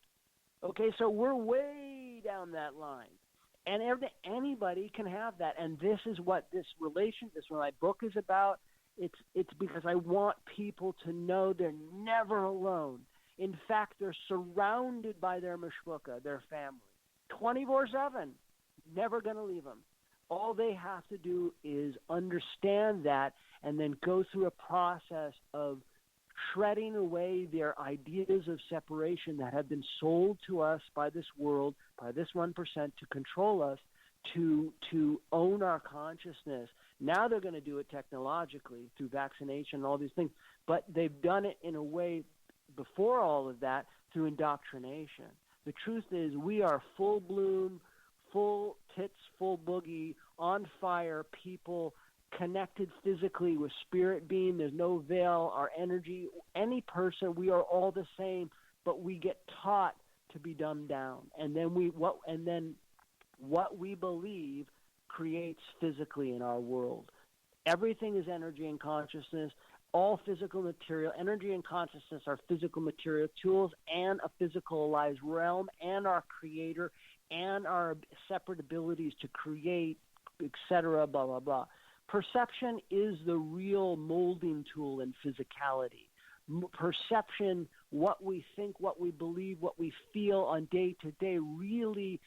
Okay, so we're way down that line. And anybody can have that. And this is what this what my book is about. It's because I want people to know they're never alone. In fact, they're surrounded by their mishpucha, their family, 24/7. Never going to leave them. All they have to do is understand that and then go through a process of shredding away their ideas of separation that have been sold to us by this world, by this 1% to control us, to own our consciousness. Now they're going to do it technologically through vaccination and all these things, but they've done it in a way before all of that through indoctrination. The truth is we are full bloom, full tits, full boogie, on fire people, connected physically with spirit being. There's no veil. Our energy, any person, we are all the same, but we get taught to be dumbed down. And then what we believe creates physically in our world. Everything is energy and consciousness. All physical material, energy and consciousness are physical material tools and a physicalized realm and our creator and our separate abilities to create, etc., blah, blah, blah. Perception is the real molding tool in physicality. Perception, what we think, what we believe, what we feel on day to day really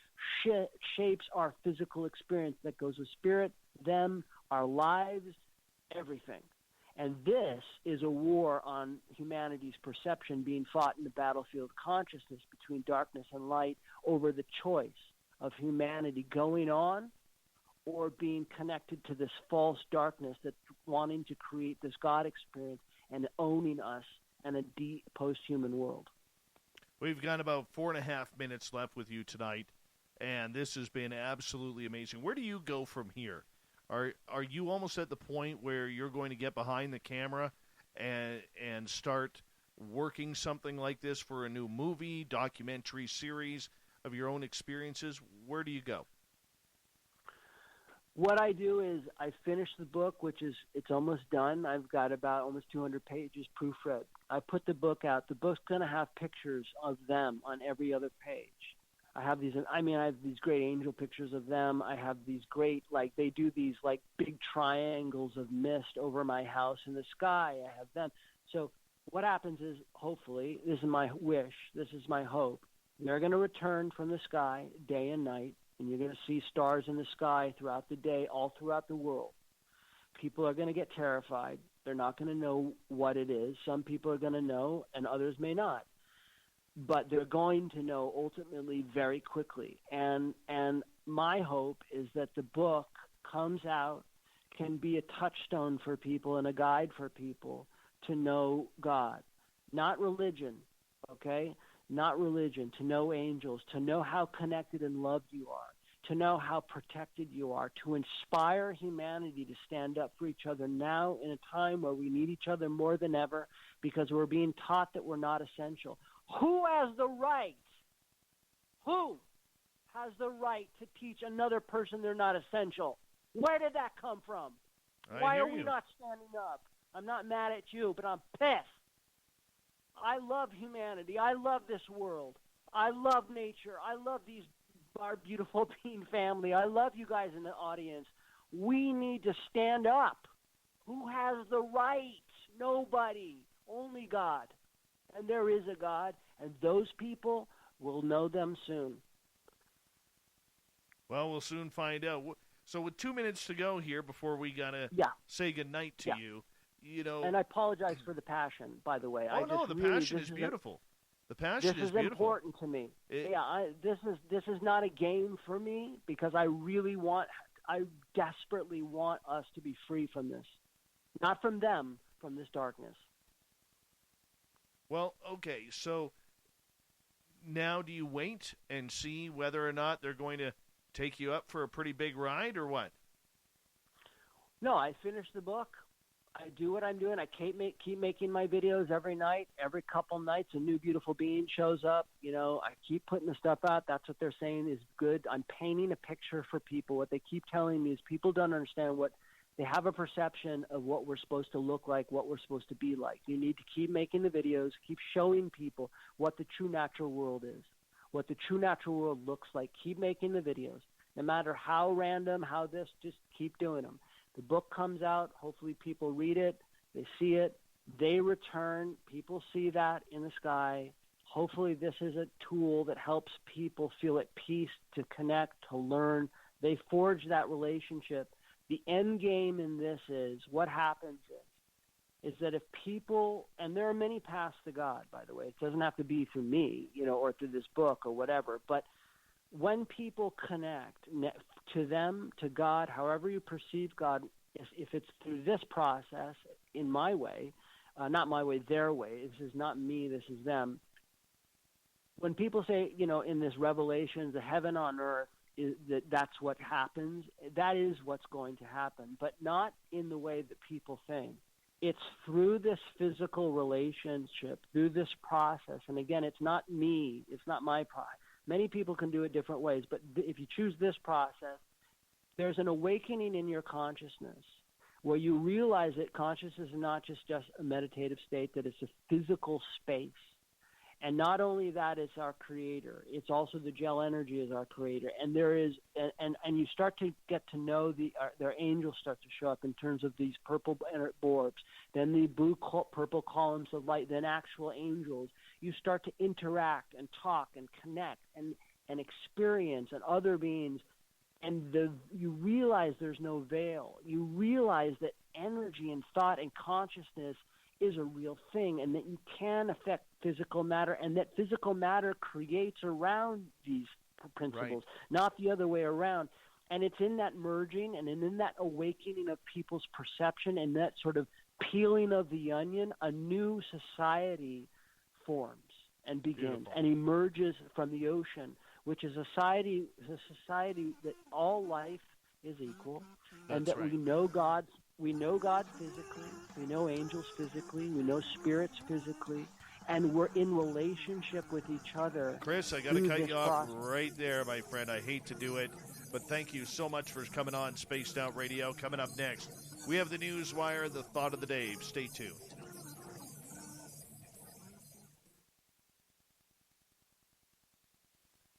shapes our physical experience that goes with spirit, them, our lives, everything. And this is a war on humanity's perception being fought in the battlefield of consciousness between darkness and light over the choice of humanity going on or being connected to this false darkness that's wanting to create this God experience and owning us in a deep post-human world. We've got about 4.5 minutes left with you tonight, and this has been absolutely amazing. Where do you go from here? Are you almost at the point where you're going to get behind the camera and start working something like this for a new movie, documentary series of your own experiences? Where do you go? What I do is I finish the book, it's almost done. I've got about almost 200 pages proofread. I put the book out. The book's going to have pictures of them on every other page. I have these great angel pictures of them. I have these great, they do these big triangles of mist over my house in the sky. I have them. So what happens is, hopefully, this is my wish, this is my hope, they're going to return from the sky day and night, and you're going to see stars in the sky throughout the day, all throughout the world. People are going to get terrified. They're not going to know what it is. Some people are going to know, and others may not. But they're going to know ultimately very quickly. And my hope is that the book comes out, can be a touchstone for people and a guide for people to know God. Not religion, okay? Not religion, to know angels, to know how connected and loved you are, to know how protected you are, to inspire humanity to stand up for each other now in a time where we need each other more than ever because we're being taught that we're not essential. Who has the right? Who has the right to teach another person they're not essential? Where did that come from? Why are we not standing up? I'm not mad at you, but I'm pissed. I love humanity. I love this world. I love nature. I love our beautiful Bean family. I love you guys in the audience. We need to stand up. Who has the right? Nobody. Only God. And there is a God, and those people will know them soon. Well, we'll soon find out. So with 2 minutes to go here before we got to say goodnight to you, And I apologize for the passion, by the way. The passion is beautiful. The passion is beautiful. This is important to me. This is not a game for me because I desperately want us to be free from this. Not from them, from this darkness. Well, okay, so now do you wait and see whether or not they're going to take you up for a pretty big ride or what? No, I finish the book. I do what I'm doing. I keep making my videos every night. Every couple nights, a new beautiful being shows up. I keep putting the stuff out. That's what they're saying is good. I'm painting a picture for people. What they keep telling me is people don't understand they have a perception of what we're supposed to look like, what we're supposed to be like. You need to keep making the videos, keep showing people what the true natural world is, what the true natural world looks like. Keep making the videos. No matter how random, just keep doing them. The book comes out. Hopefully people read it. They see it. They return. People see that in the sky. Hopefully this is a tool that helps people feel at peace, to connect, to learn. They forge that relationship. The end game in this is, what happens is that if people, and there are many paths to God, by the way. It doesn't have to be through me, or through this book or whatever. But when people connect to them, to God, however you perceive God, if it's through this process, in my way, not my way, their way, this is not me, this is them. When people say, in this revelation, the heaven on earth, that's what happens, that is what's going to happen, but not in the way that people think. It's through this physical relationship, through this process. And again, it's not me, it's not my process. Many people can do it different ways, but if you choose this process, there's an awakening in your consciousness where you realize that consciousness is not just a meditative state, that it's a physical space. And not only that, it's our creator. It's also the gel energy is our creator. And there is, and you start to get to know their angels start to show up in terms of these purple orbs, then the purple columns of light, then actual angels. You start to interact and talk and connect and experience and other beings. And you realize there's no veil. You realize that energy and thought and consciousness is a real thing, and that you can affect physical matter, and that physical matter creates around these principles, not the other way around. And it's in that merging and in that awakening of people's perception and that sort of peeling of the onion, a new society forms and begins and emerges from the ocean, which is a society that all life is equal, That's and that right. we know God physically, we know angels physically, we know spirits physically, and we're in relationship with each other. Chris, I got to through cut this you off process. right there, my friend. I hate to do it, but thank you so much for coming on Spaced Out Radio. Coming up next, we have the Newswire, the Thought of the Day. Stay tuned.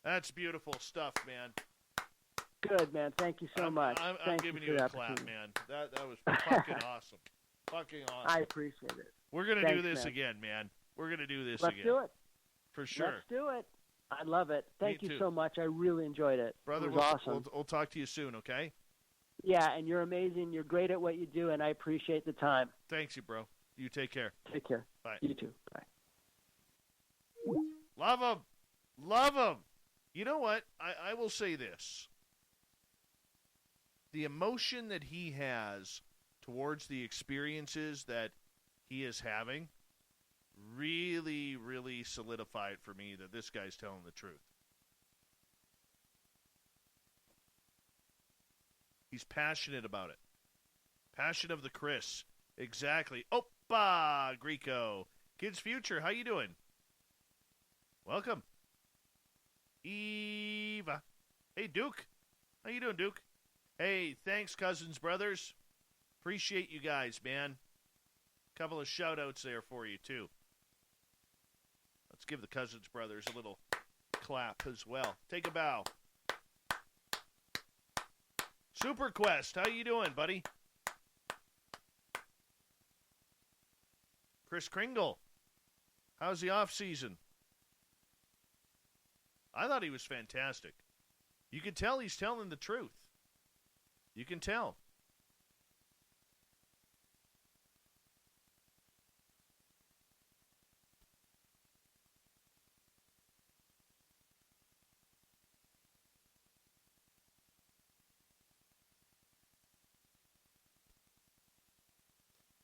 That's beautiful stuff, man. Good, man. Thank you so much. I'm giving you a clap, man. That was fucking awesome. Fucking awesome. I appreciate it. We're going to do this man. again, man. We're going to do this Let's again. do it. For sure. Let's do it. I love it. Thank Me you too. so much. I really enjoyed it. Brother, it was awesome. we'll talk to you soon, okay? Yeah, and you're amazing. You're great at what you do, and I appreciate the time. Thanks, you bro. You take care. Take care. Bye. You too. Bye. Love him. Love him. You know what? I will say this. The emotion that he has towards the experiences that he is having really, really solidified for me that this guy's telling the truth. He's passionate about it. Passion of the Chris. Exactly. Opa, Greco. Kids Future, how you doing? Welcome. Eva. Hey, Duke. How you doing, Duke? Hey, thanks, Cousins Brothers. Appreciate you guys, man. Couple of shout-outs there for you, too. Let's give the Cousins Brothers a little clap as well. Take a bow. Super Quest, how you doing, buddy? Chris Kringle, how's the off-season? I thought he was fantastic. You can tell he's telling the truth. You can tell.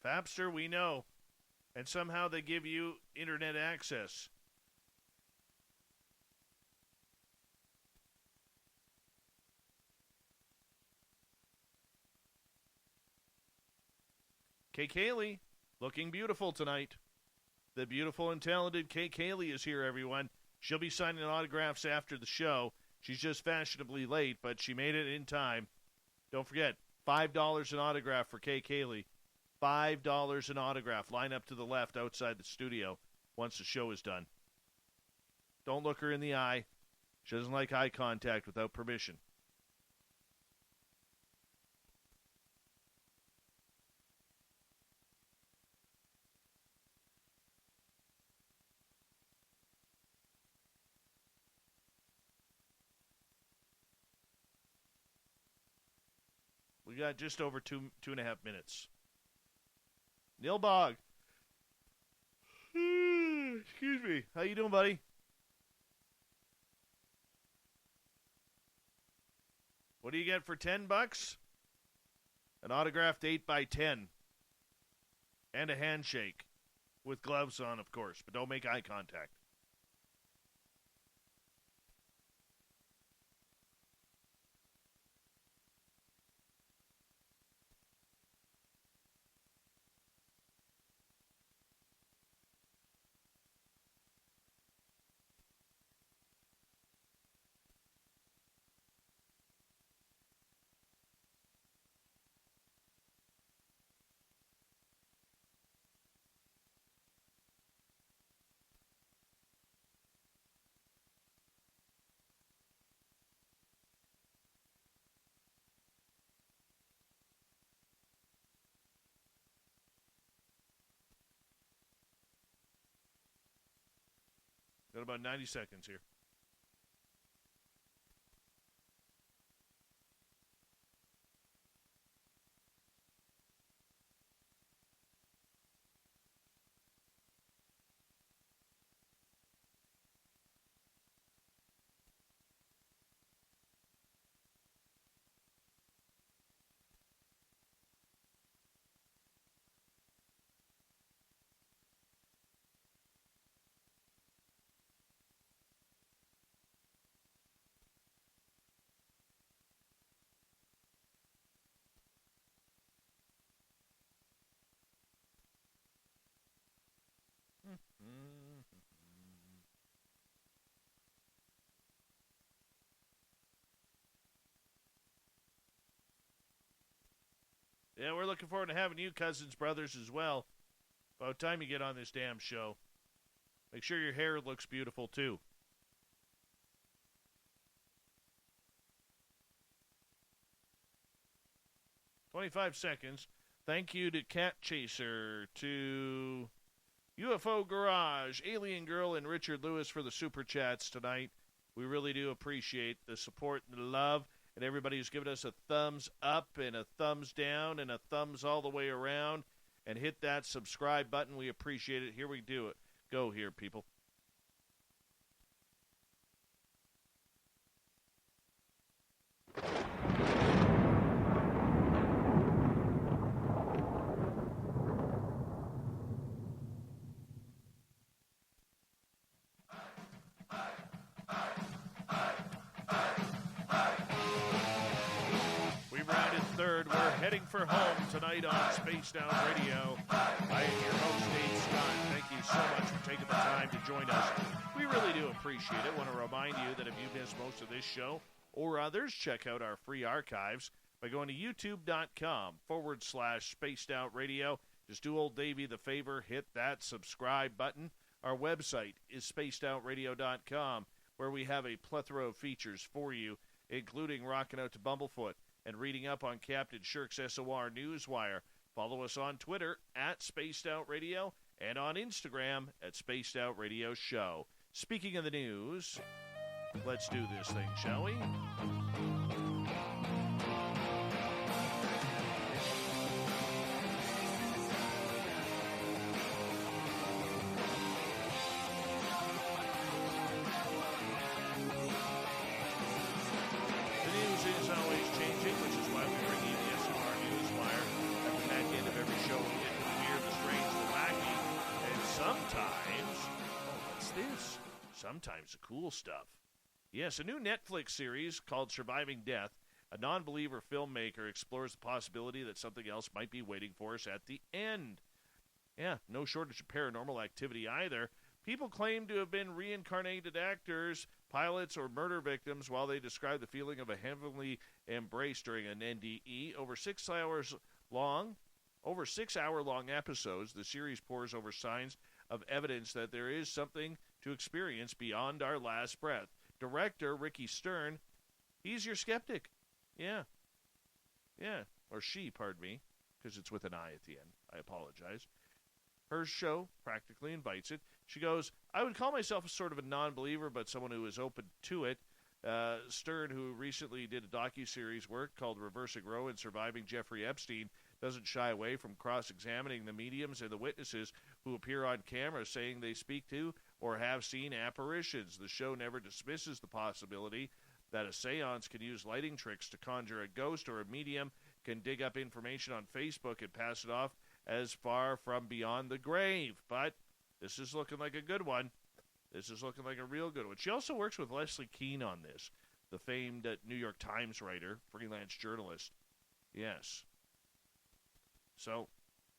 Fapster, we know. And somehow they give you internet access. Kay Kaylee, looking beautiful tonight. The beautiful and talented Kay Kaylee is here, everyone. She'll be signing autographs after the show. She's just fashionably late, but she made it in time. Don't forget, $5 an autograph for Kay Kaylee. $5 an autograph. Line up to the left outside the studio once the show is done. Don't look her in the eye. She doesn't like eye contact without permission. We got just over two and a half minutes. Nilbog. Excuse me. How you doing, buddy? What do you get for $10? An autographed 8x10. And a handshake. With gloves on, of course. But don't make eye contact. Got about 90 seconds here. Yeah, we're looking forward to having you, cousins, brothers, as well. About time you get on this damn show. Make sure your hair looks beautiful, too. "25 seconds. Thank you to Cat Chaser, to UFO Garage, Alien Girl, and Richard Lewis for the Super Chats tonight. We really do appreciate the support and the love, and everybody who's given us a thumbs up and a thumbs down and a thumbs all the way around. And hit that subscribe button. We appreciate it. Here we do it. Go here, people. Third, we're heading for home tonight on Spaced Out Radio. I am your host, Dave Scott. Thank you so much for taking the time to join us. We really do appreciate it. I want to remind you that if you missed most of this show or others, check out our free archives by going to youtube.com/Spaced Out Radio. Just do old Davey the favor, hit that subscribe button. Our website is spacedoutradio.com, where we have a plethora of features for you, including Rockin' Out to Bumblefoot and reading up on Captain Shirk's SOR Newswire. Follow us on Twitter at Spaced Out Radio and on Instagram at Spaced Out Radio Show. Speaking of the news, let's do this thing, shall we? Sometimes the cool stuff. Yes, a new Netflix series called Surviving Death. A non-believer filmmaker explores the possibility that something else might be waiting for us at the end. Yeah, no shortage of paranormal activity either. People claim to have been reincarnated actors, pilots, or murder victims while they describe the feeling of a heavenly embrace during an NDE. Over 6 hour-long episodes, the series pours over signs of evidence that there is something to experience beyond our last breath. Director Ricky Stern, he's your skeptic. Yeah. Or she, pardon me, because it's with an I at the end. I apologize. Her show practically invites it. She goes, I would call myself a sort of a non-believer, but someone who is open to it. Stern, who recently did a docuseries work called Reversing Roe and Surviving Jeffrey Epstein, doesn't shy away from cross-examining the mediums and the witnesses who appear on camera saying they speak to or have seen apparitions. The show never dismisses the possibility that a seance can use lighting tricks to conjure a ghost, or a medium can dig up information on Facebook and pass it off as far from beyond the grave. But this is looking like a good one. This is looking like a real good one. She also works with Leslie Kean on this, the famed New York Times writer, freelance journalist. Yes. So,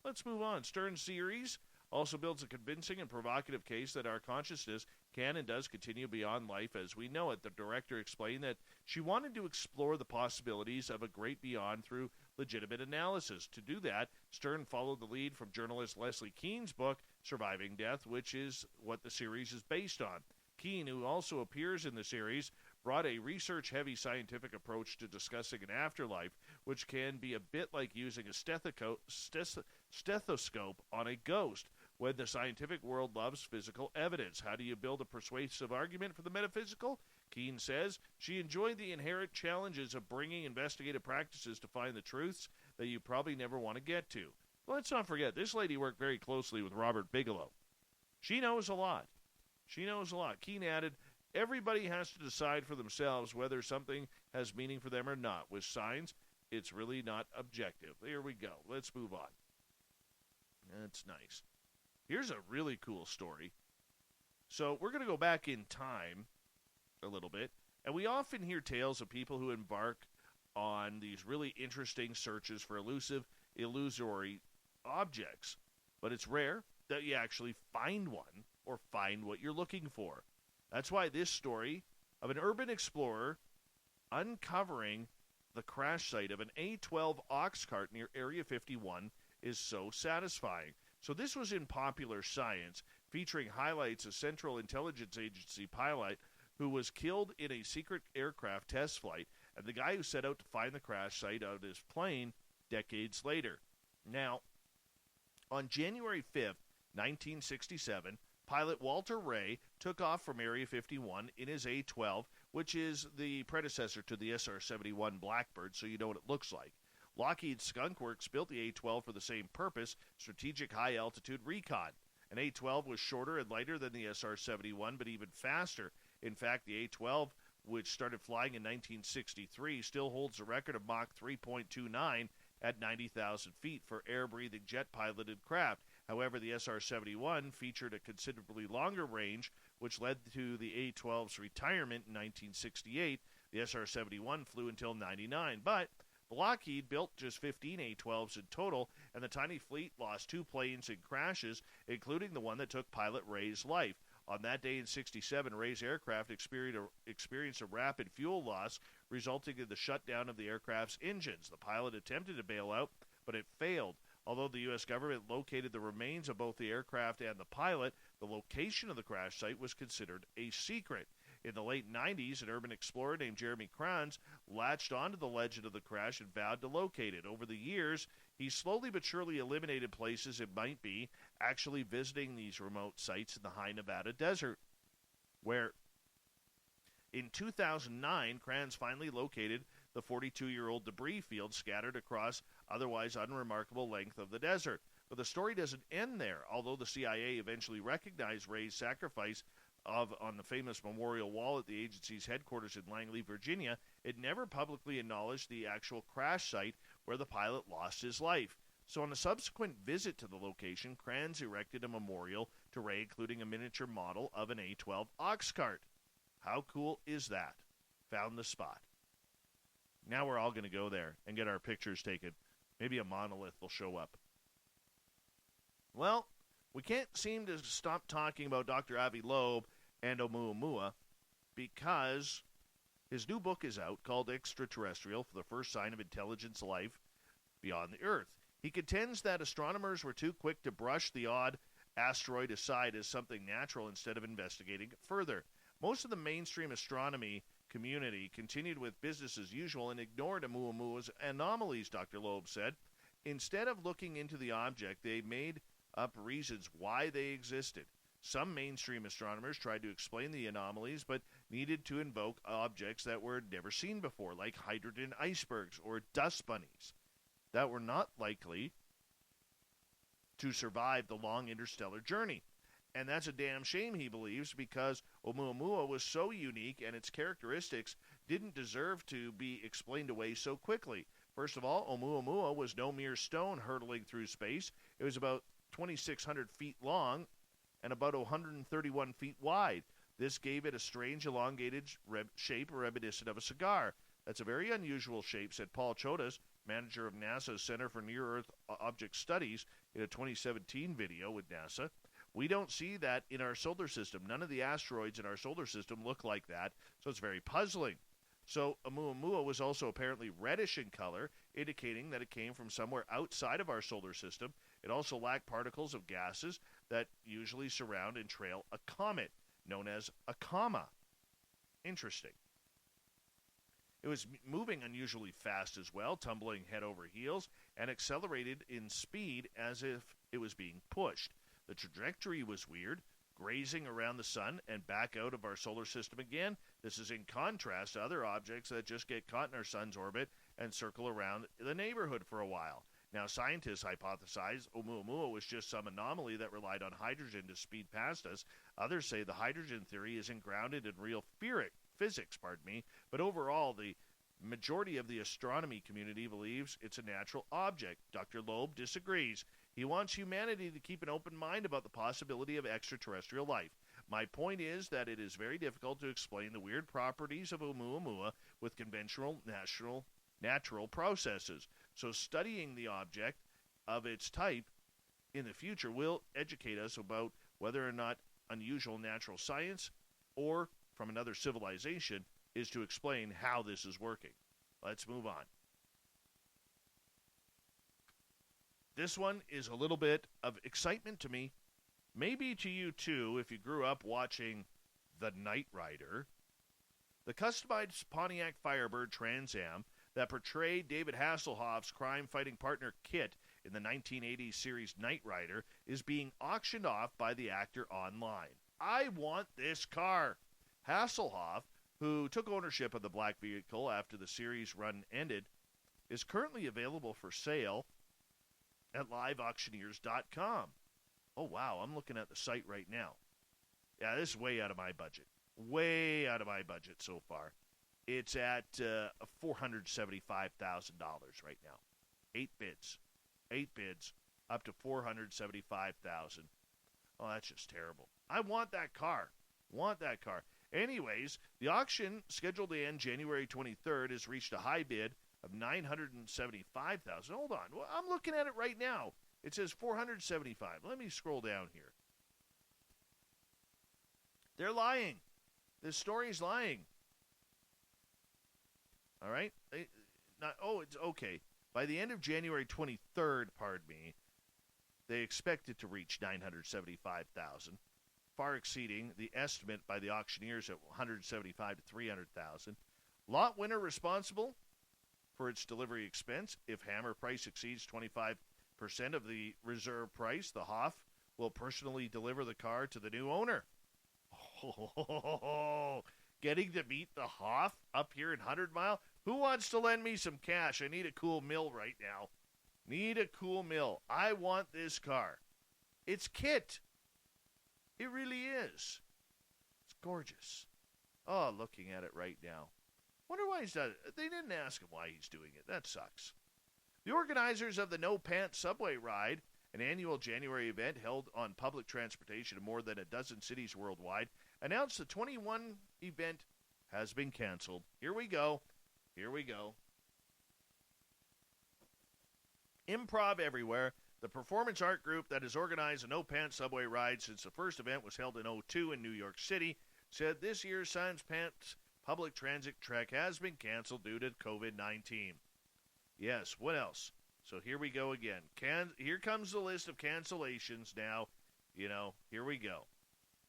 let's move on. Stern's series also builds a convincing and provocative case that our consciousness can and does continue beyond life as we know it. The director explained that she wanted to explore the possibilities of a great beyond through legitimate analysis. To do that, Stern followed the lead from journalist Leslie Kean's book, Surviving Death, which is what the series is based on. Kean, who also appears in the series, brought a research-heavy scientific approach to discussing an afterlife, which can be a bit like using a stethoscope on a ghost. When the scientific world loves physical evidence, how do you build a persuasive argument for the metaphysical? Kean says she enjoyed the inherent challenges of bringing investigative practices to find the truths that you probably never want to get to. Well, let's not forget, this lady worked very closely with Robert Bigelow. She knows a lot. Kean added, everybody has to decide for themselves whether something has meaning for them or not. With science, it's really not objective. There we go. Let's move on. That's nice. Here's a really cool story. So we're going to go back in time a little bit, and we often hear tales of people who embark on these really interesting searches for elusive, illusory objects. But it's rare, that you actually find one or find what you're looking for. That's why this story of an urban explorer uncovering the crash site of an A-12 ox cart near Area 51 is so satisfying. So this was in Popular Science, featuring highlights of Central Intelligence Agency pilot who was killed in a secret aircraft test flight, and the guy who set out to find the crash site of his plane decades later. Now, on January 5th, 1967, pilot Walter Ray took off from Area 51 in his A-12, which is the predecessor to the SR-71 Blackbird, so you know what it looks like. Lockheed Skunk Works built the A-12 for the same purpose, strategic high-altitude recon. An A-12 was shorter and lighter than the SR-71, but even faster. In fact, the A-12, which started flying in 1963, still holds a record of Mach 3.29 at 90,000 feet for air-breathing jet-piloted craft. However, the SR-71 featured a considerably longer range, which led to the A-12's retirement in 1968. The SR-71 flew until 99, but Lockheed built just 15 A-12s in total, and the tiny fleet lost 2 planes in crashes, including the one that took pilot Ray's life. On that day in 67, Ray's aircraft experienced a rapid fuel loss, resulting in the shutdown of the aircraft's engines. The pilot attempted to bail out, but it failed. Although the U.S. government located the remains of both the aircraft and the pilot, the location of the crash site was considered a secret. In the late 90s, an urban explorer named Jeremy Kranz latched onto the legend of the crash and vowed to locate it. Over the years, he slowly but surely eliminated places it might be, actually visiting these remote sites in the high Nevada desert, where in 2009, Kranz finally located the 42-year-old debris field scattered across otherwise unremarkable length of the desert. But the story doesn't end there. Although the CIA eventually recognized Ray's sacrifice on the famous memorial wall at the agency's headquarters in Langley, Virginia, it never publicly acknowledged the actual crash site where the pilot lost his life. So on a subsequent visit to the location, Kranz erected a memorial to Ray, including a miniature model of an A-12 ox cart. How cool is that? Found the spot. Now we're all going to go there and get our pictures taken. Maybe a monolith will show up. Well, we can't seem to stop talking about Dr. Avi Loeb and Oumuamua because his new book is out called Extraterrestrial, for the first sign of intelligence life beyond the Earth. He contends that astronomers were too quick to brush the odd asteroid aside as something natural instead of investigating it further. Most of the mainstream astronomy community continued with business as usual and ignored Oumuamua's anomalies, Dr. Loeb said. Instead of looking into the object, they made up reasons why they existed. Some mainstream astronomers tried to explain the anomalies, but needed to invoke objects that were never seen before, like hydrogen icebergs or dust bunnies, that were not likely to survive the long interstellar journey. And that's a damn shame, he believes, because Oumuamua was so unique and its characteristics didn't deserve to be explained away so quickly. First of all, Oumuamua was no mere stone hurtling through space. It was about 2,600 feet long and about 131 feet wide. This gave it a strange elongated shape reminiscent of a cigar. That's a very unusual shape, said Paul Chodas, manager of NASA's Center for Near-Earth Object Studies, in a 2017 video with NASA. We don't see that in our solar system. None of the asteroids in our solar system look like that, so it's very puzzling. So Oumuamua was also apparently reddish in color, indicating that it came from somewhere outside of our solar system. It also lacked particles of gases that usually surround and trail a comet, known as a comma. Interesting. It was moving unusually fast as well, tumbling head over heels, and accelerated in speed as if it was being pushed. The trajectory was weird, grazing around the sun and back out of our solar system again. This is in contrast to other objects that just get caught in our sun's orbit and circle around the neighborhood for a while. Now, scientists hypothesize Oumuamua was just some anomaly that relied on hydrogen to speed past us. Others say the hydrogen theory isn't grounded in real physics, but overall, the majority of the astronomy community believes it's a natural object. Dr. Loeb disagrees. He wants humanity to keep an open mind about the possibility of extraterrestrial life. My point is that it is very difficult to explain the weird properties of Oumuamua with conventional natural processes. So studying the object of its type in the future will educate us about whether or not unusual natural science or from another civilization is to explain how this is working. Let's move on. This one is a little bit of excitement to me, maybe to you too, if you grew up watching The Knight Rider. The customized Pontiac Firebird Trans Am that portrayed David Hasselhoff's crime-fighting partner Kit in the 1980s series Knight Rider is being auctioned off by the actor online. I want this car. Hasselhoff, who took ownership of the black vehicle after the series run ended, is currently available for sale at liveauctioneers.com. Oh, wow, I'm looking at the site right now. Yeah, this is way out of my budget. Way out of my budget so far. It's at $475,000 right now. 8 bids. 8 bids, up to $475,000. Oh, that's just terrible. I want that car. Anyways, the auction, scheduled to end January 23rd, has reached a high bid of $975,000. Hold on. Well, I'm looking at it right now. It says $475,000. Let me scroll down here. They're lying. This story's lying. All right? It's okay. By the end of January 23rd, they expect it to reach $975,000, far exceeding the estimate by the auctioneers at $175,000 to $300,000. Lot winner responsible for its delivery expense. If hammer price exceeds 25% of the reserve price, the Hoff will personally deliver the car to the new owner. Oh, getting to meet the Hoff up here in 100 Mile? Who wants to lend me some cash? I need a cool mill right now. I want this car. It's Kit. It really is. It's gorgeous. Oh, looking at it right now. Wonder why he's done it. They didn't ask him why he's doing it. That sucks. The organizers of the No Pants Subway Ride, an annual January event held on public transportation in more than a dozen cities worldwide, announced the 21 event has been canceled. Here we go. Improv Everywhere, the performance art group that has organized a No Pants Subway Ride since the first event was held in 2002 in New York City, said this year's Sans Pants public transit trek has been canceled due to COVID-19. Yes, what else? So here we go again. Here comes the list of cancellations now. Here we go.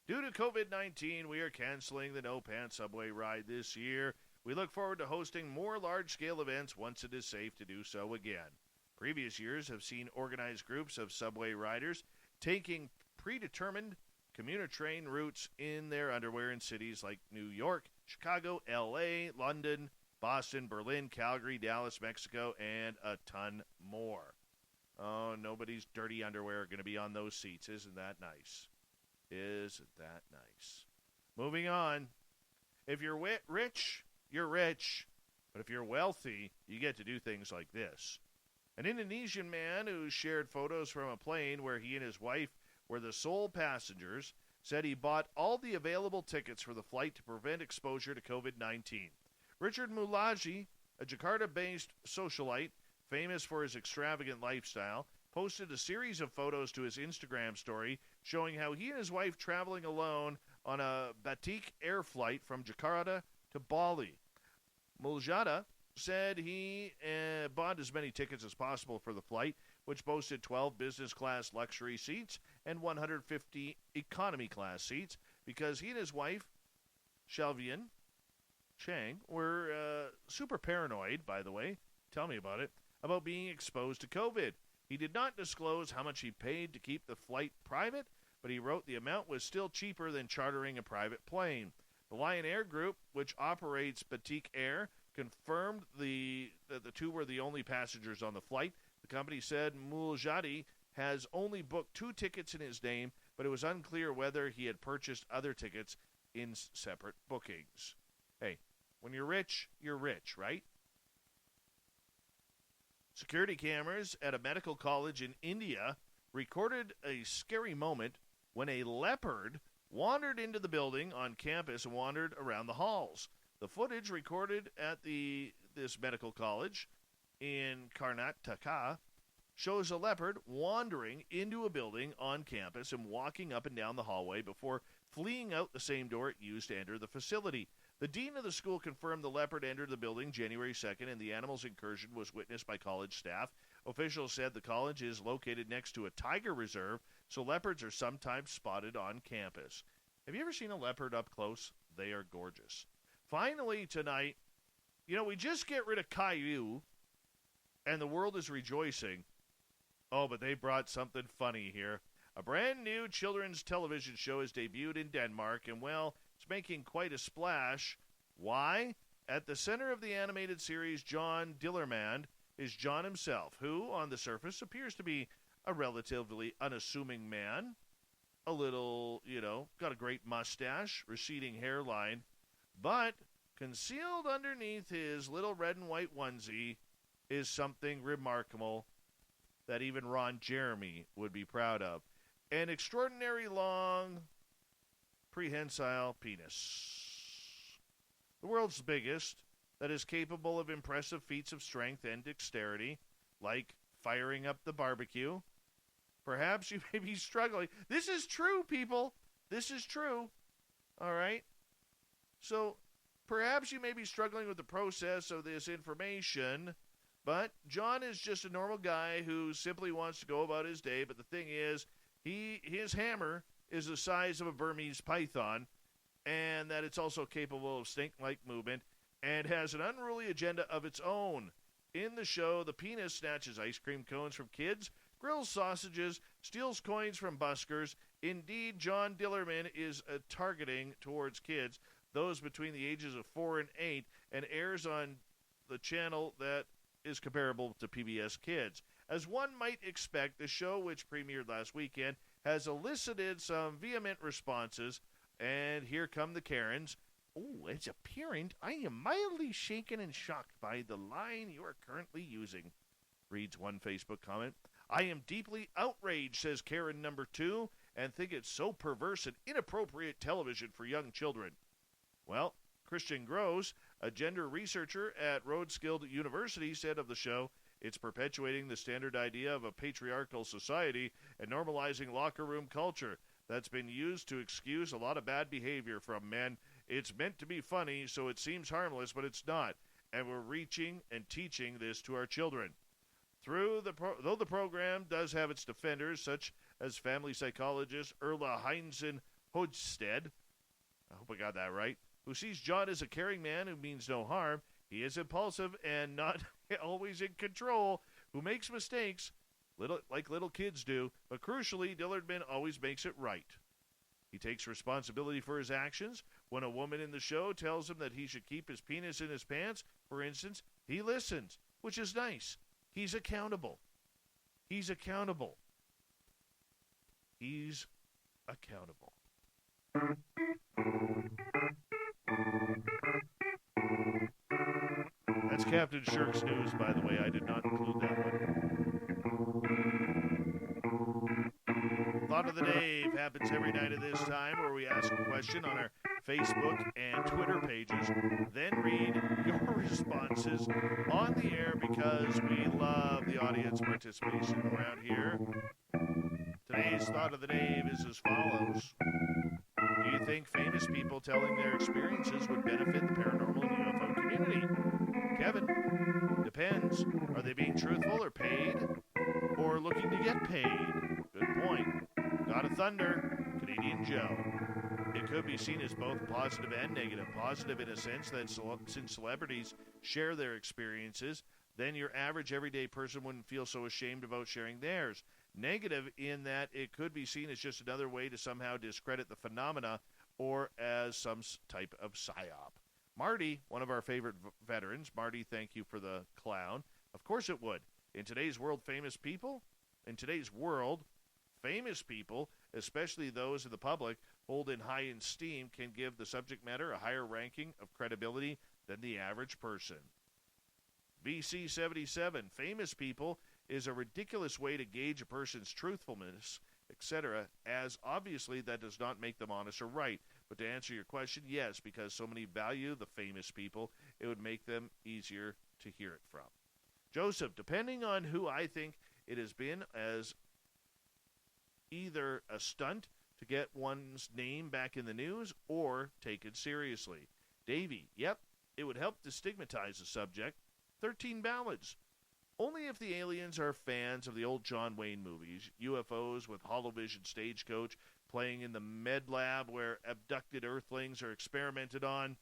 Due to COVID-19, we are canceling the No Pants Subway Ride this year. We look forward to hosting more large-scale events once it is safe to do so again. Previous years have seen organized groups of subway riders taking predetermined commuter train routes in their underwear in cities like New York, Chicago, L.A., London, Boston, Berlin, Calgary, Dallas, Mexico, and a ton more. Oh, nobody's dirty underwear are going to be on those seats. Isn't that nice? Moving on. If you're rich, you're rich. But if you're wealthy, you get to do things like this. An Indonesian man who shared photos from a plane where he and his wife were the sole passengers said he bought all the available tickets for the flight to prevent exposure to COVID-19. Richard Mulaji, a Jakarta-based socialite famous for his extravagant lifestyle, posted a series of photos to his Instagram story showing how he and his wife traveling alone on a Batik Air flight from Jakarta to Bali. Muljada said he bought as many tickets as possible for the flight, which boasted 12 business-class luxury seats and 150 economy-class seats, because he and his wife, Shalvian Chang, were super paranoid, by the way, tell me about it, about being exposed to COVID. He did not disclose how much he paid to keep the flight private, but he wrote the amount was still cheaper than chartering a private plane. The Lion Air Group, which operates Batik Air, confirmed that the two were the only passengers on the flight. The company said Muljadi has only booked 2 tickets in his name, but it was unclear whether he had purchased other tickets in separate bookings. Hey, when you're rich, right? Security cameras at a medical college in India recorded a scary moment when a leopard wandered into the building on campus and wandered around the halls. The footage recorded at this medical college in Karnataka shows a leopard wandering into a building on campus and walking up and down the hallway before fleeing out the same door it used to enter the facility. The dean of the school confirmed the leopard entered the building January 2nd, and the animal's incursion was witnessed by college staff. Officials said the college is located next to a tiger reserve, so leopards are sometimes spotted on campus. Have you ever seen a leopard up close? They are gorgeous. Finally tonight, we just get rid of Caillou, and the world is rejoicing. Oh, but they brought something funny here. A brand new children's television show has debuted in Denmark, and, it's making quite a splash. Why? At the center of the animated series, Jon Dillermand, is John himself, who, on the surface, appears to be a relatively unassuming man. A little, got a great mustache, receding hairline, but concealed underneath his little red and white onesie is something remarkable that even Ron Jeremy would be proud of. An extraordinary long, prehensile penis. The world's biggest, that is capable of impressive feats of strength and dexterity, like firing up the barbecue. Perhaps you may be struggling. This is true, people. This is true. All right? So, perhaps you may be struggling with the process of this information, but John is just a normal guy who simply wants to go about his day. But the thing is, his hammer is the size of a Burmese python, and that it's also capable of snake-like movement and has an unruly agenda of its own. In the show, the penis snatches ice cream cones from kids, grills sausages, steals coins from buskers. Indeed, Jon Dillermand is targeting towards kids, those between the ages of 4 and 8, and airs on the channel that is comparable to PBS Kids. As one might expect, the show, which premiered last weekend, has elicited some vehement responses, and here come the Karens. Oh, as a parent, I am mildly shaken and shocked by the line you are currently using, reads one Facebook comment. I am deeply outraged, says Karen number 2, and think it's so perverse and inappropriate television for young children. Well, Christian Gross, a gender researcher at Roskilde University, said of the show, it's perpetuating the standard idea of a patriarchal society and normalizing locker room culture that's been used to excuse a lot of bad behavior from men. It's meant to be funny, so it seems harmless, but it's not. And we're reaching and teaching this to our children. Though the program does have its defenders, such as family psychologist Erla Heinzen Hodsted, I hope I got that right, who sees John as a caring man who means no harm, he is impulsive and not always in control, who makes mistakes, like little kids do, but crucially, Dillermand always makes it right. He takes responsibility for his actions. When a woman in the show tells him that he should keep his penis in his pants, for instance, he listens, which is nice. He's accountable. He's accountable. He's accountable. That's Captain Shirk's news, by the way. I did not include that one. Thought of the Day happens every night at this time, where we ask a question on our Facebook and Twitter pages, then read your responses on the air because we love the audience participation around here. Today's Thought of the Day is as follows. Do you think famous people telling their experiences would benefit the paranormal and UFO community? Kevin, depends. Are they being truthful or paid? Or looking to get paid? Good point. God of Thunder, Canadian Joe. It could be seen as both positive and negative. Positive in a sense that since celebrities share their experiences, then your average everyday person wouldn't feel so ashamed about sharing theirs. Negative in that it could be seen as just another way to somehow discredit the phenomena or as some type of psyop. Marty, one of our favorite veterans. Marty, thank you for the clown. Of course it would. In today's world, famous people, especially those in the public, hold in high esteem, can give the subject matter a higher ranking of credibility than the average person. BC77, famous people is a ridiculous way to gauge a person's truthfulness, etc., as obviously that does not make them honest or right. But to answer your question, yes, because so many value the famous people, it would make them easier to hear it from. Joseph, depending on who I think it has been as either a stunt to get one's name back in the news or taken seriously. Davey, yep, it would help to stigmatize the subject. 13 ballads. Only if the aliens are fans of the old John Wayne movies, UFOs with holovision stagecoach playing in the med lab where abducted earthlings are experimented on.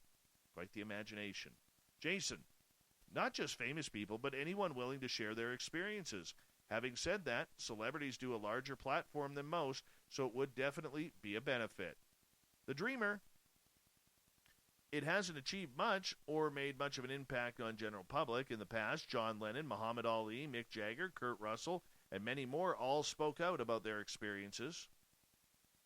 Quite the imagination. Jason, not just famous people, but anyone willing to share their experiences. Having said that, celebrities do a larger platform than most, so it would definitely be a benefit. The Dreamer, it hasn't achieved much or made much of an impact on general public. In the past, John Lennon, Muhammad Ali, Mick Jagger, Kurt Russell, and many more all spoke out about their experiences.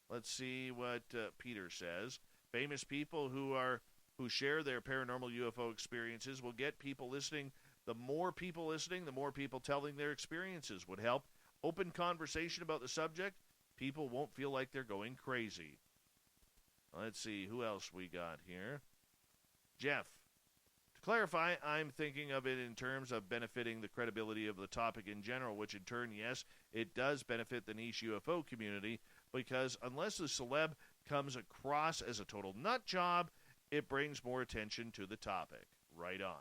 Let's see what Peter says. Famous people who share their paranormal UFO experiences will get people listening. The more people listening, the more people telling their experiences would help. Open conversation about the subject. People won't feel like they're going crazy. Let's see who else we got here. Jeff, to clarify, I'm thinking of it in terms of benefiting the credibility of the topic in general, which in turn, yes, it does benefit the niche UFO community, because unless the celeb comes across as a total nut job, it brings more attention to the topic. Right on.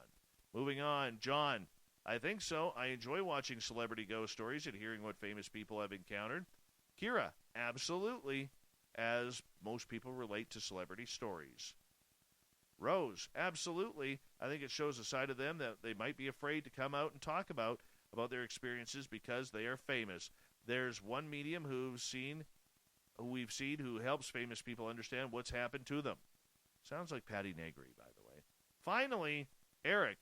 Moving on, John, I think so. I enjoy watching celebrity ghost stories and hearing what famous people have encountered. Kira, absolutely, as most people relate to celebrity stories. Rose, absolutely. I think it shows a side of them that they might be afraid to come out and talk about their experiences because they are famous. There's one medium who we've seen who helps famous people understand what's happened to them. Sounds like Patty Negri, by the way. Finally, Eric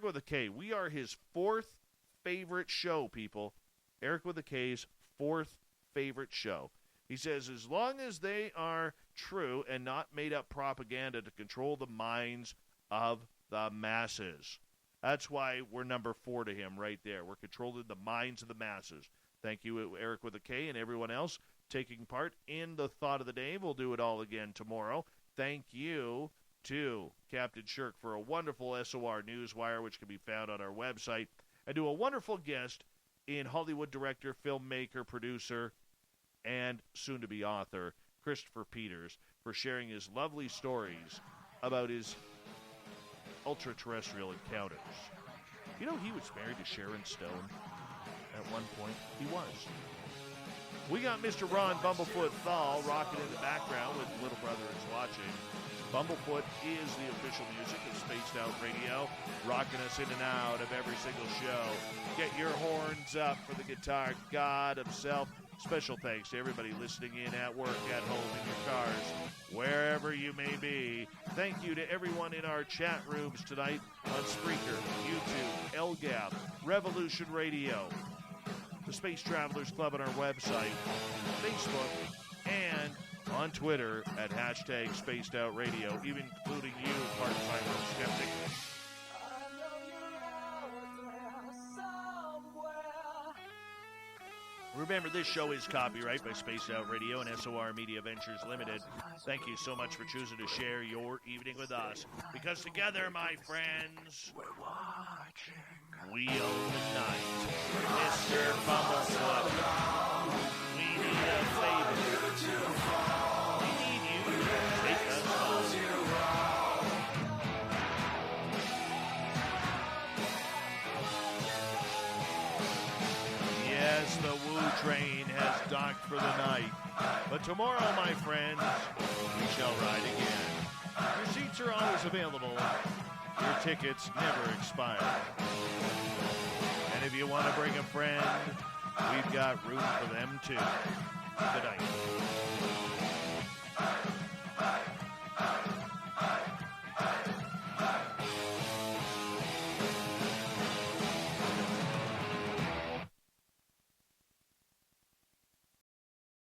with a K. We are his fourth favorite show, people. Eric with a K's fourth favorite show. He says, as long as they are true and not made up propaganda to control the minds of the masses. That's why we're number 4 to him right there. We're controlling the minds of the masses. Thank you, Eric with a K, and everyone else taking part in the Thought of the Day. We'll do it all again tomorrow. Thank you to Captain Shirk for a wonderful SOR Newswire, which can be found on our website, and to a wonderful guest in Hollywood director, filmmaker, producer, and soon-to-be author, Christopher Peters, for sharing his lovely stories about his ultra-terrestrial encounters. You know, he was married to Sharon Stone at one point. He was. We got Mr. Ron Bumblefoot Thal rocking in the background with Little Brother Is Watching. Bumblefoot is the official music of Spaced Out Radio, rocking us in and out of every single show. Get your horns up for the guitar god himself. Special thanks to everybody listening in at work, at home, in your cars, wherever you may be. Thank you to everyone in our chat rooms tonight on Spreaker, YouTube, LGAP, Revolution Radio, the Space Travelers Club on our website, Facebook, and on Twitter at hashtag Spaced Out Radio, even including you, part-time skeptic. Remember, this show is copyright by Spaced Out Radio and SOR Media Ventures Limited. Thank you so much for choosing to share your evening with us. Because together, my friends, we're watching. We own the night. Mr. Bumblefoot, we need a favor. We need you to take us home. Yes, the Woo train has docked for the night. But tomorrow, my friends, we shall ride again. Your seats are always available. Your tickets never expire. And if you want to bring a friend, we've got room for them too. Good night.